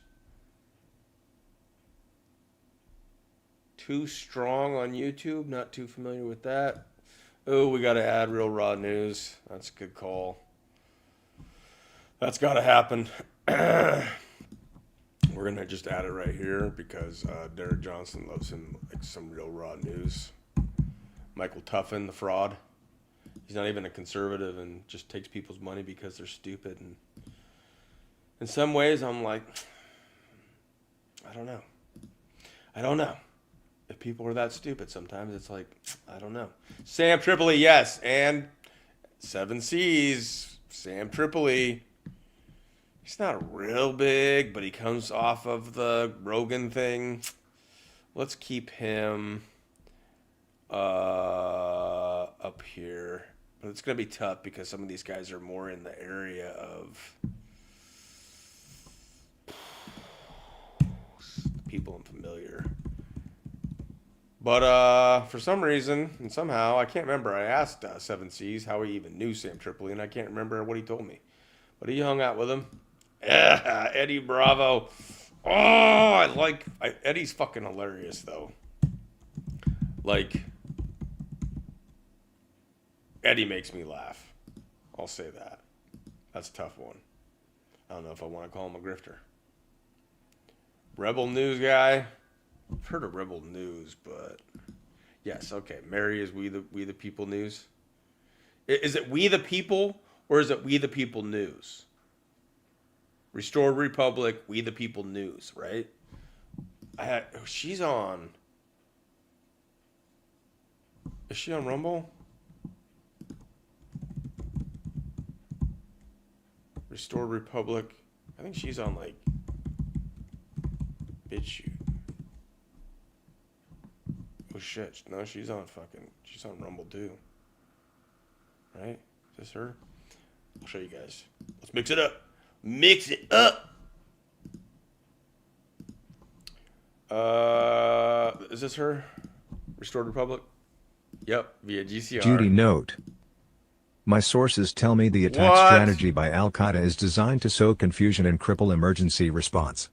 Too Strong on YouTube. Not too familiar with that. Oh, we got to add Real Raw News. That's a good call. That's got to happen. We're going to just add it right here because Derek Johnson loves him like some Real Raw News. Michael Tuffin, the fraud. He's not even a conservative and just takes people's money because they're stupid. And in some ways, I'm like, I don't know. If people are that stupid, sometimes it's like, I don't know. Sam Tripoli, yes. And 7 C's, Sam Tripoli. He's not real big, but he comes off of the Rogan thing. Let's keep him up here. But it's going to be tough because some of these guys are more in the area of people I'm familiar. But for some reason, and somehow, I can't remember. I asked 7 C's how he even knew Sam Tripoli, and I can't remember what he told me. But he hung out with him. Yeah, Eddie Bravo. Oh, Eddie's fucking hilarious, though. Like, Eddie makes me laugh. I'll say that. That's a tough one. I don't know if I want to call him a grifter. Rebel News guy. I've heard of Rebel News, but yes, okay. Mary is We the People News. Is it We the People or is it We the People News? Restored Republic, We the People News, right? She's on. Is she on Rumble? Restored Republic. I think she's on like BitChute. Oh shit. No, she's on Rumble too. Right? Is this her? I'll show you guys. Let's mix it up. Mix it up. Is this her? Restored Republic? Yep, via GCR. Judy note. My sources tell me the attack strategy by Al-Qaeda is designed to sow confusion and cripple emergency response.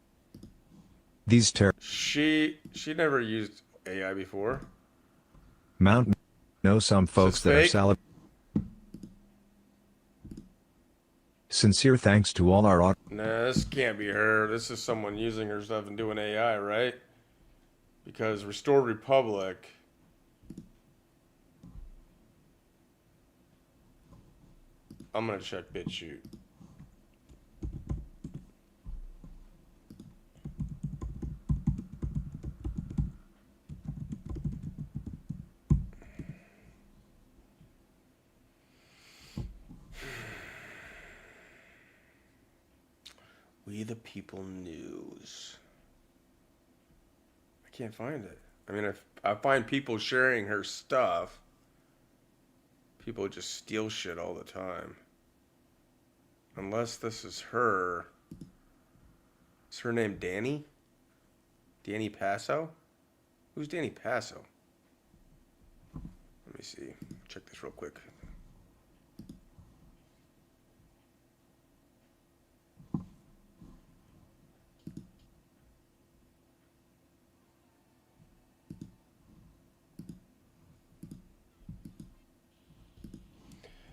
These She never used AI before. Mountain know some folks that are salad. Sincere thanks to all our Nah, this can't be her. This is someone using her stuff and doing AI, right? Because Restored Republic. I'm gonna check BitChute. We We the People news. I can't find it. I mean, I find people sharing her stuff. People just steal shit all the time. Unless this is her. Is her name Danny? Danny Passo? Who's Danny Passo? Let me see. Check this real quick.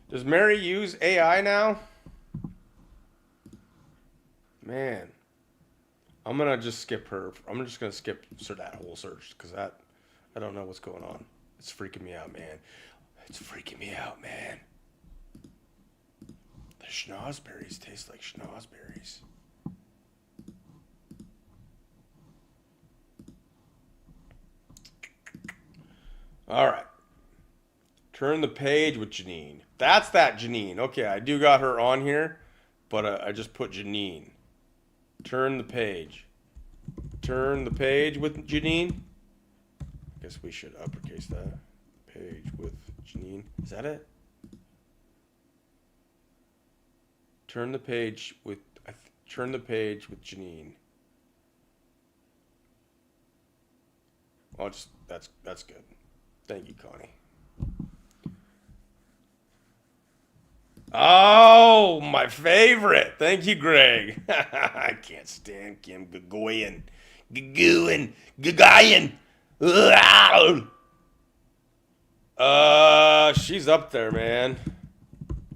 Does Mary use AI now? Man. I'm gonna just skip her. I'm just gonna skip that whole search because I don't know what's going on. It's freaking me out, man. It's freaking me out, man. The schnozberries taste like schnozberries. All right. Turn the page with Janine. That's that Janine. Okay, I do got her on here, but I just put Janine. Turn the page. Turn the page with Janine. I guess we should uppercase that. Page with Janine. Is that it? Turn the page with Janine. Oh, that's good. Thank you, Connie. Oh, my favorite. Thank you, Greg. I can't stand Kim Gagayan. She's up there, man.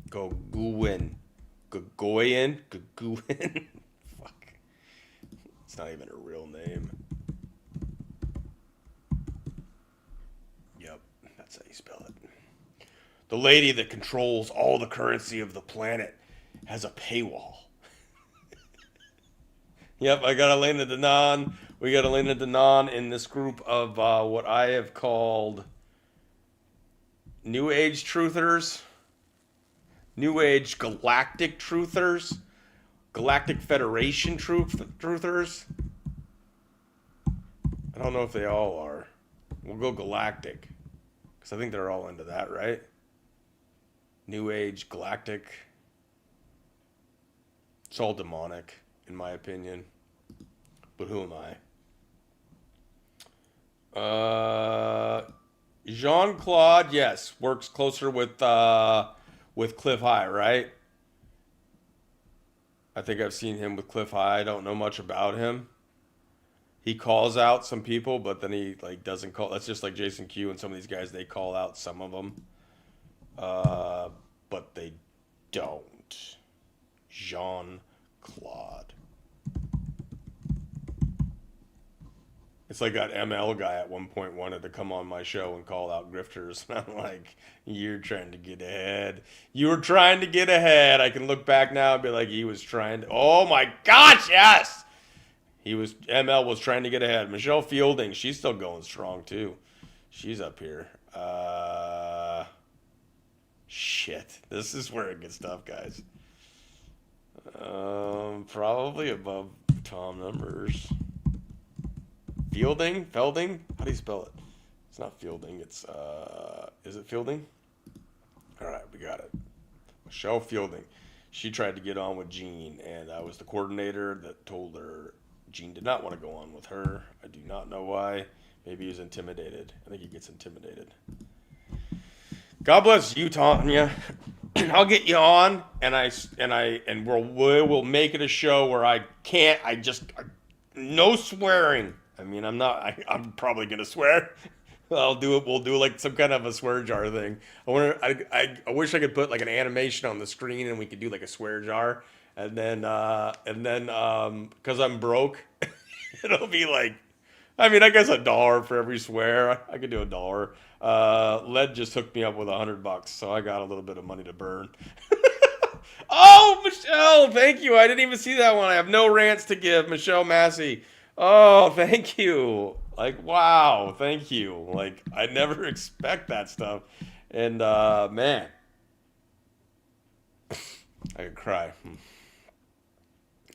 Gagayan. Fuck. It's not even a real name. Yep, that's how you spell it. The lady that controls all the currency of the planet has a paywall. Yep, I got Elena Denon. We got Elena Denon in this group of what I have called New Age Truthers, New Age Galactic Truthers, Galactic Federation Truthers. I don't know if they all are. We'll go Galactic, because I think they're all into that, right? New Age, Galactic. It's all demonic, in my opinion. But who am I? Jean-Claude, yes, works closer with Cliff High, right? I think I've seen him with Cliff High. I don't know much about him. He calls out some people, but then he doesn't call. That's just like Jason Q and some of these guys. They call out some of them. But they don't. Jean-Claude. It's like that ML guy at one point wanted to come on my show and call out grifters. And I'm like, you're trying to get ahead. You were trying to get ahead. I can look back now and be like, he was trying to. Oh my gosh, yes! ML was trying to get ahead. Michelle Fielding, she's still going strong too. She's up here. Shit. This is where it gets tough, guys. Probably above Tom numbers. Felding? How do you spell it? It's not Fielding. It's, is it Fielding? All right, we got it. Michelle Fielding. She tried to get on with Jean, and I was the coordinator that told her Jean did not want to go on with her. I do not know why. Maybe he was intimidated. I think he gets intimidated. God bless you, Tanya. I'll get you on, and we'll make it a show where no swearing. I mean, I'm probably gonna swear. We'll do like some kind of a swear jar thing. I wish I could put like an animation on the screen and we could do like a swear jar, and then because I'm broke, it'll be like, I mean, I guess $1 for every swear. I could do $1. Led just hooked me up with $100, so I got a little bit of money to burn. Oh, Michelle, thank you. I didn't even see that one. I have no rants to give, Michelle Massey. Oh, thank you. Like, wow, thank you. Like, I never expect that stuff. And, man, I could cry.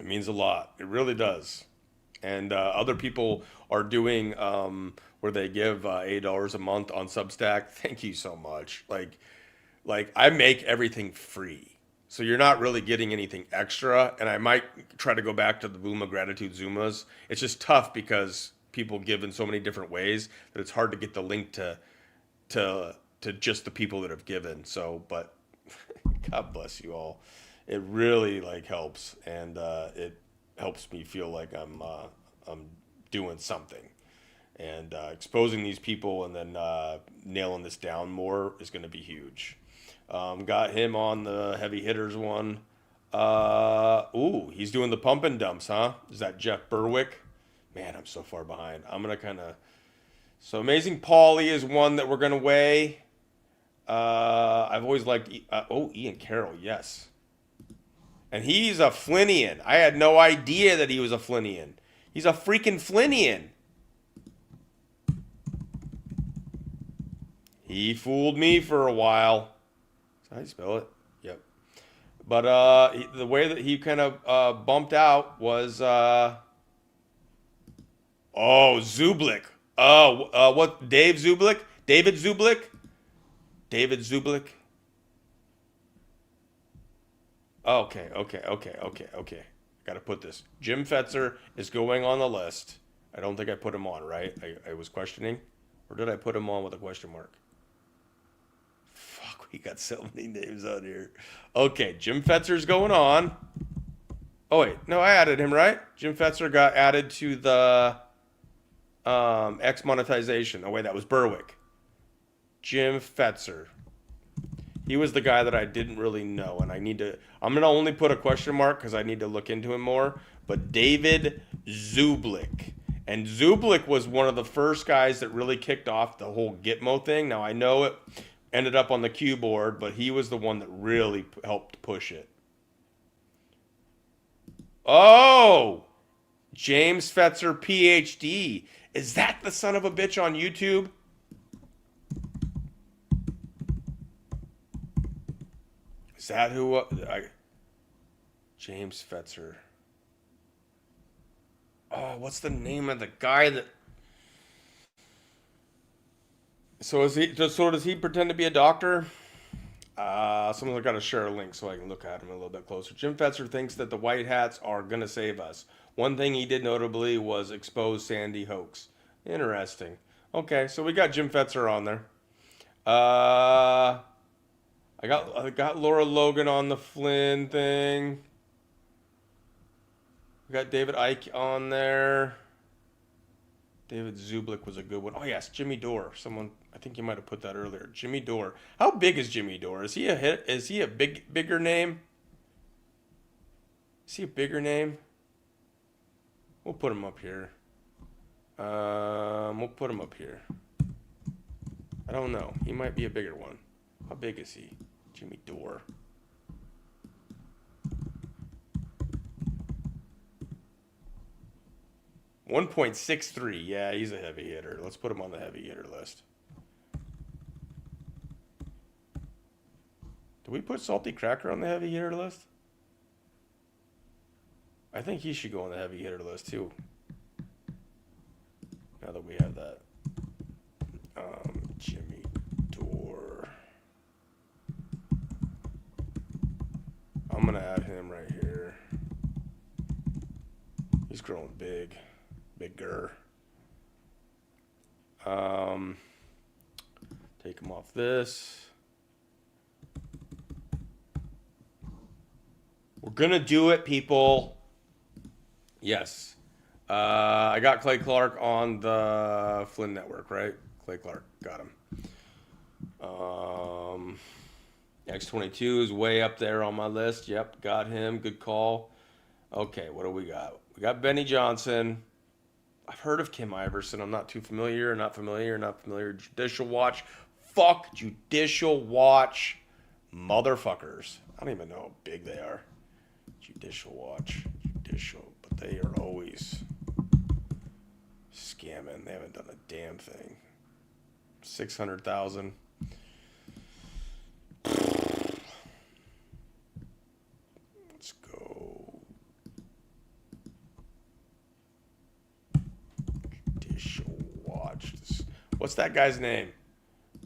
It means a lot. It really does. And other people are doing where they give $8 a month on Substack. Thank you so much. Like I make everything free, so you're not really getting anything extra. And I might try to go back to the Booma Gratitude Zumas. It's just tough because people give in so many different ways that it's hard to get the link to just the people that have given. So, but God bless you all. It really like helps, and it helps me feel like I'm doing something, and exposing these people and then nailing this down more is going to be huge. Got him on the heavy hitters one. Ooh, he's doing the pump and dumps, huh? Is that Jeff Berwick? Man, I'm so far behind. I'm gonna kind of. So Amazing Paulie is one that we're gonna weigh. I've always liked. Ian Carroll, yes. And he's a Flynnian. I had no idea that he was a Flynnian. He's a freaking Flynnian. He fooled me for a while. Is that how you spell it? Yep. But the way that he kind of bumped out was... Zublick. What? Dave Zublick? David Zublick? David Zublick? Okay. Got to put this. Jim Fetzer is going on the list. I don't think I put him on, right? I was questioning. Or did I put him on with a question mark? Fuck, we got so many names on here. Okay, Jim Fetzer's going on. Oh, wait. No, I added him, right? Jim Fetzer got added to the X monetization. Oh, wait, that was Berwick. Jim Fetzer. He was the guy that I didn't really know, and I'm going to only put a question mark because I need to look into him more. But David Zublick. And Zublick was one of the first guys that really kicked off the whole Gitmo thing. Now, I know it ended up on the Q board, but he was the one that really helped push it. Oh! James Fetzer, PhD. Is that the son of a bitch on YouTube? Is that who? James Fetzer. Oh, what's the name of the guy that? So does he pretend to be a doctor? Someone's got to share a link so I can look at him a little bit closer. Jim Fetzer thinks that the white hats are gonna save us. One thing he did notably was expose Sandy hoax. Interesting. Okay, so we got Jim Fetzer on there. I got Laura Logan on the Flynn thing. We got David Icke on there. David Zublick was a good one. Oh yes, Jimmy Dore. I think you might have put that earlier. Jimmy Dore. How big is Jimmy Dore? Is he a hit? Is he a bigger name? Is he a bigger name? We'll put him up here. We'll put him up here. I don't know. He might be a bigger one. How big is he? Jimmy Dore. .63. Yeah, he's a heavy hitter. Let's put him on the heavy hitter list. Do we put Salty Cracker on the heavy hitter list? I think he should go on the heavy hitter list too. Now that we have that. Jimmy Dore. I'm going to add him right here. He's growing big. Bigger. Take him off this. We're going to do it, people. Yes. I got Clay Clark on the Flynn Network, right? Clay Clark. Got him. X22 is way up there on my list. Yep, got him. Good call. Okay, what do we got? We got Benny Johnson. I've heard of Kim Iverson. I'm not too familiar. Not familiar. Judicial Watch. Fuck Judicial Watch. Motherfuckers. I don't even know how big they are. Judicial Watch. But they are always scamming. They haven't done a damn thing. 600,000. Let's go. What's that guy's name?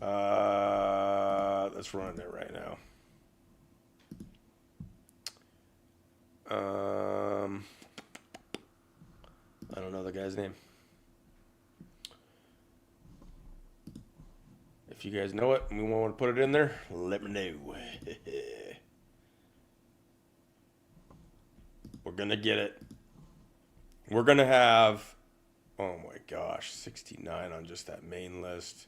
Let's run it right now. I don't know the guy's name. If you guys know it and we want to put it in there, let me know. We're going to get it. We're going to have, oh my gosh, 69 on just that main list.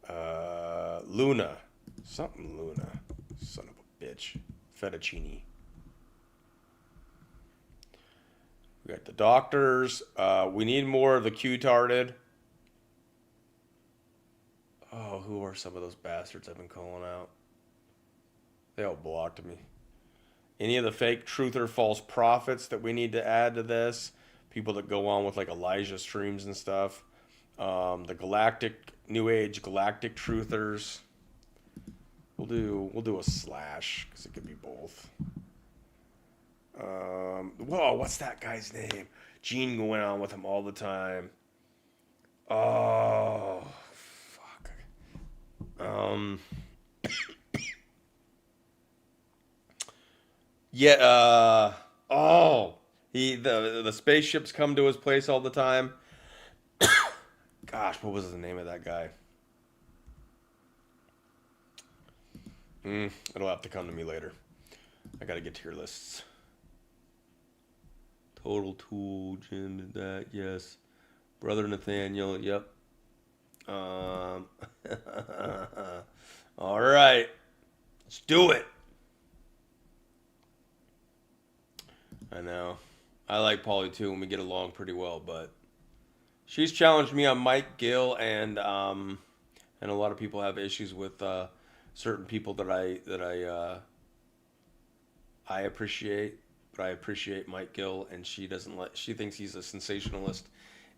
Luna. Something Luna. Son of a bitch. Fettuccine. We got the doctors. We need more of the Q-tarded. Oh, who are some of those bastards I've been calling out? They all blocked me. Any of the fake truth or false prophets that we need to add to this. People that go on with like Elijah streams and stuff. The galactic, new age galactic truthers. We'll do a slash because it could be both. Whoa, what's that guy's name? Gene going on with him all the time. Oh, fuck. Yeah. The spaceships come to his place all the time. Gosh, what was the name of that guy? It'll have to come to me later. I gotta get to your lists. Total Tool, Jim did that, yes. Brother Nathaniel, yep. All right, let's do it. I know. I like Polly too, and we get along pretty well, but she's challenged me on Mike Gill, and a lot of people have issues with certain people that I appreciate, but I appreciate Mike Gill, and she thinks he's a sensationalist,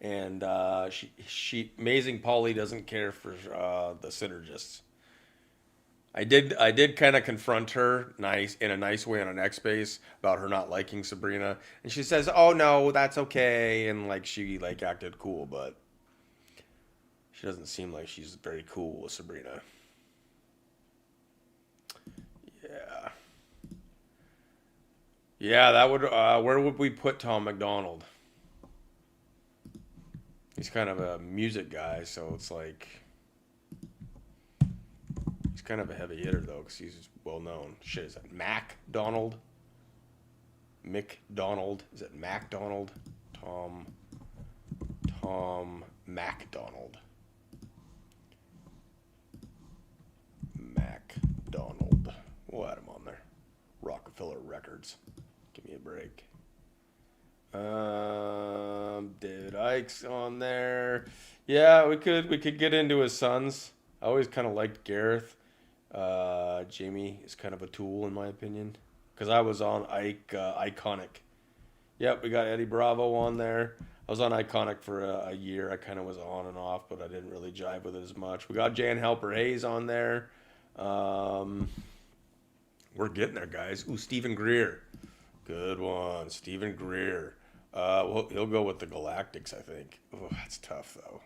and Amazing Polly doesn't care for the synergists. I did kind of confront her in a nice way on an X space about her not liking Sabrina, and she says, "Oh no, that's okay," and like she like acted cool, but she doesn't seem like she's very cool with Sabrina. Yeah, that would. Where would we put Tom McDonald? He's kind of a music guy, so it's like he's kind of a heavy hitter though, because he's well known. Shit, is that Mac Donald? Mick Donald? Is it Mac Donald? Tom Mac Donald. Mac Donald. We'll add him on there. Rockefeller Records. Give me a break. David Icke's on there. Yeah, we could get into his sons. I always kind of liked Gareth. Jamie is kind of a tool in my opinion, because I was on Iconic. Yep, we got Eddie Bravo on there. I was on Iconic for a year. I kind of was on and off, but I didn't really jive with it as much. We got Jan Halper Hayes on there. We're getting there, guys. Ooh, Stephen Greer. Good one. Stephen Greer. Well, he'll go with the Galactics, I think. Oh, that's tough, though.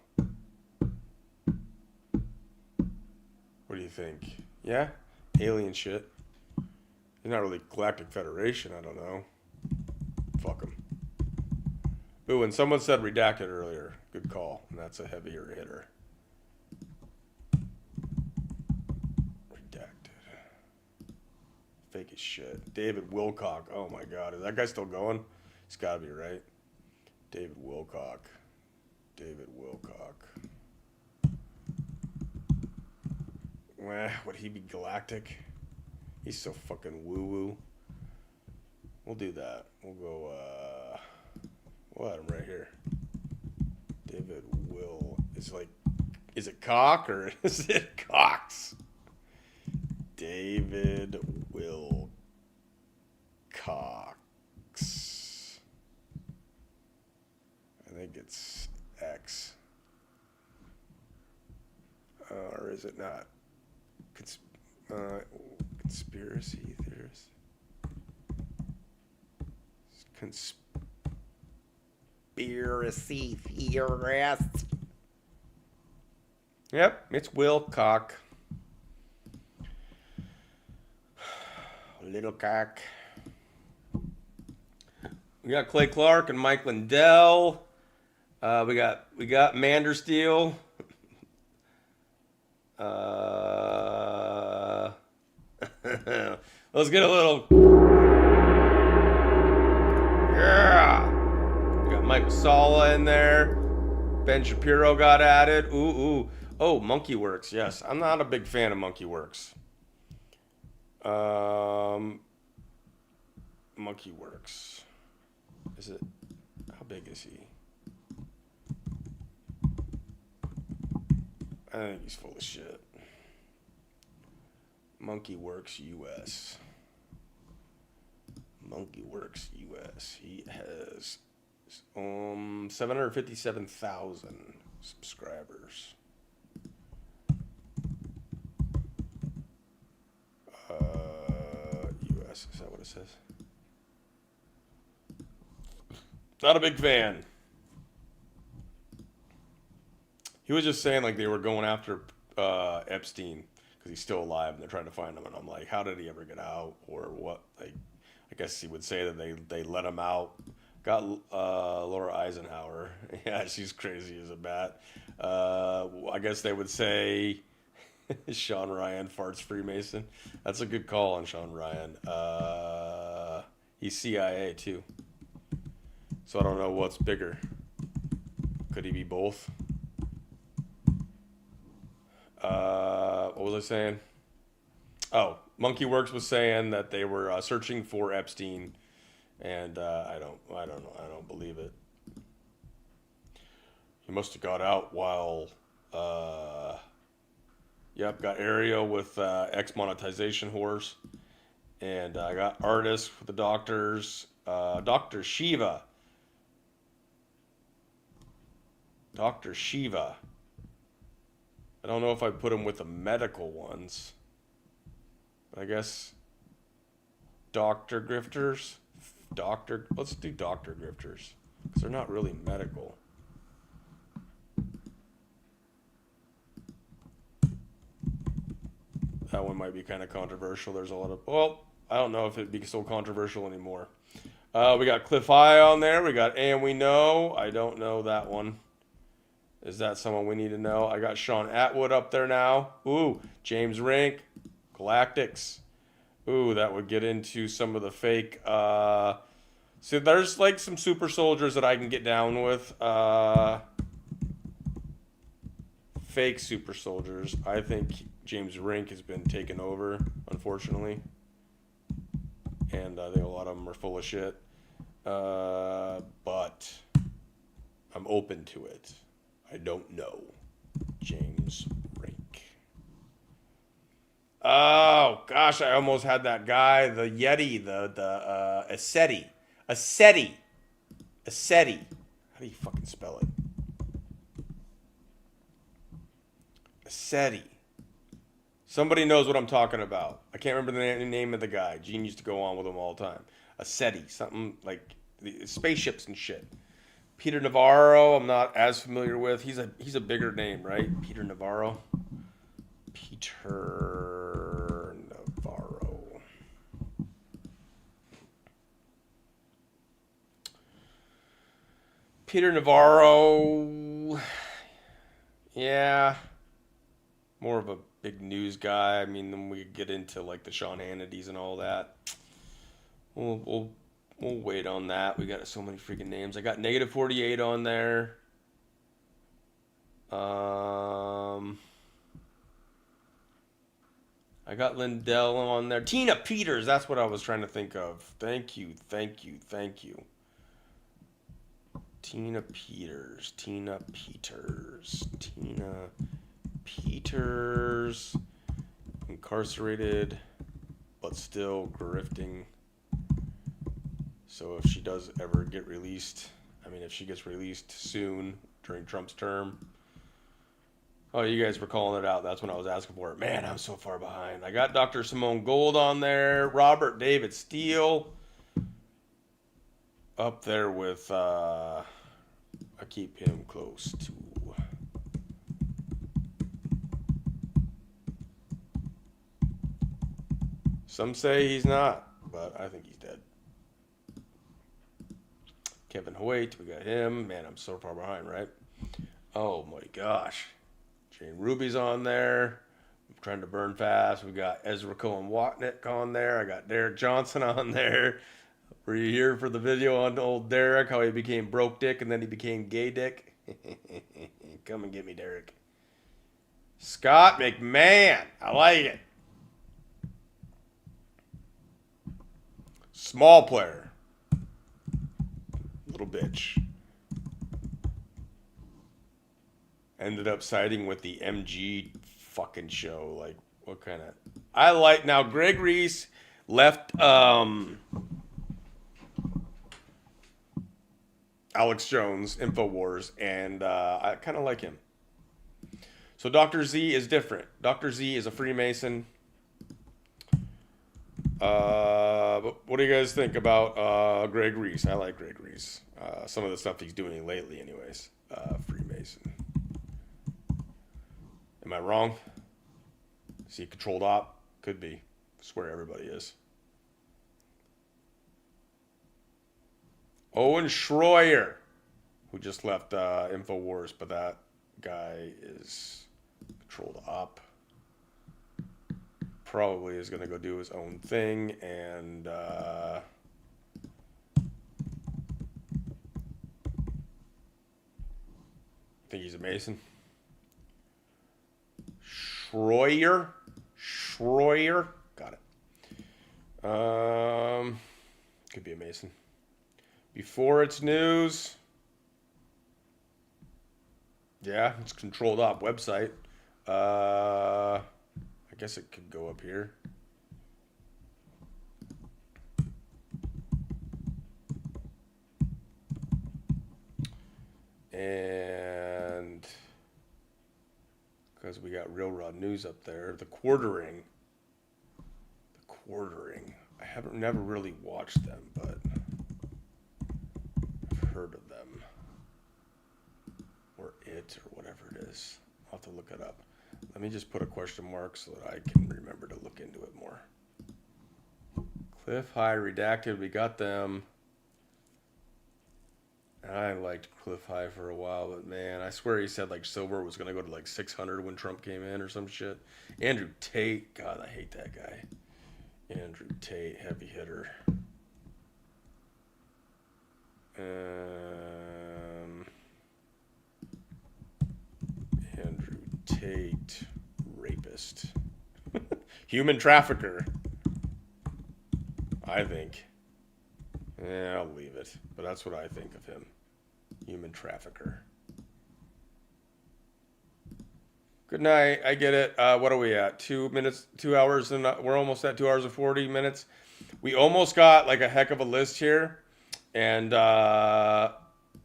What do you think? Yeah? Alien shit. He's not really Galactic Federation, I don't know. Fuck him. Ooh, and someone said redacted earlier. Good call. And that's a heavier hitter. Fake as shit. David Wilcock. Oh my god. Is that guy still going? He's gotta be, right? David Wilcock. David Wilcock. Would he be galactic? He's so fucking woo-woo. We'll do that. We'll go, we'll add him right here. David Will. Is it Cock or is it Cox? David Wilcox. I think it's X. Or is it not? Conspiracy theorist. Conspiracy theorist. Yep, it's Will Cock. Little cock. We got Clay Clark and Mike Lindell. We got Mandersteel. Let's get a little. Yeah. We got Mike Masala in there. Ben Shapiro got added. Ooh. Oh, Monkey Works. Yes, I'm not a big fan of Monkey Works. Monkey Works. Is it? How big is he? I think he's full of shit. Monkey Works US. Monkey Works US. He has 757,000 subscribers. US, is that what it says? Not a big fan. He was just saying like they were going after Epstein because he's still alive and they're trying to find him. And I'm like, how did he ever get out or what? Like, I guess he would say that they let him out. Got Laura Eisenhower. Yeah, she's crazy as a bat. I guess they would say Sean Ryan farts Freemason. That's a good call on Sean Ryan. He's CIA too. So I don't know what's bigger. Could he be both? What was I saying? Oh, Monkey Works was saying that they were searching for Epstein, and I don't know. I don't believe it. He must have got out while. Yep, got Ariel with X monetization whores, and I got artists with the doctors. Dr. Shiva. Dr. Shiva. I don't know if I put him with the medical ones. But I guess Dr. Grifters. Let's do Dr. Grifters. Because they're not really medical. That one might be kind of controversial. There's a lot of... Well, I don't know if it'd be so controversial anymore. We got Cliff High on there. We got And We Know. I don't know that one. Is that someone we need to know? I got Sean Atwood up there now. Ooh, James Rink, Galactics. Ooh, that would get into some of the fake. So there's like some super soldiers that I can get down with. Fake super soldiers. I think James Rink has been taken over, unfortunately. And I think a lot of them are full of shit. But I'm open to it. I don't know. James Rink. Oh, gosh, I almost had that guy, the Yeti, the Asceti. Asceti. Asceti. How do you fucking spell it? Asceti. Somebody knows what I'm talking about. I can't remember the name of the guy. Gene used to go on with him all the time. Asceti. Something like the spaceships and shit. Peter Navarro, I'm not as familiar with. He's a bigger name, right? Peter Navarro. Peter Navarro. Peter Navarro. Yeah. More of a big news guy. I mean, then we get into like the Sean Hannitys and all that. We'll wait on that. We got so many freaking names. I got Negative 48 on there. I got Lindell on there. Tina Peters. That's what I was trying to think of. Thank you. Tina Peters. Incarcerated, but still grifting. So if she does ever get released, I mean, if she gets released soon during Trump's term. Oh, you guys were calling it out. That's when I was asking for it. Man, I'm so far behind. I got Dr. Simone Gold on there. Robert David Steele. Up there with, I keep him close to Some say he's not, but I think he's dead. Kevin Hoyt, we got him. Man, I'm so far behind, right? Oh my gosh. Jane Ruby's on there. I'm trying to burn fast. We got Ezra Cohen Watnick on there. I got Derek Johnson on there. Were you here for the video on old Derek, how he became broke dick and then he became gay dick? Come and get me, Derek. Scott McMahon. I like it. Small player. Little bitch. Ended up siding with the MG fucking show. Like, what kind of... I like... Now, Greg Reese left Alex Jones, InfoWars, and I kind of like him. So Dr. Z is different. Dr. Z is a Freemason. But what do you guys think about Greg Reese? I like Greg Reese. Some of the stuff he's doing lately anyways. Freemason. Am I wrong? Is he a controlled op? Could be. I swear everybody is. Owen Schroyer, who just left InfoWars, but that guy is controlled op. Probably is going to go do his own thing, and I think he's a Mason. Schroyer, got it. Could be a Mason. Before it's news, yeah, it's controlled op website. I guess it could go up here. And because we got Real Raw News up there, the quartering. I haven't never really watched them, but I've heard of them. Or it, or whatever it is. I'll have to look it up. Let me just put a question mark so that I can remember to look into it more. Cliff High Redacted, we got them. I liked Cliff High for a while, but man, I swear he said like silver was going to go to like 600 when Trump came in or some shit. Andrew Tate, God, I hate that guy. Andrew Tate, heavy hitter. Andrew Tate, rapist. Human trafficker. I think. Yeah, I'll leave it. But that's what I think of him. Human trafficker. Good night. I get it. What are we at? 2 minutes, 2 hours, and we're almost at 2 hours and 40 minutes. We almost got like a heck of a list here. And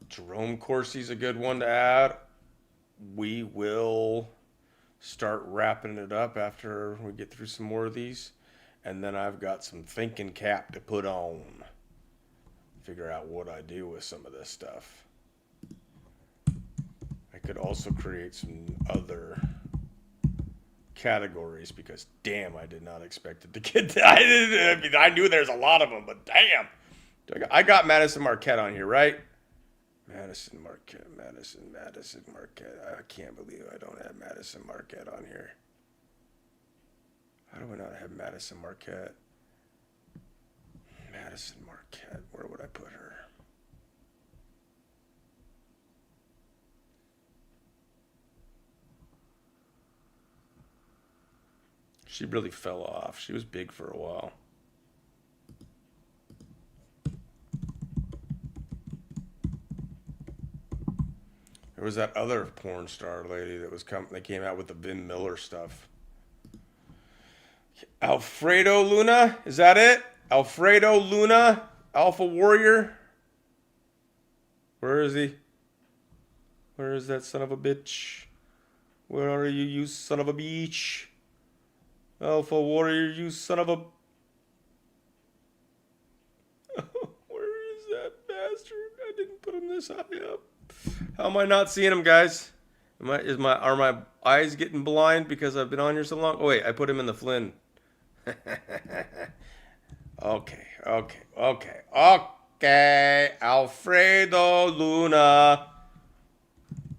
Jerome Corsi's a good one to add. We will start wrapping it up after we get through some more of these. And then I've got some thinking cap to put on. Figure out what I do with some of this stuff. I could also create some other categories because damn, I did not expect it to get that. I knew there's a lot of them, but damn. I got Madison Marquette on here, right? Madison Marquette. I can't believe I don't have Madison Marquette on here. How do I not have Madison Marquette? Madison Marquette. Where would I put her? She really fell off. She was big for a while. There was that other porn star lady that was that came out with the Vin Miller stuff. Alfredo Luna? Is that it? Alfredo Luna? Alpha Warrior? Where is he? Where is that son of a bitch? Where are you, you son of a bitch? Alpha Warrior, you son of a... Where is that bastard? I didn't put him this high up. How am I not seeing him, guys? Are my eyes getting blind because I've been on here so long? Oh wait, I put him in the Flynn. Okay. Alfredo Luna.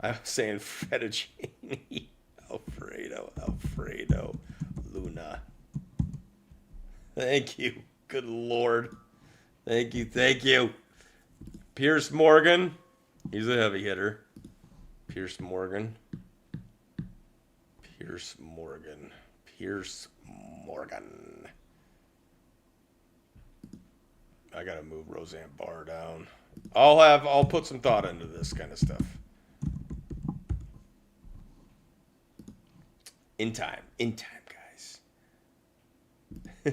I was saying fettuccine. Alfredo Luna. Thank you. Good Lord. Thank you. Pierce Morgan. He's a heavy hitter. Pierce Morgan. I gotta move Roseanne Barr down. I'll put some thought into this kind of stuff. In time, guys.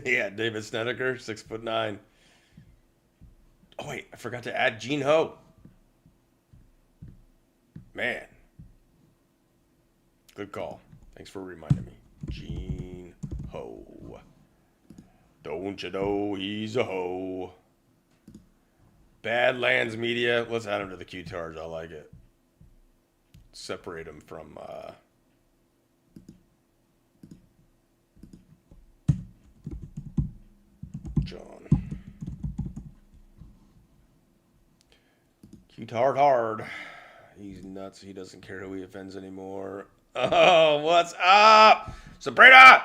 Yeah, David Snedeker, 6'9". Oh wait, I forgot to add Gene Ho. Man. Good call. Thanks for reminding me. Gene Ho. Don't you know he's a hoe? Badlands Media. Let's add him to the Q-Tards. I like it. Separate him from John. Q-Tard hard. He's nuts. He doesn't care who he offends anymore. Oh, what's up? Sabrina!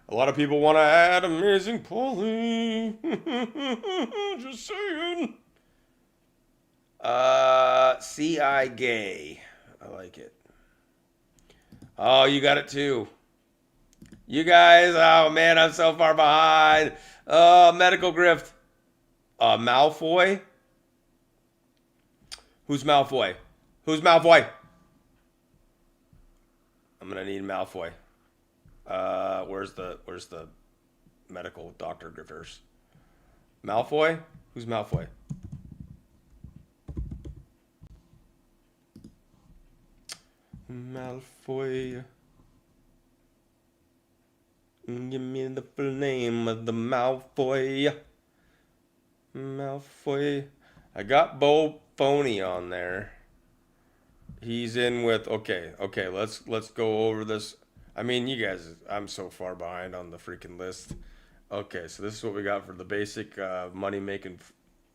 A lot of people want to add Amazing Polly. Just saying. C.I. Gay. I like it. Oh, you got it too. You guys, oh man, I'm so far behind. Oh, Medical Grift. Malfoy? Who's Malfoy? I'm gonna need Malfoy. Where's the medical doctor grifters? Malfoy? Who's Malfoy? Malfoy. Give me the full name of the Malfoy. I got Bo Phony on there. He's in with okay. Let's go over this. I mean, you guys, I'm so far behind on the freaking list. Okay, so this is what we got for the basic money-making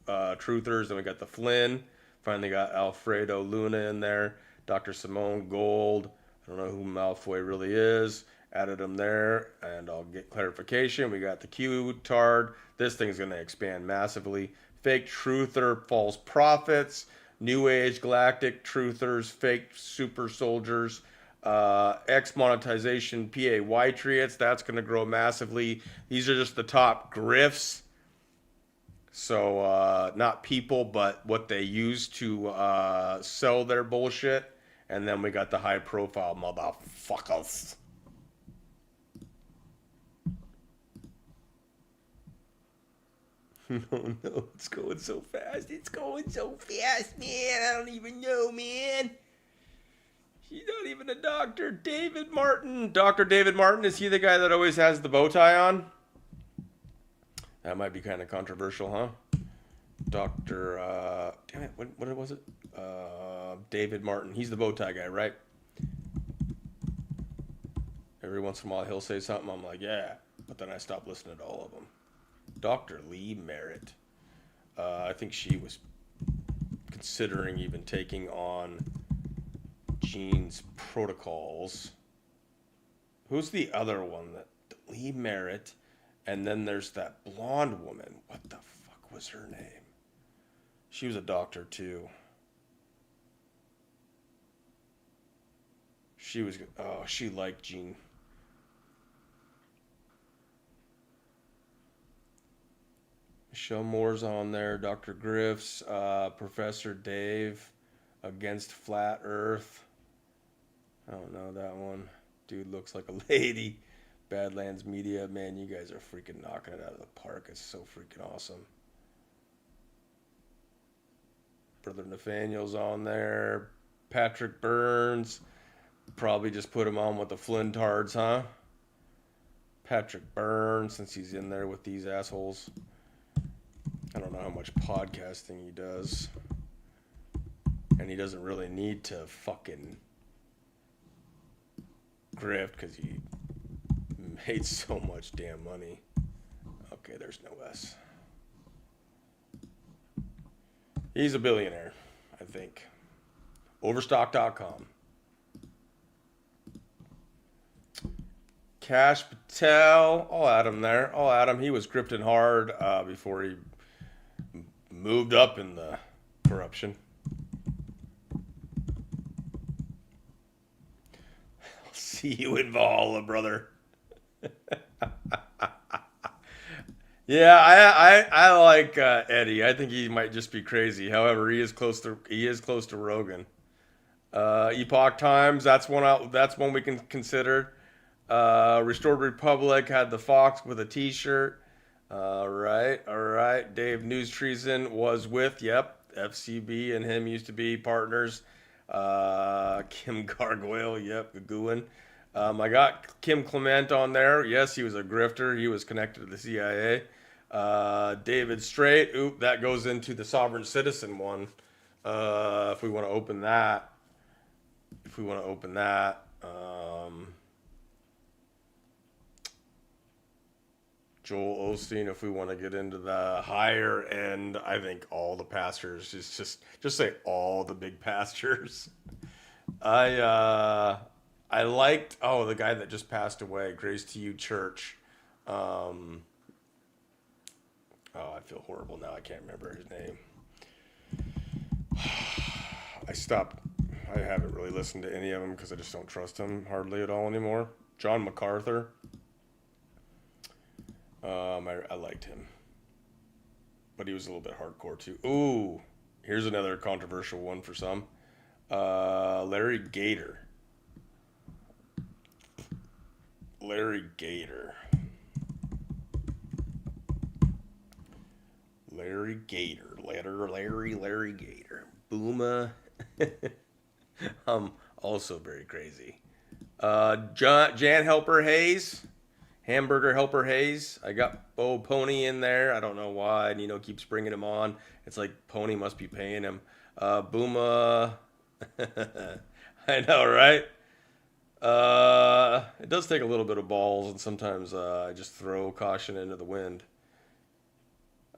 truthers. Then we got the Flynn. Finally got Alfredo Luna in there. Dr. Simone Gold. I don't know who Malfoy really is. Added him there, and I'll get clarification. We got the Q-Tard. This thing's going to expand massively. Fake truther, false prophets. New Age Galactic Truthers, Fake Super Soldiers, X Monetization, PA Whitriots, that's going to grow massively. These are just the top grifts. So, not people, but what they use to sell their bullshit. And then we got the high profile motherfuckers. No, it's going so fast. Man. I don't even know, man. He's not even a doctor. David Martin. Dr. David Martin, is he the guy that always has the bow tie on? That might be kind of controversial, huh? Dr. Damn it, what was it? David Martin. He's the bow tie guy, right? Every once in a while he'll say something, I'm like, yeah. But then I stop listening to all of them. Dr. Lee Merritt. I think she was considering even taking on Gene's protocols. Who's the other one? That Lee Merritt. And then there's that blonde woman. What the fuck was her name? She was a doctor too. She liked Gene. Michelle Moore's on there. Dr. Griff's, Professor Dave, Against Flat Earth. I don't know that one. Dude looks like a lady. Badlands Media. Man, you guys are freaking knocking it out of the park. It's so freaking awesome. Brother Nathaniel's on there. Patrick Burns. Probably just put him on with the Flynn Tards, huh? Patrick Burns, since he's in there with these assholes. I don't know how much podcasting he does. And he doesn't really need to fucking grift because he made so much damn money. Okay, there's no S. He's a billionaire, I think. Overstock.com. Cash Patel. I'll add him there. I'll add him. He was grifting hard before he moved up in the corruption. I'll see you in Valhalla, brother. Yeah, I like Eddie. I think he might just be crazy. However, he is close to Rogan. Epoch Times. That's one we can consider. Restored Republic had the fox with a T-shirt. All right. Dave News Treason was with. Yep, FCB and him used to be partners. Kim Gargoyle. Yep, Gagooin. I got Kim Clement on there. Yes, he was a grifter. He was connected to the CIA. David Strait. Oop, that goes into the sovereign citizen one. If we want to open that. Joel Osteen, if we want to get into the higher end, I think all the pastors, just say all the big pastors. I liked the guy that just passed away, Grace to You Church. I feel horrible now. I can't remember his name. I haven't really listened to any of them because I just don't trust him hardly at all anymore. John MacArthur. I liked him, but he was a little bit hardcore too. Ooh, here's another controversial one for some. Larry Gator. Larry Gator. Booma. Also very crazy. Jan Helper Hayes. Hamburger Helper Hayes. I got Bo Pony in there. I don't know why. Nino keeps bringing him on. It's like Pony must be paying him. Booma. I know, right? It does take a little bit of balls, and sometimes I just throw caution into the wind.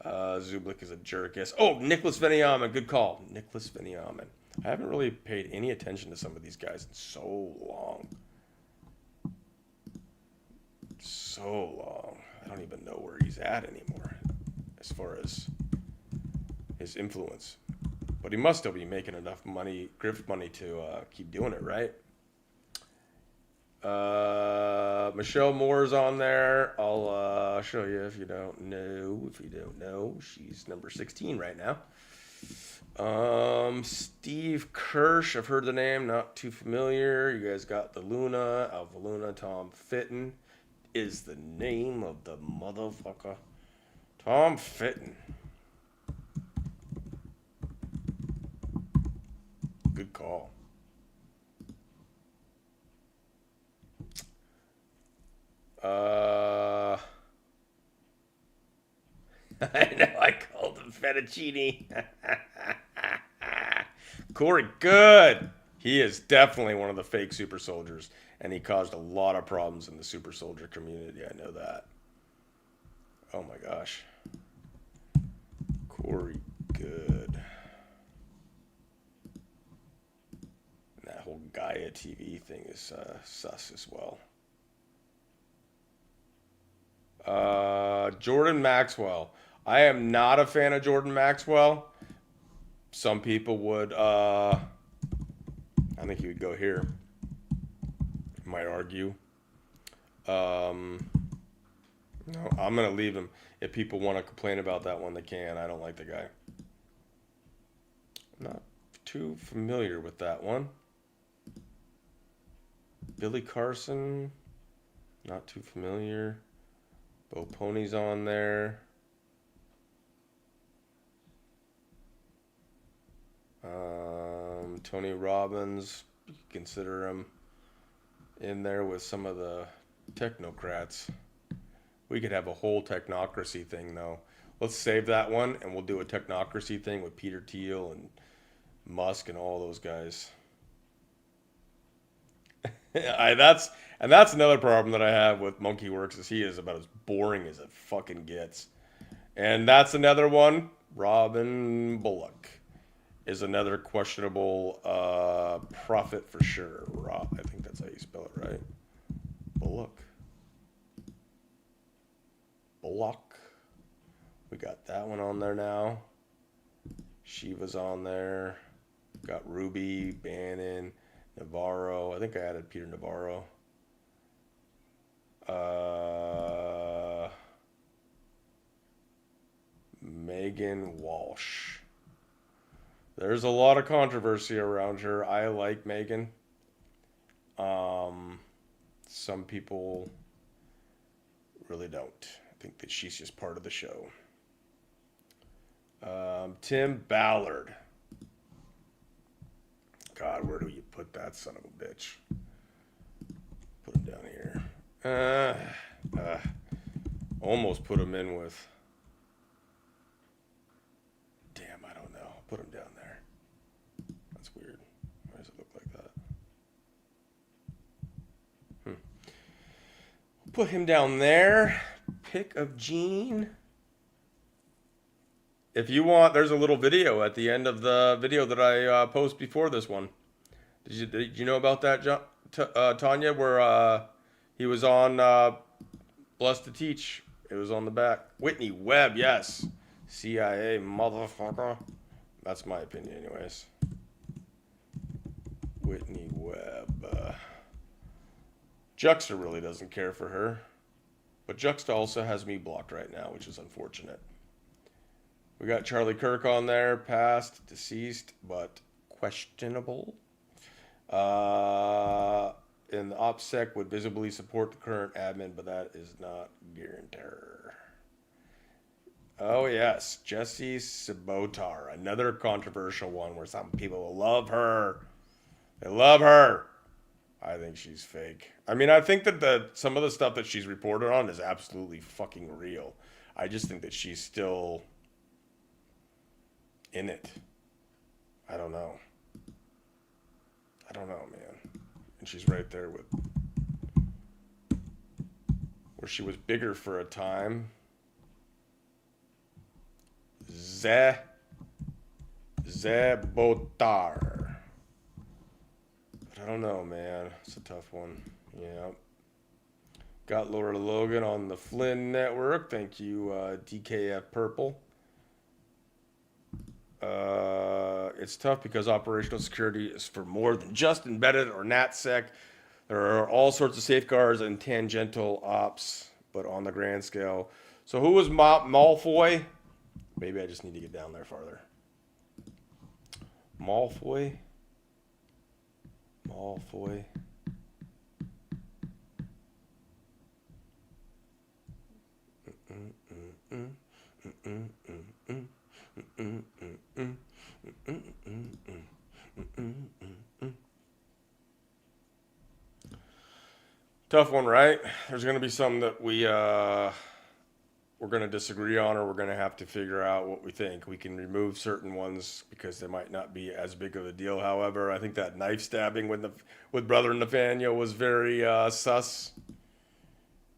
Zublick is a jerk. Yes. Oh, Nicholas Veniamin. Good call. Nicholas Veniamin. I haven't really paid any attention to some of these guys in so long. I don't even know where he's at anymore as far as his influence. But he must still be making enough money, grift money, to keep doing it, right? Michelle Moore's on there. I'll show you if you don't know. She's number 16 right now. Steve Kirsch, I've heard the name, not too familiar. You guys got the Luna, Alpha Luna. Tom Fitton is the name of the motherfucker. Tom Fitton. Good call. I know I called him fettuccine. Corey, good. He is definitely one of the fake super soldiers, and he caused a lot of problems in the super soldier community. I know that. Oh my gosh. Corey, good. And that whole Gaia TV thing is sus as well. Jordan Maxwell. I am not a fan of Jordan Maxwell. Some people would, I think he would go here. Might argue. No, I'm going to leave him. If people want to complain about that one, they can. I don't like the guy. I'm not too familiar with that one. Billy Carlson. Not too familiar. Bo Pony's on there. Tony Robbins, you can consider him in there with some of the technocrats. We could have a whole technocracy thing, though. Let's save that one, and we'll do a technocracy thing with Peter Thiel and Musk and all those guys. that's another problem that I have with Monkey Works is he is about as boring as it fucking gets. And that's another one. Robin Bullock is another questionable prophet for sure. I think that's how you spell it, right? Bullock. We got that one on there now. Shiva's on there. Got Ruby, Bannon, Navarro. I think I added Peter Navarro. Megan Walsh. There's a lot of controversy around her. I like Megan. Some people really don't. I think that she's just part of the show. Tim Ballard. God, where do you put that son of a bitch? Put him down here. Almost put him in with... Damn, I don't know. Put him down there. That's weird. Why does it look like that? Put him down there. Pick of Gene. If you want, there's a little video at the end of the video that I post before this one. Did you know about that, Tanya, where he was on Blessed to Teach? It was on the back. Whitney Webb, yes. CIA motherfucker. That's my opinion anyways. Whitney Webb. Juxta really doesn't care for her. But Juxta also has me blocked right now, which is unfortunate. We got Charlie Kirk on there, passed, deceased, but questionable. And the OPSEC would visibly support the current admin, but that is not guaranteed. Oh yes, Jessie Sabotar, another controversial one where some people love her. They love her. I think she's fake. I mean, I think that some of the stuff that she's reported on is absolutely fucking real. I just think that she's still in it. I don't know, man. And she's right there with where she was bigger for a time. Zebotar. But I don't know, man. It's a tough one. Yeah. Got Laura Logan on the Flynn Network. Thank you, DKF Purple. It's tough because operational security is for more than just embedded or NatSec. There are all sorts of safeguards and tangential ops, but on the grand scale. So who was Malfoy? Maybe I just need to get down there farther. Malfoy. Tough one, right? There's going to be some that we're going to disagree on, or we're going to have to figure out what we think. We can remove certain ones because they might not be as big of a deal. However, I think that knife stabbing with Brother Nathaniel was very sus.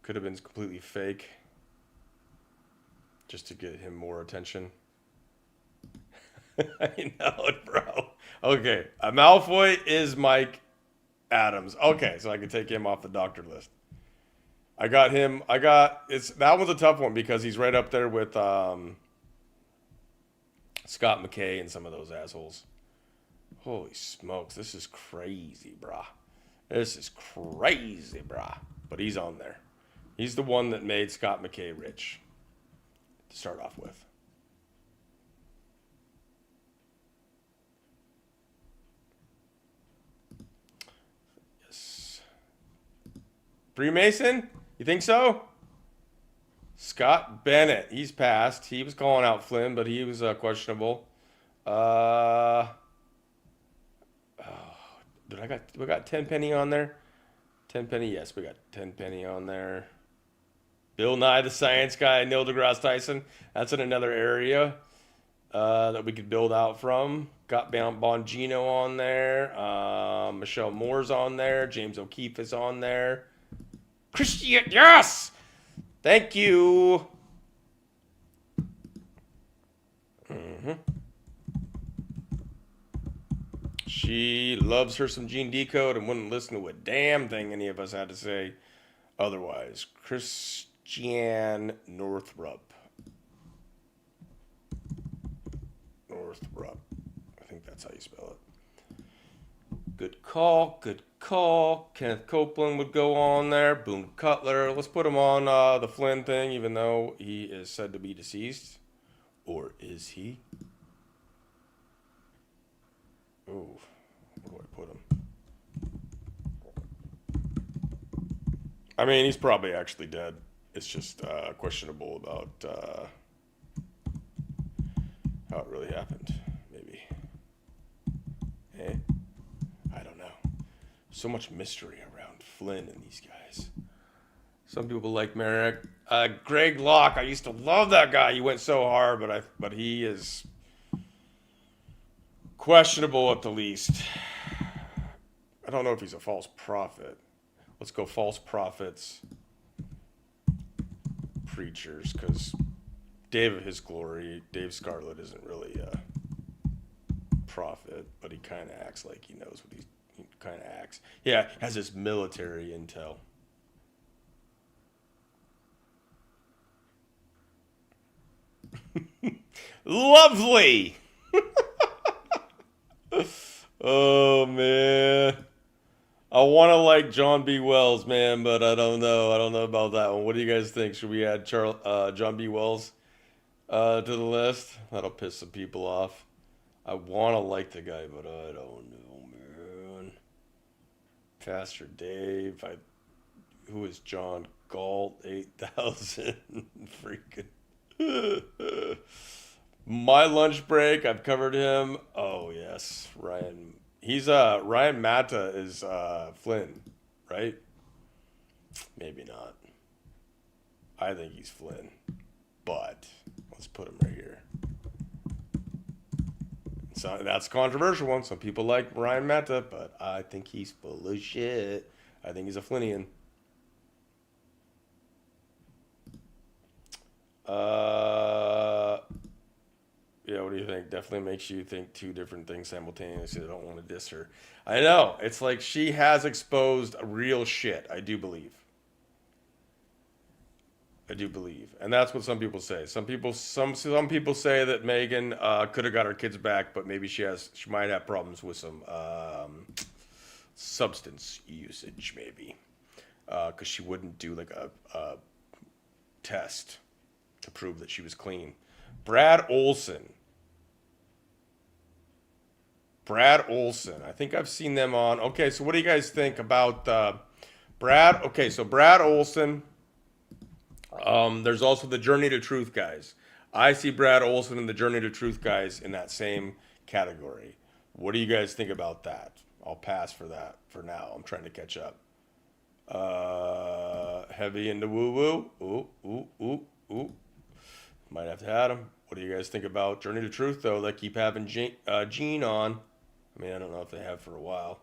Could have been completely fake, just to get him more attention. I know it, bro. Okay, Malfoy is Mike Adams. Okay, so I can take him off the doctor list. I got him. That one's a tough one because he's right up there with Scott McKay and some of those assholes. Holy smokes, this is crazy, brah. But he's on there. He's the one that made Scott McKay rich to start off with. Yes. Freemason? You think so? Scott Bennett. He's passed. He was calling out Flynn, but he was questionable. We got Tenpenny on there? Tenpenny, yes, we got Tenpenny on there. Bill Nye, the science guy, Neil deGrasse Tyson. That's in another area. that we could build out from. Got Bongino on there. Michelle Moore's on there. James O'Keefe is on there. Christian, yes! Thank you. She loves her some Gene Decode and wouldn't listen to a damn thing any of us had to say otherwise. Christiane Northrup. I think that's how you spell it. Good call. Good call. Kenneth Copeland would go on there. Boom Cutler. Let's put him on the Flynn thing, even though he is said to be deceased. Or is he? Ooh, where do I put him? I mean, he's probably actually dead. It's just questionable about how it really happened, maybe. Eh? I don't know. So much mystery around Flynn and these guys. Some people like Merrick. Greg Locke, I used to love that guy. He went so hard, but he is questionable at the least. I don't know if he's a false prophet. Let's go false prophets, preachers, because Dave of His Glory, Dave Scarlett isn't really a prophet, but he kind of acts like he knows what he kind of acts. Yeah, has his military intel. Lovely. Oh man, I want to like John B. Wells, man, but I don't know. I don't know about that one. What do you guys think? Should we add John B. Wells to the list? That'll piss some people off. I want to like the guy, but I don't know, man. Pastor Dave. Who is John Galt? 8,000. Freaking. My lunch break. I've covered him. Oh yes, Ryan. He's Ryan Matta is Flynn, right? Maybe not. I think he's Flynn, but let's put him right here. So that's a controversial one. Some people like Ryan Matta, but I think he's full of shit. I think he's a Flynnian. Yeah, what do you think? Definitely makes you think two different things simultaneously. I don't want to diss her. I know. It's like she has exposed real shit. I do believe. And that's what some people say. Some people say that Megan could have got her kids back, but maybe she might have problems with some substance usage, maybe. Because she wouldn't do like a test to prove that she was clean. Brad Olson. I think I've seen them on. Okay, so what do you guys think about Brad? Okay, so Brad Olson. There's also the Journey to Truth guys. I see Brad Olson and the Journey to Truth guys in that same category. What do you guys think about that? I'll pass for that for now. I'm trying to catch up. Heavy into woo-woo. Ooh. Might have to add him. What do you guys think about Journey to Truth, though? They keep having Gene on. I mean, I don't know if they have for a while.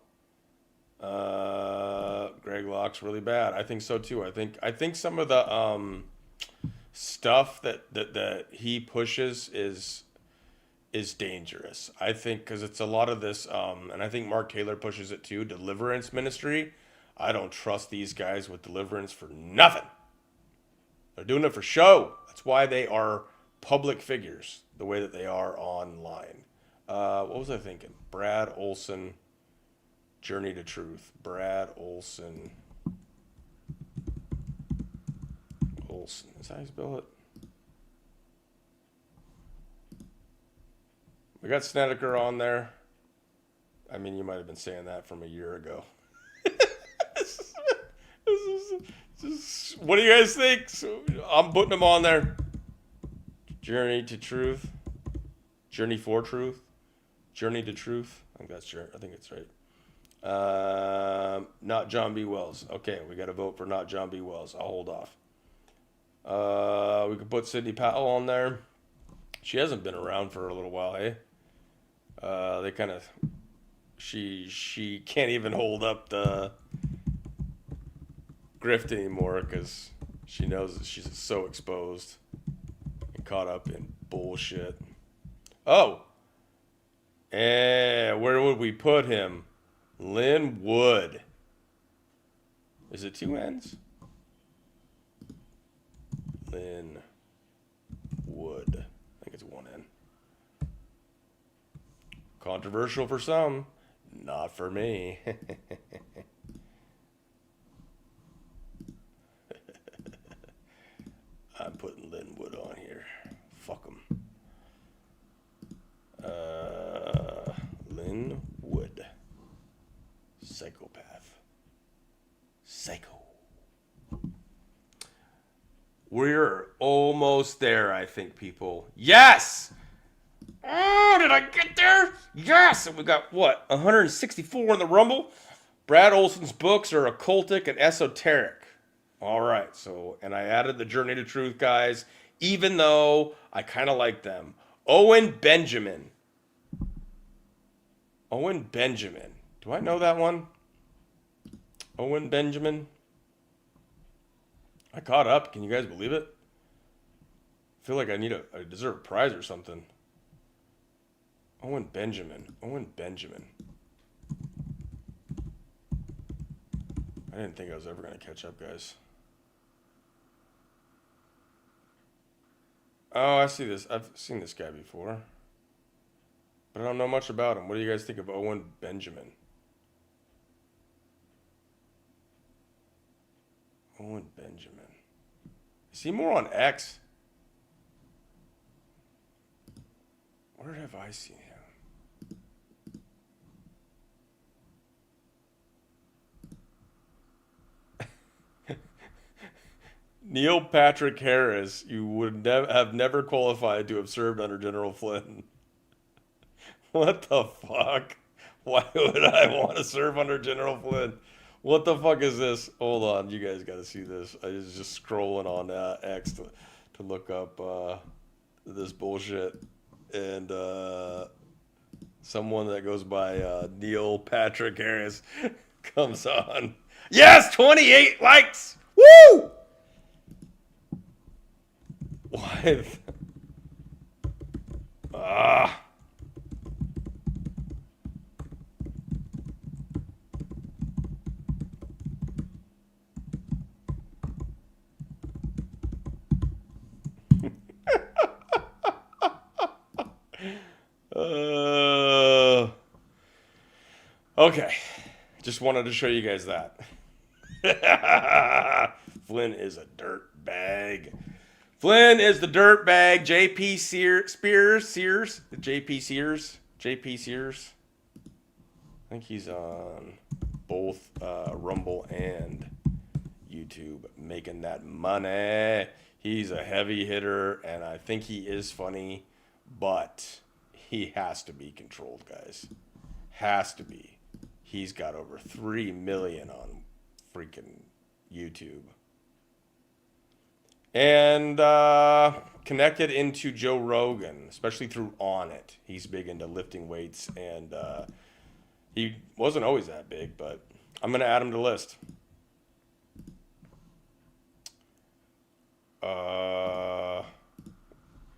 Greg Locke's really bad. I think so, too. I think some of the stuff that he pushes is dangerous. I think because it's a lot of this, and I think Mark Taylor pushes it, too, deliverance ministry. I don't trust these guys with deliverance for nothing. They're doing it for show. That's why they are public figures the way that they are online. What was I thinking? Brad Olson, Journey to Truth. Brad Olson. Is that how you spell it? We got Snedeker on there. I mean, you might have been saying that from a year ago. What do you guys think? So I'm putting them on there. Journey to Truth. Journey for Truth. Journey to Truth. I think it's right. Not John B. Wells. Okay, we got to vote for not John B. Wells. I'll hold off. We could put Sidney Powell on there. She hasn't been around for a little while, eh? They kind of... She can't even hold up the grift anymore because she knows that she's so exposed and caught up in bullshit. Oh! And where would we put him? Lynn Wood. Is it 2 N's? Lynn Wood. I think it's 1 N. Controversial for some, not for me. I'm putting Lynn Wood on here. Fuck him. Lynn Wood. Psychopath. Psycho. We're almost there, I think, people. Yes! Oh, did I get there? Yes! And we got, what, 164 in the Rumble? Brad Olson's books are occultic and esoteric. All right, so, and I added the Journey to Truth guys, even though I kind of like them. Owen Benjamin. Owen Benjamin. Do I know that one? Owen Benjamin. I caught up. Can you guys believe it? I feel like I deserve a prize or something. Owen Benjamin. Owen Benjamin. I didn't think I was ever going to catch up, guys. Oh, I see this. I've seen this guy before. But I don't know much about him. What do you guys think of Owen Benjamin? Owen Benjamin. Is he more on X? Where have I seen him? Neil Patrick Harris, you would have never qualified to have served under General Flynn. What the fuck? Why would I want to serve under General Flynn? What the fuck is this? Hold on, you guys got to see this. I was just scrolling on X to look up this bullshit, and someone that goes by Neil Patrick Harris comes on. Yes, 28 likes. Woo! Why? Okay, just wanted to show you guys that. Flynn is a dirt bag. Flynn is the dirt bag. JP Sears. I think he's on both Rumble and YouTube, making that money. He's a heavy hitter, and I think he is funny, but he has to be controlled, guys. Has to be. He's got over 3 million on freaking YouTube. And connected into Joe Rogan, especially through On It. He's big into lifting weights, and he wasn't always that big, but I'm going to add him to the list.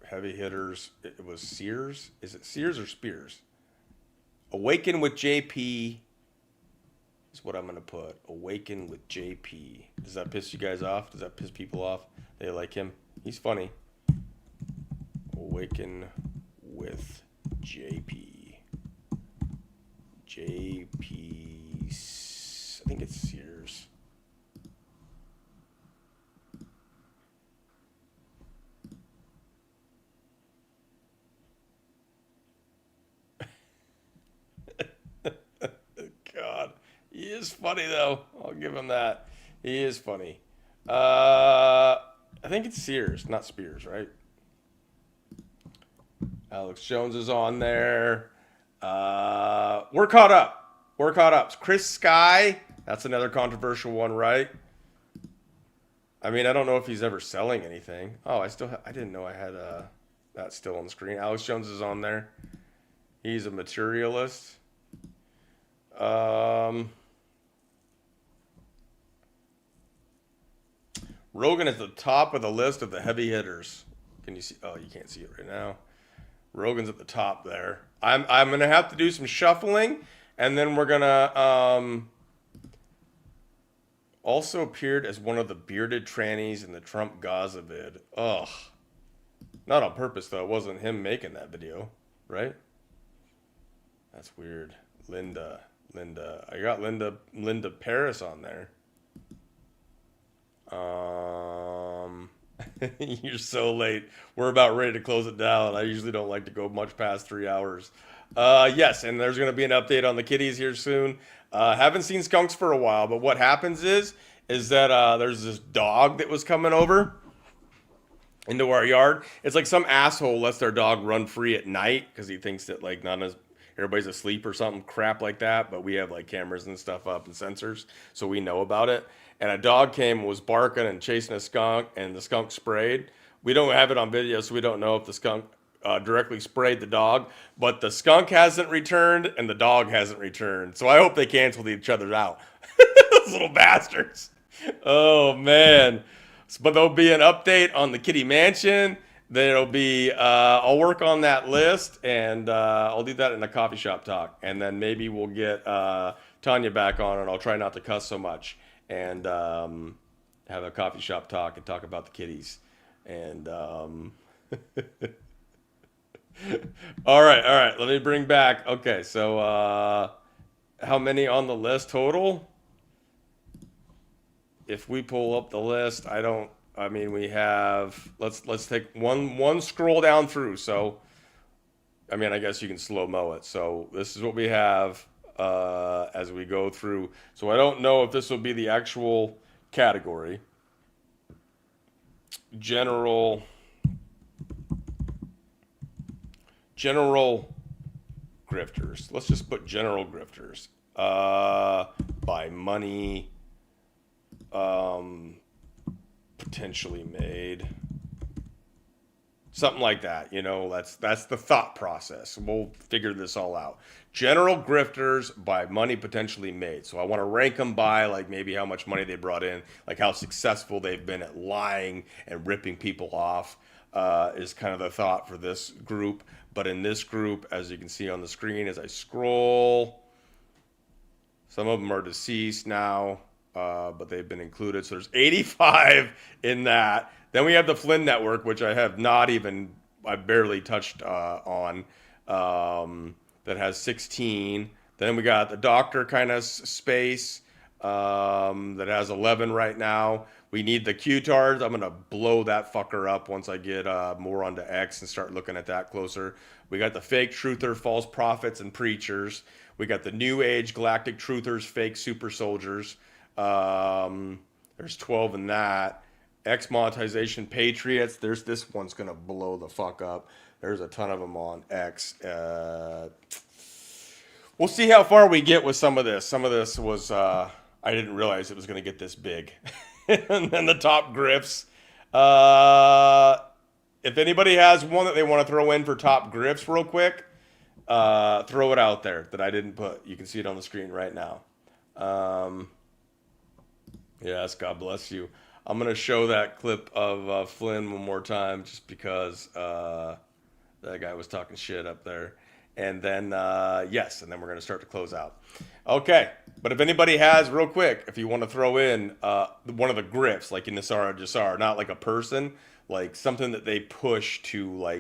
Heavy hitters. It was Sears. Is it Sears or Spears? Awaken with JP is what I'm going to put. Awaken with JP. Does that piss you guys off? Does that piss people off? They like him? He's funny. Awaken with JP. JP. I think it's Sears. God. He is funny, though. I'll give him that. He is funny. I think it's Sears, not Spears, right? Alex Jones is on there. We're caught up. We're caught up. Chris Sky, that's another controversial one, right? I mean, I don't know if he's ever selling anything. Oh, I didn't know I had That's still on the screen. Alex Jones is on there. He's a materialist. Rogan is at the top of the list of the heavy hitters. Can you see? Oh, you can't see it right now. Rogan's at the top there. I'm gonna have to do some shuffling, and then we're gonna also appeared as one of the bearded trannies in the Trump Gaza vid. Ugh. Not on purpose though. It wasn't him making that video, right? That's weird. Linda. I got Linda Paris on there. You're so late. We're about ready to close it down. I usually don't like to go much past 3 hours. Yes, and there's going to be an update on the kitties here soon. Haven't seen skunks for a while, but what happens is that there's this dog that was coming over into our yard. It's like some asshole lets their dog run free at night because he thinks that like everybody's asleep or something crap like that. But we have like cameras and stuff up and sensors, so we know about it. And a dog came and was barking and chasing a skunk, and the skunk sprayed. We don't have it on video, so we don't know if the skunk directly sprayed the dog. But the skunk hasn't returned, and the dog hasn't returned. So I hope they canceled each other out. Those little bastards. Oh, man. But there'll be an update on the Kitty Mansion. There'll be, I'll work on that list, and I'll do that in a coffee shop talk. And then maybe we'll get Tanya back on, and I'll try not to cuss so much. And have a coffee shop talk and talk about the kitties. And all right. Let me bring back. Okay, so how many on the list total? If we pull up the list, we have. Let's take one scroll down through. So, I guess you can slow mo it. So this is what we have. As we go through. So I don't know if this will be the actual category. General grifters. Let's just put general grifters. By money potentially made. Something like that, that's the thought process. We'll figure this all out. General grifters by money potentially made. So I want to rank them by like maybe how much money they brought in, like how successful they've been at lying and ripping people off is kind of the thought for this group. But in this group, as you can see on the screen as I scroll, some of them are deceased now, but they've been included. So there's 85 in that. Then we have the Flynn Network, which I barely touched on, that has 16. Then we got the doctor kind of space that has 11 right now. We need the Q-tards. I'm going to blow that fucker up once I get more onto X and start looking at that closer. We got the fake truther, false prophets, and preachers. We got the new age galactic truthers, fake super soldiers. There's 12 in that. X monetization patriots. This one's gonna blow the fuck up. There's a ton of them on X. We'll see how far we get with some of this. Some of this was I didn't realize it was gonna get this big. And then the top grifts. If anybody has one that they want to throw in for top grifts real quick, throw it out there that I didn't put. You can see it on the screen right now. Yes, God bless you. I'm going to show that clip of Flynn one more time just because that guy was talking shit up there. And then, yes, and then we're going to start to close out. Okay, but if anybody has, real quick, if you want to throw in one of the grifts, like in Nisara Jasar, not like a person, like something that they push to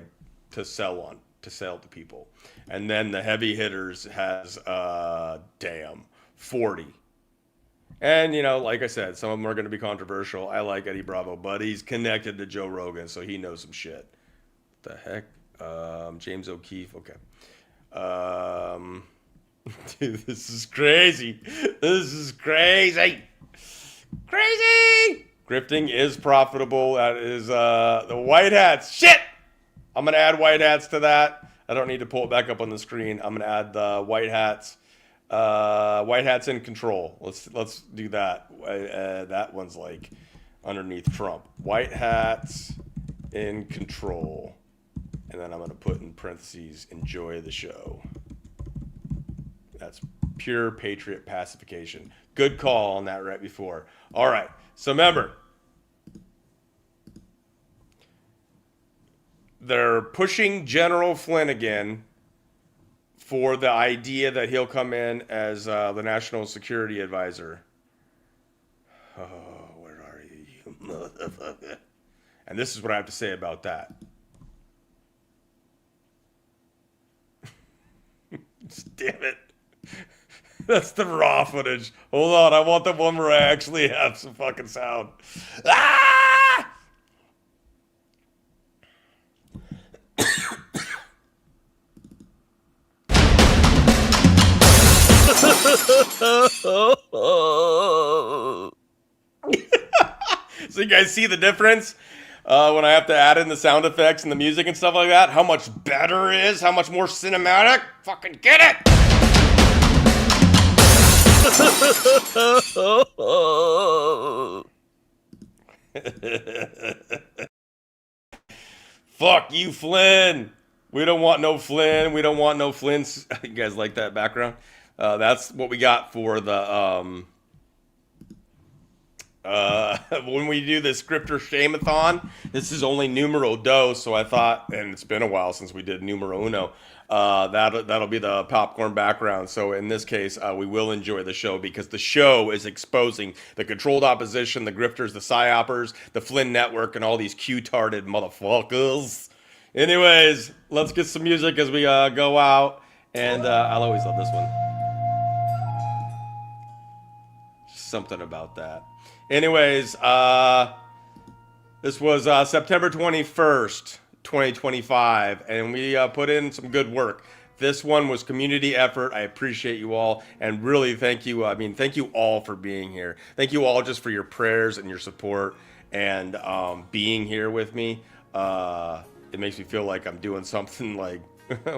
sell to people. And then the heavy hitters has, 40. And, like I said, some of them are going to be controversial. I like Eddie Bravo, but he's connected to Joe Rogan, so he knows some shit. What the heck? James O'Keefe. Okay. Dude, this is crazy. This is crazy. Crazy! Grifting is profitable. That is the white hats. Shit! I'm going to add white hats to that. I don't need to pull it back up on the screen. I'm going to add the white hats. White hats in control. Let's do that. That one's like underneath Trump. White hats in control. And then I'm going to put in parentheses, enjoy the show. That's pure patriot pacification. Good call on that right before. All right. So remember, they're pushing General Flynn again for the idea that he'll come in as the national security advisor. Oh, where are you, you motherfucker? And this is what I have to say about that. Damn it. That's the raw footage. Hold on, I want the one where I actually have some fucking sound. Ah! So you guys see the difference? When I have to add in the sound effects and the music and stuff like that, how much better it is, how much more cinematic. Fucking get it! Fuck you, Flynn. We don't want no Flynn. We don't want no Flynn. You guys like that background? That's what we got for the when we do this Grifter Shame-A-Thon. This is only numero dos, so I thought, and it's been a while since we did numero uno, that'll be the popcorn background. So in this case, we will enjoy the show, because the show is exposing the controlled opposition, the grifters, the psyopers, the Flynn Network, and all these Q-tarded motherfuckers. Anyways, let's get some music as we go out, and I'll always love this one. Something about that. Anyways, this was September 21st, 2025, and we put in some good work. This one was community effort. I appreciate you all, and really thank you. I mean, thank you all for being here. Thank you all just for your prayers and your support, and being here with me. It makes me feel like I'm doing something like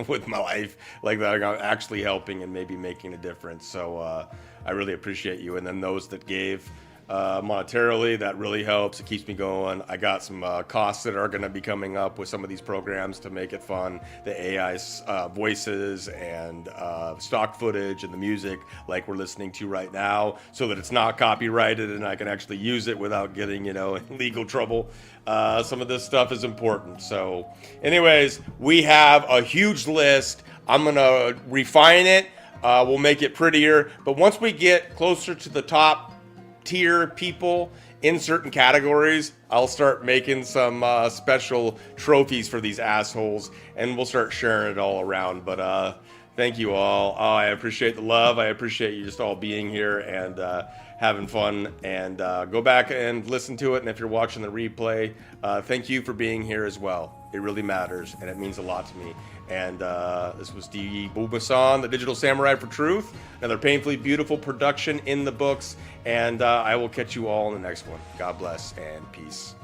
with my life, like that I'm actually helping and maybe making a difference. So I really appreciate you. And then those that gave monetarily, that really helps. It keeps me going. I got some costs that are going to be coming up with some of these programs to make it fun. The AI voices and stock footage and the music like we're listening to right now, so that it's not copyrighted and I can actually use it without getting, in legal trouble. Some of this stuff is important. So anyways, we have a huge list. I'm going to refine it. We'll make it prettier. But once we get closer to the top tier people in certain categories, I'll start making some special trophies for these assholes, and we'll start sharing it all around. But thank you all. I appreciate the love. I appreciate you just all being here and having fun. And go back and listen to it. And if you're watching the replay, thank you for being here as well. It really matters, and it means a lot to me. And this was Booma San, the Digital Samurai for Truth. Another painfully beautiful production in the books. And I will catch you all in the next one. God bless and peace.